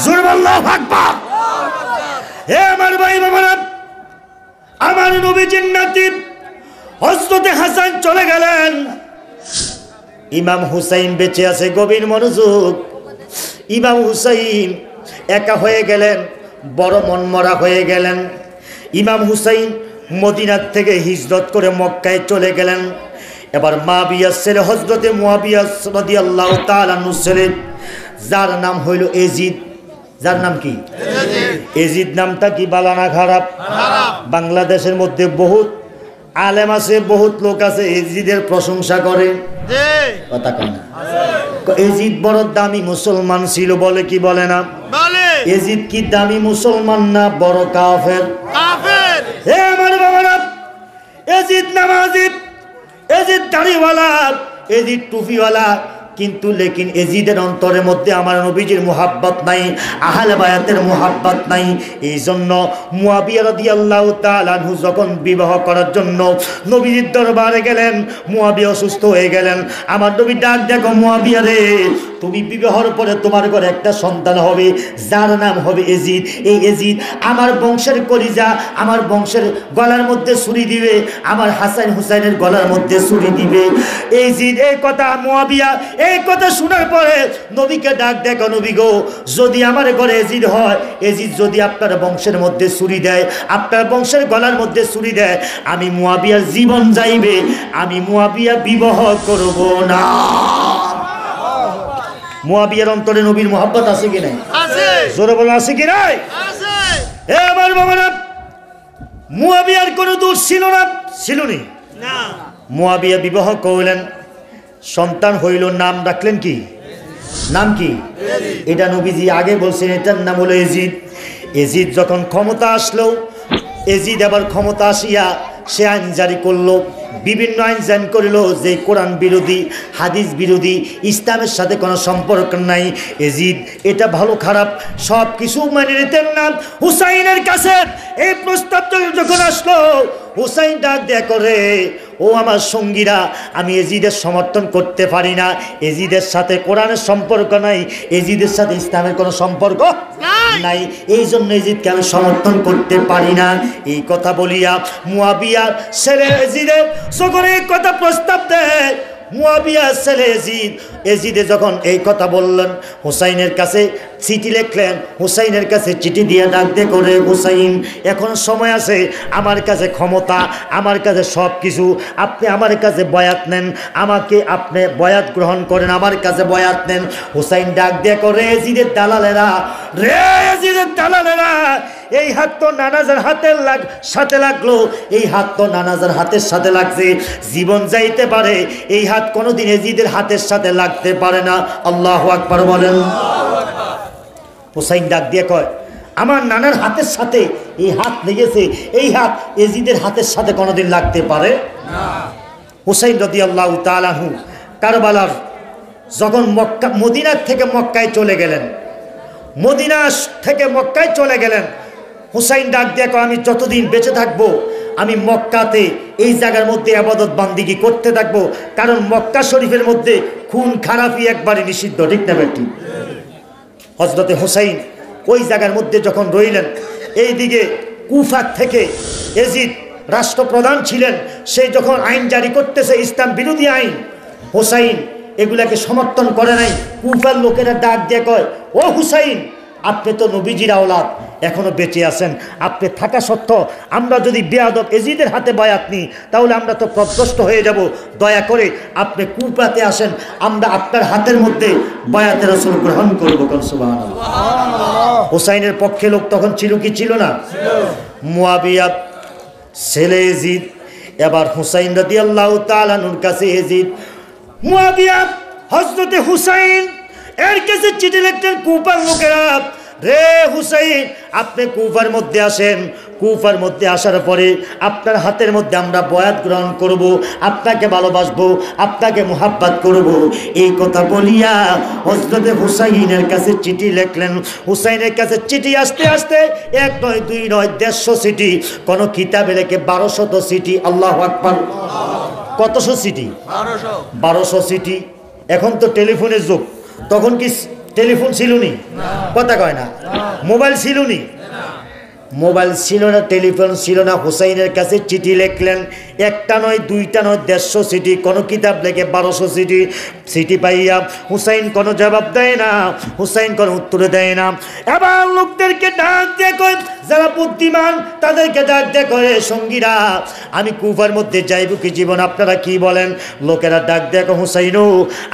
জোরে আল্লাহু আকবার। হে আমার ভাই বাবারা, আমার নবীজির নাতি হযরত হাসান চলে গেলেন, ইমাম হুসাইন বেঁচে আছে। গভীর মনোযোগ। ইমাম হুসাইন একা হয়ে গেলেন, বড় মনমরা হয়ে গেলেন। ইমাম হুসাইন মদিনার থেকে হিজরত করে মক্কায় চলে গেলেন। এবার মুয়াবিয়ার ছেলে হযরতে মুয়াবিয়া রাদিয়াল্লাহু তাআলা আনহুর ছেলে, যার নাম হইল এজিদ। যার নাম কি? এজিদ। নামটা কি বালা না খারাপ? বাংলাদেশের মধ্যে বহুত আলেম আছে, বহুত লোক আছে এজিদের প্রশংসা করে, কথা কয় না। এজিদ বড় দামি মুসলমান ছিল, বলে কি বলে না? এজিদ কি দামি মুসলমান না বড় কাফের? হে আমার বাবারা, এজিদ নামাজি, এজিদ দাড়িওয়ালা, এজিদ টুপিওয়ালা, কিন্তু লেকিন এজিদের অন্তরের মধ্যে আমার নবীজির মুহাব্বত নাই, আহলে বায়াতের মুহাব্বত নাই। এই জন্য মুয়াবিয়া রাদিয়াল্লাহু তাআলা আনহু যখন বিবাহ করার জন্য নবীজির দরবারে গেলেন, মুয়াবিয়া অসুস্থ হয়ে গেলেন। আমার নবী ডাক দেখো, মুয়াবিয়া রে, তুমি বিবাহের পরে তোমার ঘরে একটা সন্তান হবে, যার নাম হবে এজিদ। এই এজিদ আমার বংশের কলিজা, আমার বংশের গলার মধ্যে ছুরি দিবে, আমার হাসান হুসাইনের গলার মধ্যে ছুরি দিবে। এজিদ এই কথা, মুয়াবিয়া এই কথা শোনার পরে নবীকে ডাক দেখো, নবী গো, যদি আমার ঘরে এজিদ হয়, এজিদ যদি আপনার বংশের মধ্যে ছুরি দেয়, আপনার বংশের গলার মধ্যে ছুরি দেয়, আমি মুয়াবিয়ার জীবন যাইবে, আমি মুয়াবিয়া বিবাহ করব না। মুয়াবিয়ার অন্তরে নবীর মুহাব্বত আছে কি নাই? আছে। জোরে বলেন আছে কি নাই? আছে। হে আমার বাবারা, মুয়াবিয়ার কোনো দোষ ছিল না, ছিল না। মুয়াবিয়া বিবাহ করলেন, সন্তান হইল, নাম রাখলেন কি? নাম কি? এটা নবীজি আগে বলছেন, এটার নাম হলো এজিদ। এজিদ যখন ক্ষমতা আসলো, এজিদ আবার ক্ষমতা আসিয়া সে আইন জারি করলো, বিভিন্ন আইন জারি করলো যে কোরআন বিরোধী, হাদিস বিরোধী, ইসলামের সাথে কোনো সম্পর্ক নাই। এজিদ এটা ভালো খারাপ সব কিছু মানে নিতেন না। হুসাইনের কাছে এই প্রস্তাব যখন আসলো, হুসাইন ডাক দেয়া করে, ও আমার সঙ্গীরা, আমি এজিদের সমর্থন করতে পারি না, এজিদের সাথে কোরআনের সম্পর্ক নাই, এজিদের সাথে ইসলামের কোনো সম্পর্ক নাই, এই জন্য এজিদকে আমি সমর্থন করতে পারি না। এই কথা বলিয়া মুয়াবিয়ার ছেলে এজিদের যখন এই কথা প্রস্তাব দেয়, মুয়াবিয়ার ছেলে এজিদ, এজিদে যখন এই কথা বললেন, হুসাইনের কাছে চিঠি লিখলেন, হুসাইনের কাছে চিঠি দিয়ে ডাক দিয়ে করে, হুসাইন এখন সময় আছে, আমার কাছে ক্ষমতা, আমার কাছে সব কিছু, আপনি আমার কাছে বয়াত নেন, আমাকে আপনি বয়াত গ্রহণ করেন, আমার কাছে বয়াত নেন। হুসাইন ডাক দিয়ে করে, এজিদের দালালেরা রে, এজিদের দালালেরা, এই হাত তো নানাজার হাতের সাথে লাগলো, এই হাত তো নানাজার হাতের সাথে লাগছে, জীবন যাইতে পারে, এই হাত কোনোদিন এজিদের হাতের সাথে লাগতে পারে না। আল্লাহু আকবার বলেন। হুসাইন ডাক দিয়ে কয়, আমার নানার হাতের সাথে এই হাত লেগেছে, এই হাত এজিদের হাতের সাথে কোনোদিন লাগতে পারে না। হুসাইন রাদিয়াল্লাহু তাআলা আনহু কারবালার যখন মদিনার থেকে মক্কায় চলে গেলেন, মদিনা থেকে মক্কায় চলে গেলেন, হুসাইন ডাক দিয়ে কয়, আমি যতদিন বেঁচে থাকবো, আমি মক্কাতে এই জায়গার মধ্যে ইবাদত বান্দিগি করতে থাকবো, কারণ মক্কা শরীফের মধ্যে খুন খারাপি একবারে নিষিদ্ধ, ঠিক না বেটি? হযরতে হুসাইন ওই জায়গার মধ্যে যখন রইলেন, এইদিকে কুফা থেকে এজিদ রাষ্ট্রপ্রধান ছিলেন, সে যখন আইন জারি করতেছে ইসলাম বিরোধী আইন, হুসাইন এগুলাকে সমর্থন করে নাই। কুফার লোকেরা ডাক দিয়ে কয়, ও হুসাইন, আপনি তো নবীজির আওলাদ, এখনো বেঁচে আছেন, আপনি থাকা সত্ত্বেও আমরা যদি বেয়াদব এজিদের হাতে বায়াত নিই, তাহলে আমরা তো পথভ্রষ্ট হয়ে যাব, দয়া করে আপনি কুফাতে আসেন, আমরা আপনার হাতের মধ্যে বায়াতের রাসূল গ্রহণ করব। সুবহানাল্লাহ। হুসাইনের পক্ষে লোক তখন ছিল কি ছিল না? মুয়াবিয়া ছেলে এজিদ, এবার হুসাইন রাদিয়াল্লাহু তাআলা আনহুর কাছে এজিদ, মুয়াবিয়া হযরতে হুসাইন এর কাছে চিঠি লিখতেন কুফার লোকেরা, রে হুসাইন, আপনি কুফার মধ্যে আসেন, কুফার মধ্যে আসার পরে আপনার হাতের মধ্যে আমরা বয়াত গ্রহণ করব, আপনাকে ভালোবাসবো, আপনাকে মুহাব্বত করব। এই কথা বলিয়া হযরতে হুসাইনের কাছে চিঠি লিখলেন। হুসাইনের কাছে চিঠি আসতে আসতে 1 নয় 2 নয় 150 চিঠি, কোন কিতাবে লেখে 1200 চিঠি। আল্লাহু আকবার। কতশো চিঠি? 1200 চিঠি। এখন তো টেলিফোনের যুগ, তখন কি টেলিফোন ছিল নি? কথা কয় না। মোবাইল ছিল নি? মোবাইল ছিল না, টেলিফোন ছিল না। হুসাইনের কাছে চিঠি লিখলেন, 1টা নয় 2টা নয় 150 চিঠি, কোনো কিতাব লেখে 1200 চিঠি। চিঠি পাইয়া হুসাইন কোনো জবাব দেয় না, হুসাইন কোনো উত্তর দেয় না। এবার লোকদেরকে ডাক দিয়ে কয়, যারা বুদ্ধিমান তাদেরকে ডাক দিয়ে কয়, সঙ্গীরা আমি কুফার মধ্যে যাইব কি জীবন, আপনারা কি বলেন? লোকেরা ডাক দিয়ে কয়, হুসাইনও,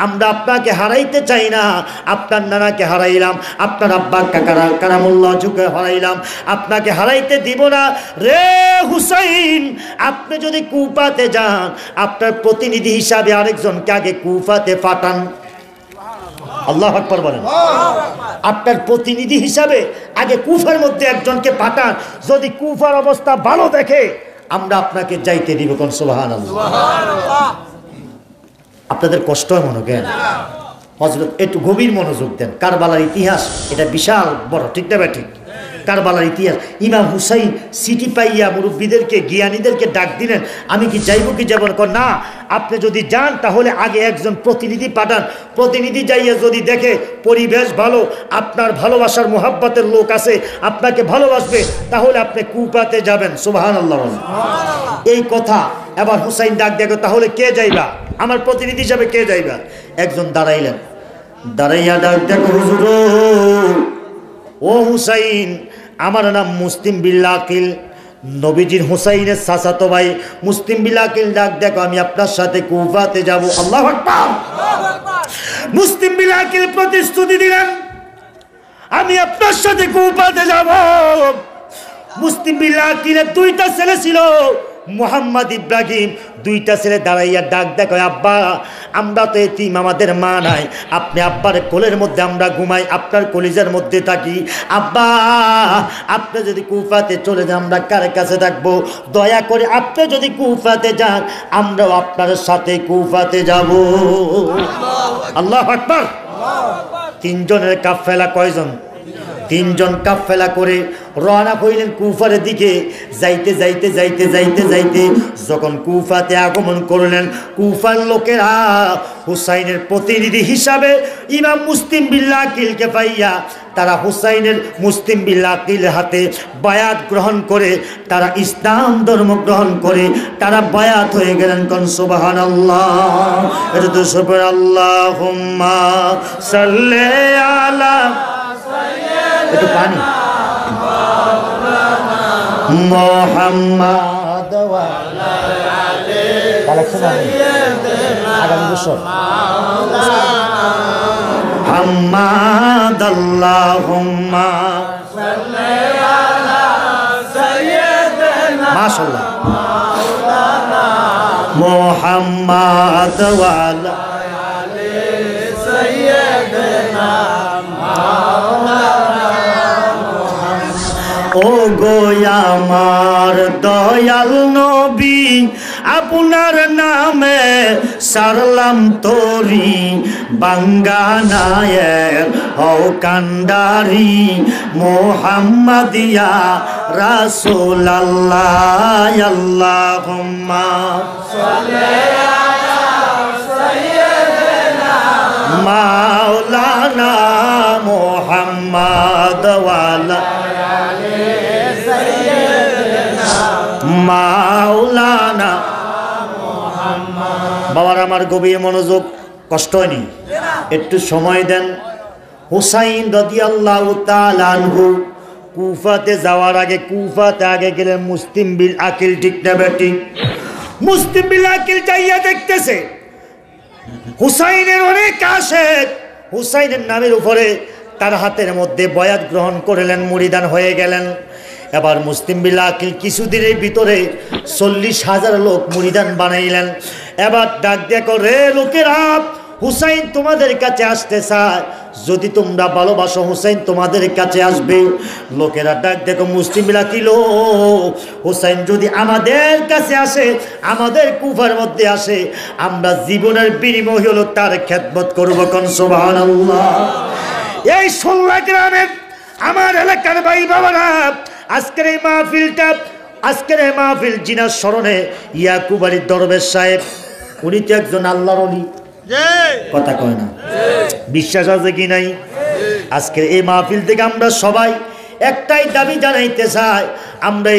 আমরা আপনাকে হারাইতে চাই না, আপনার নানাকে হারাইলাম, আপনার আব্বা কারামুল্লাহ যুগে হারাইলাম, আপনাকে হারাইতে দিব না। রে হুসাইন, আপনি যদি কুফাতে যান, আপনার প্রতিনিধি হিসাবে আরেকজনকে আগে কুফাতে পাঠান। আল্লাহু আকবার বলেন। আপনার প্রতিনিধি হিসাবে আগে কুফার মধ্যে একজনকে পাঠান, যদি কুফার অবস্থা ভালো দেখে আমরা আপনাকে যাইতে দিব। কোন সুবহানাল্লাহ। আপনাদের কষ্ট হয় মনে কেন? হযরত একটু গভীর মনোযোগ দেন। কারবালার ইতিহাস এটা বিশাল বড়, ঠিক না ঠিক? কারবালার ইতিহাস। ইমাম হুসাইন সিটি পাইয়া মুরব্বীদেরকে, জ্ঞানীদেরকে ডাক দিলেন, আমি কি যাইব কি যাব না? আপনি যদি যান তাহলে আগে একজন প্রতিনিধি পাঠান। প্রতিনিধি যাইয়া যদি দেখে পরিবেশ ভালো, আপনার ভালোবাসার মোহাব্বতের লোক আছে, আপনাকে ভালোবাসবে, তাহলে আপনি কুফাতে যাবেন। সুবহানাল্লাহ। এই কথা এবার হুসাইন ডাক দেখো, তাহলে কে যাইবা? আমার প্রতিনিধি হিসাবে কে যাইবা? একজন দাঁড়াইলেন, দাঁড়াইয়া ডাক দেখো, হুজুর ও হুসাইন, আমার নাম মুসলিম বিল্লাহ আকিল, নবীজির হুসাইনের চাচাতো ভাই মুসলিম বিল্লাহ আকিল। ডাক দেখো, আমি আপনার সাথে কুফাতে যাব। আল্লাহু আকবার। মুসলিম বিল্লাহ আকিল প্রতিশ্রুতি দিলেন, আমি আপনার সাথে কুফাতে যাব। মুসলিম বিল্লাহ আকিলের দুইটা ছেলে ছিল, মোহাম্মদ ইব্রাহিম। দুইটা ছেলে দাঁড়াইয়া ডাক দেখো, আব্বা আমরা তো এতিম, আমাদের মা নাই, আপনি আব্বার কোলের মধ্যে আমরা ঘুমাই, আপনার কলিজার মধ্যে থাকি। আব্বা আপনি যদি কুফাতে চলে যান আমরা কার কাছে থাকবো? দয়া করে আপনি যদি কুফাতে যান আমরাও আপনার সাথে কুফাতে যাব। আল্লাহু আকবার। তিনজনের কাফেলা কয়জন? তিনজন কাফেলা করে রওনা হইলেন কুফার দিকে। যাইতে যাইতে যাইতে যাইতে যাইতে যখন কুফাতে আগমন করলেন, কুফার লোকেরা হুসাইনের প্রতিনিধি হিসাবে ইমাম মুসলিম বিল্লাহ আকিলকে পাইয়া তারা হুসাইনের মুসলিম বিল্লাহ আকিলের হাতে বায়াত গ্রহণ করে তারা ইসলাম ধর্ম গ্রহণ করে তারা বায়াত হয়ে গেলেন। কোন সুবহানাল্লাহ। এটা তো সুবহানাল্লাহুম্মা সাল্লি আলা, একটু পানি, মোহাম্মদ ওয়া আলা আগামী বছর হাম্মাদ আল্লাহুম্মা সাল্লি আলা সাইয়্যিদিনা মাশাআল্লাহ মোহাম্মদ ওয়া আলা সাইয়্যিদিনা। ও গো আমার দয়াল নবী, আপনার নামে সারলাম তোরি বাঙ্গানায়ের হও কান্ডারি মোহাম্মদিয়া রাসূলুল্লাহ। আল্লাহুম্মা সাল্লি আলা সাইয়্যিদিনা মাওলানা মুহাম্মদ ওয়া আলা মাওলানা। বাবার আমার গভীর মনোযোগ, কষ্ট হয়নি? একটু সময় দেন। হুসাইন রাদিয়াল্লাহু তাআলা আনহু কুফাতে যাওয়ার আগে, কুফাতে আগে গেলেন মুসলিম বিল আকিল, ঠিক না বেটি? মুসলিম বিল আকিল যাইয়া দেখতেছে হুসাইনের অনেক আশেক হুসাইনের নামের উপরে তার হাতের মধ্যে বয়াত গ্রহণ করলেন, মুরিদান হয়ে গেলেন। এবার মুসলিম বিল্লাহ আকিল কিছুদিনের ভিতরে 40,000 লোক মুরিদান বানাইলেন। এবার ডাক দেখো, রে লোকেরা, হুসাইন তোমাদের কাছে আসতে চায়, যদি তোমরা ভালোবাসো হুসাইন তোমাদের কাছে আসবে। লোকেরা ডাক দেখো, মুসলিম বিল্লাহ আকিল, হুসাইন যদি আমাদের কাছে আসে, আমাদের কুফার মধ্যে আসে, আমরা জীবনের বিনিময় হলো তার খেদমত করব। কোন সুবহানাল্লাহ। এই 16 গ্রামের আমার এলাকার ভাই বাবারা, আজকের এই মাহফিল জিনার স্মরণে ইয়াকুব আলী দরবেশ সাহেব, উনি তো একজন আল্লাহর ওলি, কথা কয় না? বিশ্বাস আছে কি নাই? আজকের এই মাহফিল থেকে আমরা সবাই একটাই দাবি জানাইতে চাই, আমরা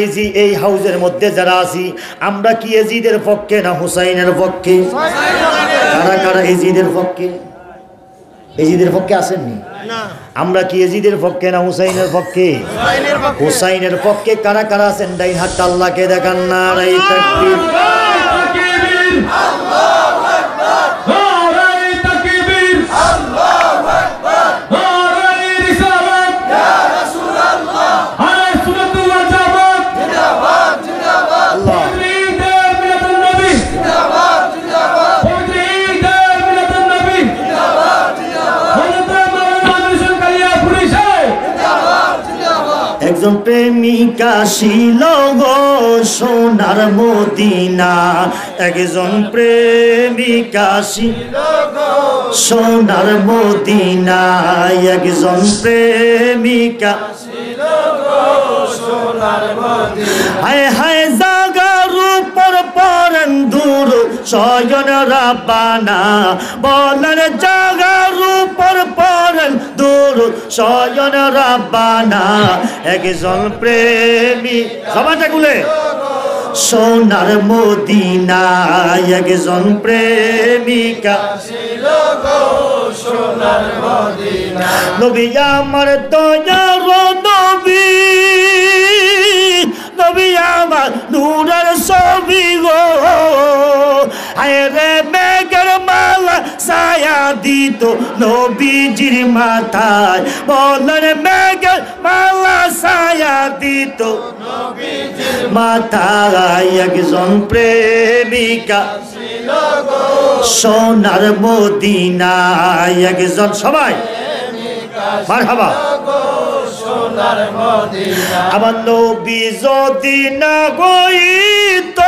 এই হাউজের মধ্যে যারা আছি, আমরা কি এজিদের পক্ষে না হুসাইনের পক্ষে? কারা কারা এজিদের পক্ষে? এজিদের পক্ষে আসেননি? আমরা কি এজিদের পক্ষে না হুসাইনের পক্ষে? হুসাইনের পক্ষে কারা কারা আছেন? ডাইন হাত আল্লাহকে দেখান। নারায়ে তাকবীর, আল্লাহু আকবার, নারায়ে তাকবীর, আল্লাহু আকবার, নারায়ে রিসালাত, ইয়া রাসূলুল্লাহ, আলাইহি সুন্নাত ওয়াল জামাত, জিন্দাবাদ জিন্দাবাদ, আল্লাহ মিলাদুন নবী, জিন্দাবাদ জিন্দাবাদ, মিলাদুন নবী, জিন্দাবাদ জিন্দাবাদ। একজন প্রেমিকা ছিল গো সোনার মদিনা, একজন প্রেমিকা ছিল গো সোনার মদিনা, একজন প্রেমিকা ছিল গো সোনার মদিনা। হায় হায় জাগার উপর পরেন দূর শয়ন রাব্বানা, বলেন জাগার উপর পরেন দূর শয়ন রাব্বানা, একজন প্রেমী সবাইটা গুলে সোনার মদিনা, একজন প্রেমিকা ছিল গো সোনার মদিনা। নবী আমার দয়ার নবী, নবী আমার নূরের ছবি গো, হায় রে মেঘের মালা ছায়া দিত নবীজির মাথায়, বলেন মেঘের মালা ছায়া দিত নবীজির মাথায়, একজন প্রেমিকা ছিল গো সোনার মদিনা, একজন সবাই মারহাবা সোনার মদিনা। আমার নবী যদি না হইত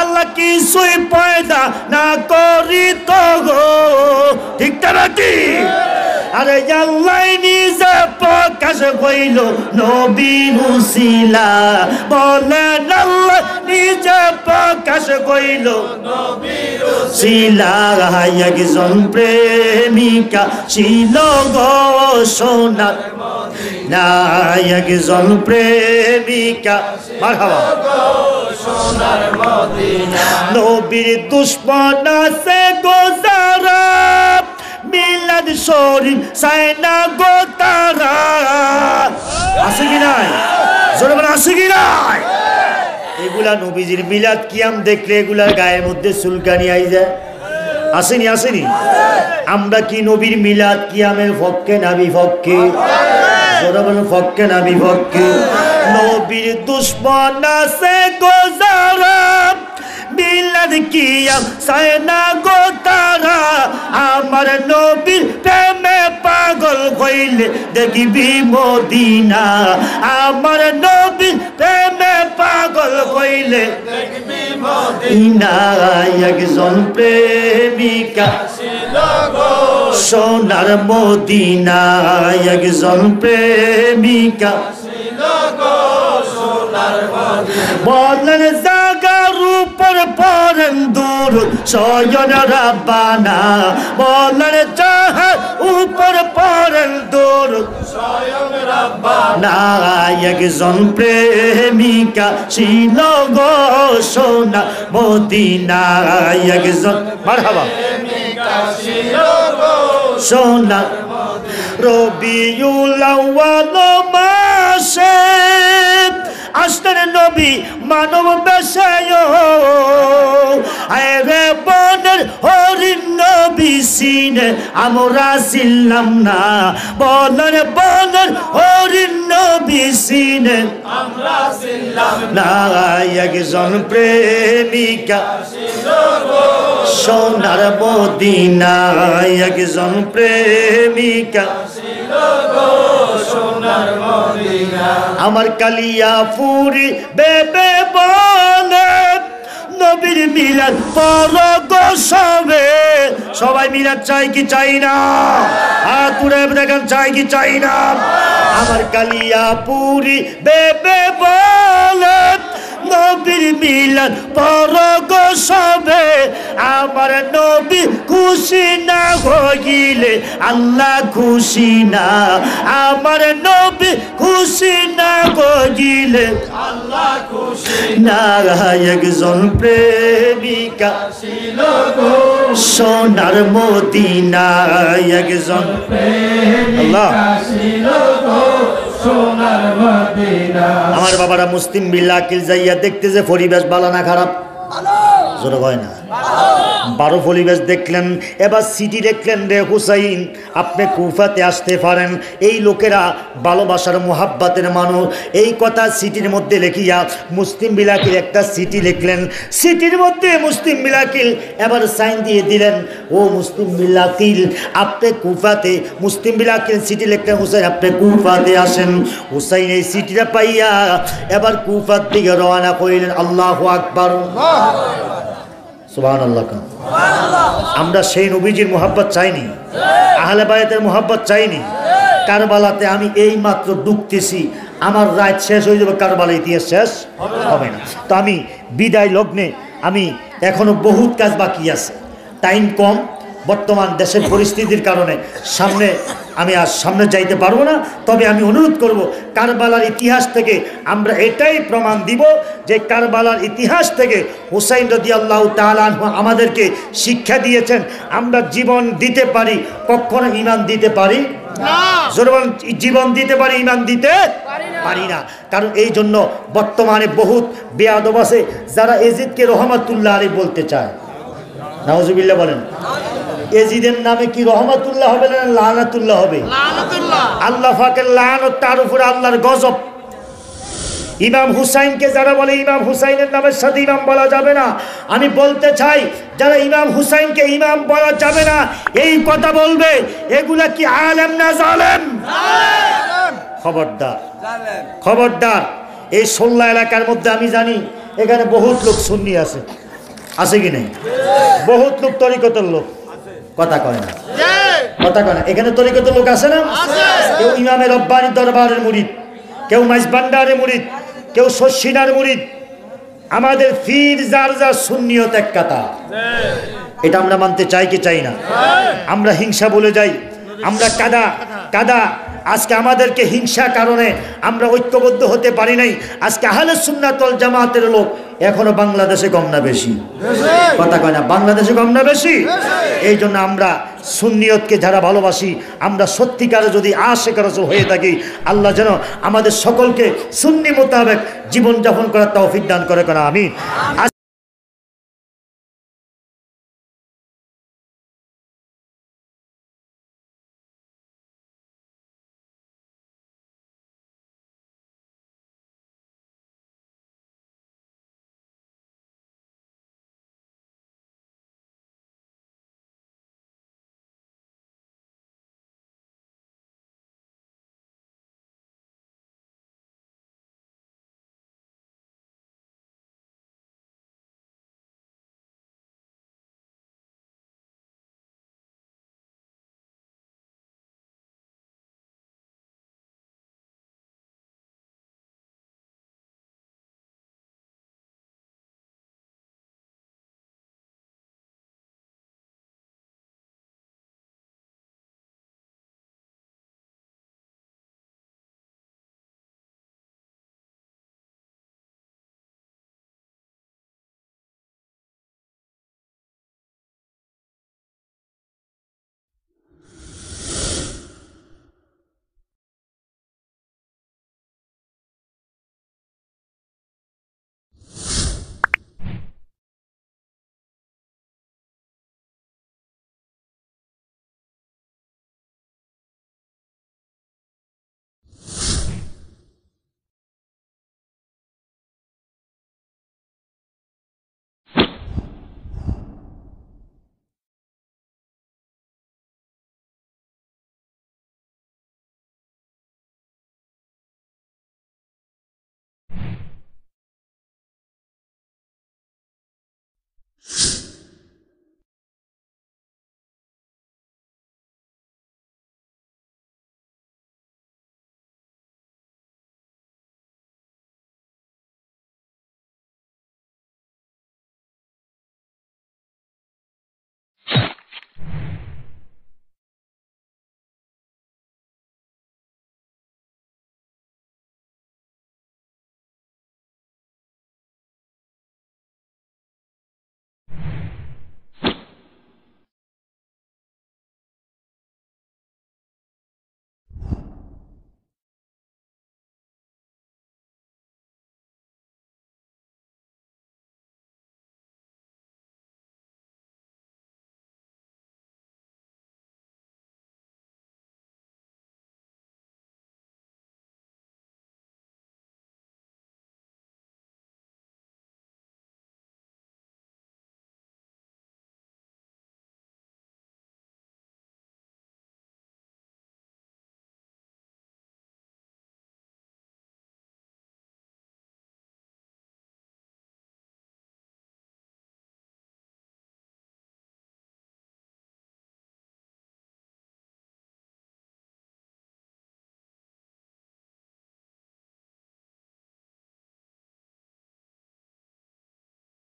আল্লাহ কিছুই পয়দা না করিত গো, ঠিক নাকি? আরে আল্লাহ নিজে প্রকাশ হইল নবীর উসিলা, বলেন আল্লাহ নিজে প্রকাশ হইল নবীর উসিলা, একজন প্রেমিকা ছিল গো সোনার মদিনা, একজন প্রেমিকা মারহাবা সোনার মদিনা। নবীর দুশমন আছে গো যারা মিলাদ শরীফ চায় না গো তারা, আছে কি নাই? জোরে বলে আছে কি নাই? এগুলা নবীজির মিলাদ কিয়াম দেখলে এগুলার গায়ের মধ্যে চুলকানি আই যায়, আসেনি আসেনি? আমরা কি নবীর মিলাদ কিয়ামের পক্ষে না বিপক্ষে? জোরে বলে পক্ষে না বিপক্ষে? নবীর দুশমন আছে গো যারা মিলাদ কিয়াম চায় না গো তারা, আমার নবীর প্রেমে পাগল হইলে দেখিবি মদিনা, আমার নবীর প্রেমে পাগল হইলে দেখিবি মদিনা, একজন প্রেমিকা ছিল গো সোনার মদিনা, একজন প্রেমিকা ছিল গো সোনার মদিনা, বলেন জাগার উপর পরেন দূর শয়ন রাব্বানা, বলেন জাহার উপর পরেন দূর শয়ন রাব্বানা, একজন প্রেমিকা ছিল গো সোনার মদিনা, একজন মারহাবা প্রেমিকা ছিল গো সোনার মদিনা। রবিউল আউয়াল মাসে আসতেন নবী মানব বেশে, আরে বনের হরিণ নবী সিনে আমরা ছিলাম না, বনের বনের হরিণ নবী সিনে আমরা ছিলাম না, একজন প্রেমিকা ছিল গো সোনার মদিনা, একজন প্রেমিকা ছিল গো সোনার মদিনা। আমার কালিয়া ফুরি বেবে বলে নবীর মিলাদ পড়ো গো সবে, সবাই মিলাদ চাই কি চাই না? হাত তুলে দেখেন চাই কি চাই না? আমার কালিয়া পুরি বেবে বলে নবীর মিলাদ পড়ো গো সবে, আমার নবী খুশি না হইলে আল্লাহ খুশি না, আমার নবী খুশি না হইলে আল্লাহ খুশি না, একজন প্রেমিকা ছিল গো সোনার মদিনা, একজন প্রেমিকা ছিল গো সোনার মদিনা। আমার বাবারা মুসলিম বিল্লাহ আকিল যাইয়া দেখতে যে পরিবেশ ভালো না খারাপ? জোরে হয় না? 12 পরিবেশ দেখলেন, এবার সিটি দেখলেন রে হুসাইন আপনি কুফাতে আসতে পারেন। এই লোকেরা ভালোবাসার মোহাব্বতের মানুষ, এই কথা সিটির মধ্যে লিখিয়া মুসলিম বিলাকিল একটা সিটি লিখলেন। সিটির মধ্যে মুসলিম বিলাকিল এবার সাইন দিয়ে দিলেন, ও মুসলিম বিলাকিল আপনি কুফাতে, মুসলিম বিলাকিল সিটি লিখলেন, হুসাইন আপনি কুফাতে আসেন। হুসাইন এই সিটিটা পাইয়া এবার কুফার দিকে রওনা করিলেন। আল্লাহু আকবার, সুবহানাল্লাহ। আমরা সেই নবীজির মোহাব্বত চাইনি, আহলে বায়াতের মোহাব্বত চাইনি। কারবালাতে আমি এই মাত্র ঢুকতেছি, আমার রাত শেষ হয়ে যাবে, কারবালা ইতিহাস শেষ হবে না। তো আমি বিদায় লগ্নে, আমি এখনো বহুত কাজ বাকি আছে, টাইম কম, বর্তমান দেশের পরিস্থিতির কারণে আমি আর সামনে যাইতে পারবো না। তবে আমি অনুরোধ করব, কারবালার ইতিহাস থেকে আমরা এটাই প্রমাণ দিব যে কারবালার ইতিহাস থেকে হুসাইন রাদিয়াল্লাহু তাআলা আনহু আমাদেরকে শিক্ষা দিয়েছেন, আমরা জীবন দিতে পারি, কখনো ঈমান দিতে পারি না। জীবন দিতে পারি, ঈমান দিতে পারি না। কারণ এই জন্য বর্তমানে বহুত বেয়াদব আছে যারা এজিদকে রহমাতুল্লাহ আলাইহি বলতে চায়। নাউজুবিল্লাহ বলেন। এজিদের নামে কি রহমাতুল্লাহ হবে না লানাতুল্লাহ হবে? আল্লাহ পাকের লানত, তার উপরে আল্লাহর গজব। ইমাম হুসাইনকে যারা বলে ইমাম হুসাইনের নামের সাথে ইমাম বলা যাবে না, আমি বলতে চাই যারা ইমাম হুসাইনকে ইমাম বলা যাবে না এই কথা বলবে, এগুলা কি আলেম না জালেম? খবরদার, খবরদার। এই 16 এলাকার মধ্যে আমি জানি এখানে বহুত লোক সুন্নি আছে, আছে কি নেই? বহুত লোক তরিকতের লোক, কথা কয় না, কথা কয় না। এখানে তরিকতের লোক আছে না? কেউ ইমামে রব্বানি দরবারের মুরিদ, কেউ মাইজবান্ডারের মুরিদ, কেউ শশিনার মুরিদ। আমাদের ফির যার যার সুন্নিয়ত এক কথা, এটা আমরা মানতে চাই কি চাই না? আমরা হিংসা বলে যাই, আমরা কাদা। আজকে আমাদেরকে হিংসা কারণে আমরা ঐক্যবদ্ধ হতে পারি নাই। আজকে আহলে সুন্নাত ওয়াল জামাতের লোক এখনো বাংলাদেশে কম না বেশি? কথা কয় না, বাংলাদেশে কম না বেশি? এই জন্য আমরা সুন্নিয়তকে যারা ভালোবাসি, আমরা সত্যিকারে যদি আশিক রাসূল হয়ে থাকি, আল্লাহ যেন আমাদের সকলকে সুন্নি মোতাবেক জীবনযাপন করার তৌফিক দান করে। আমিন।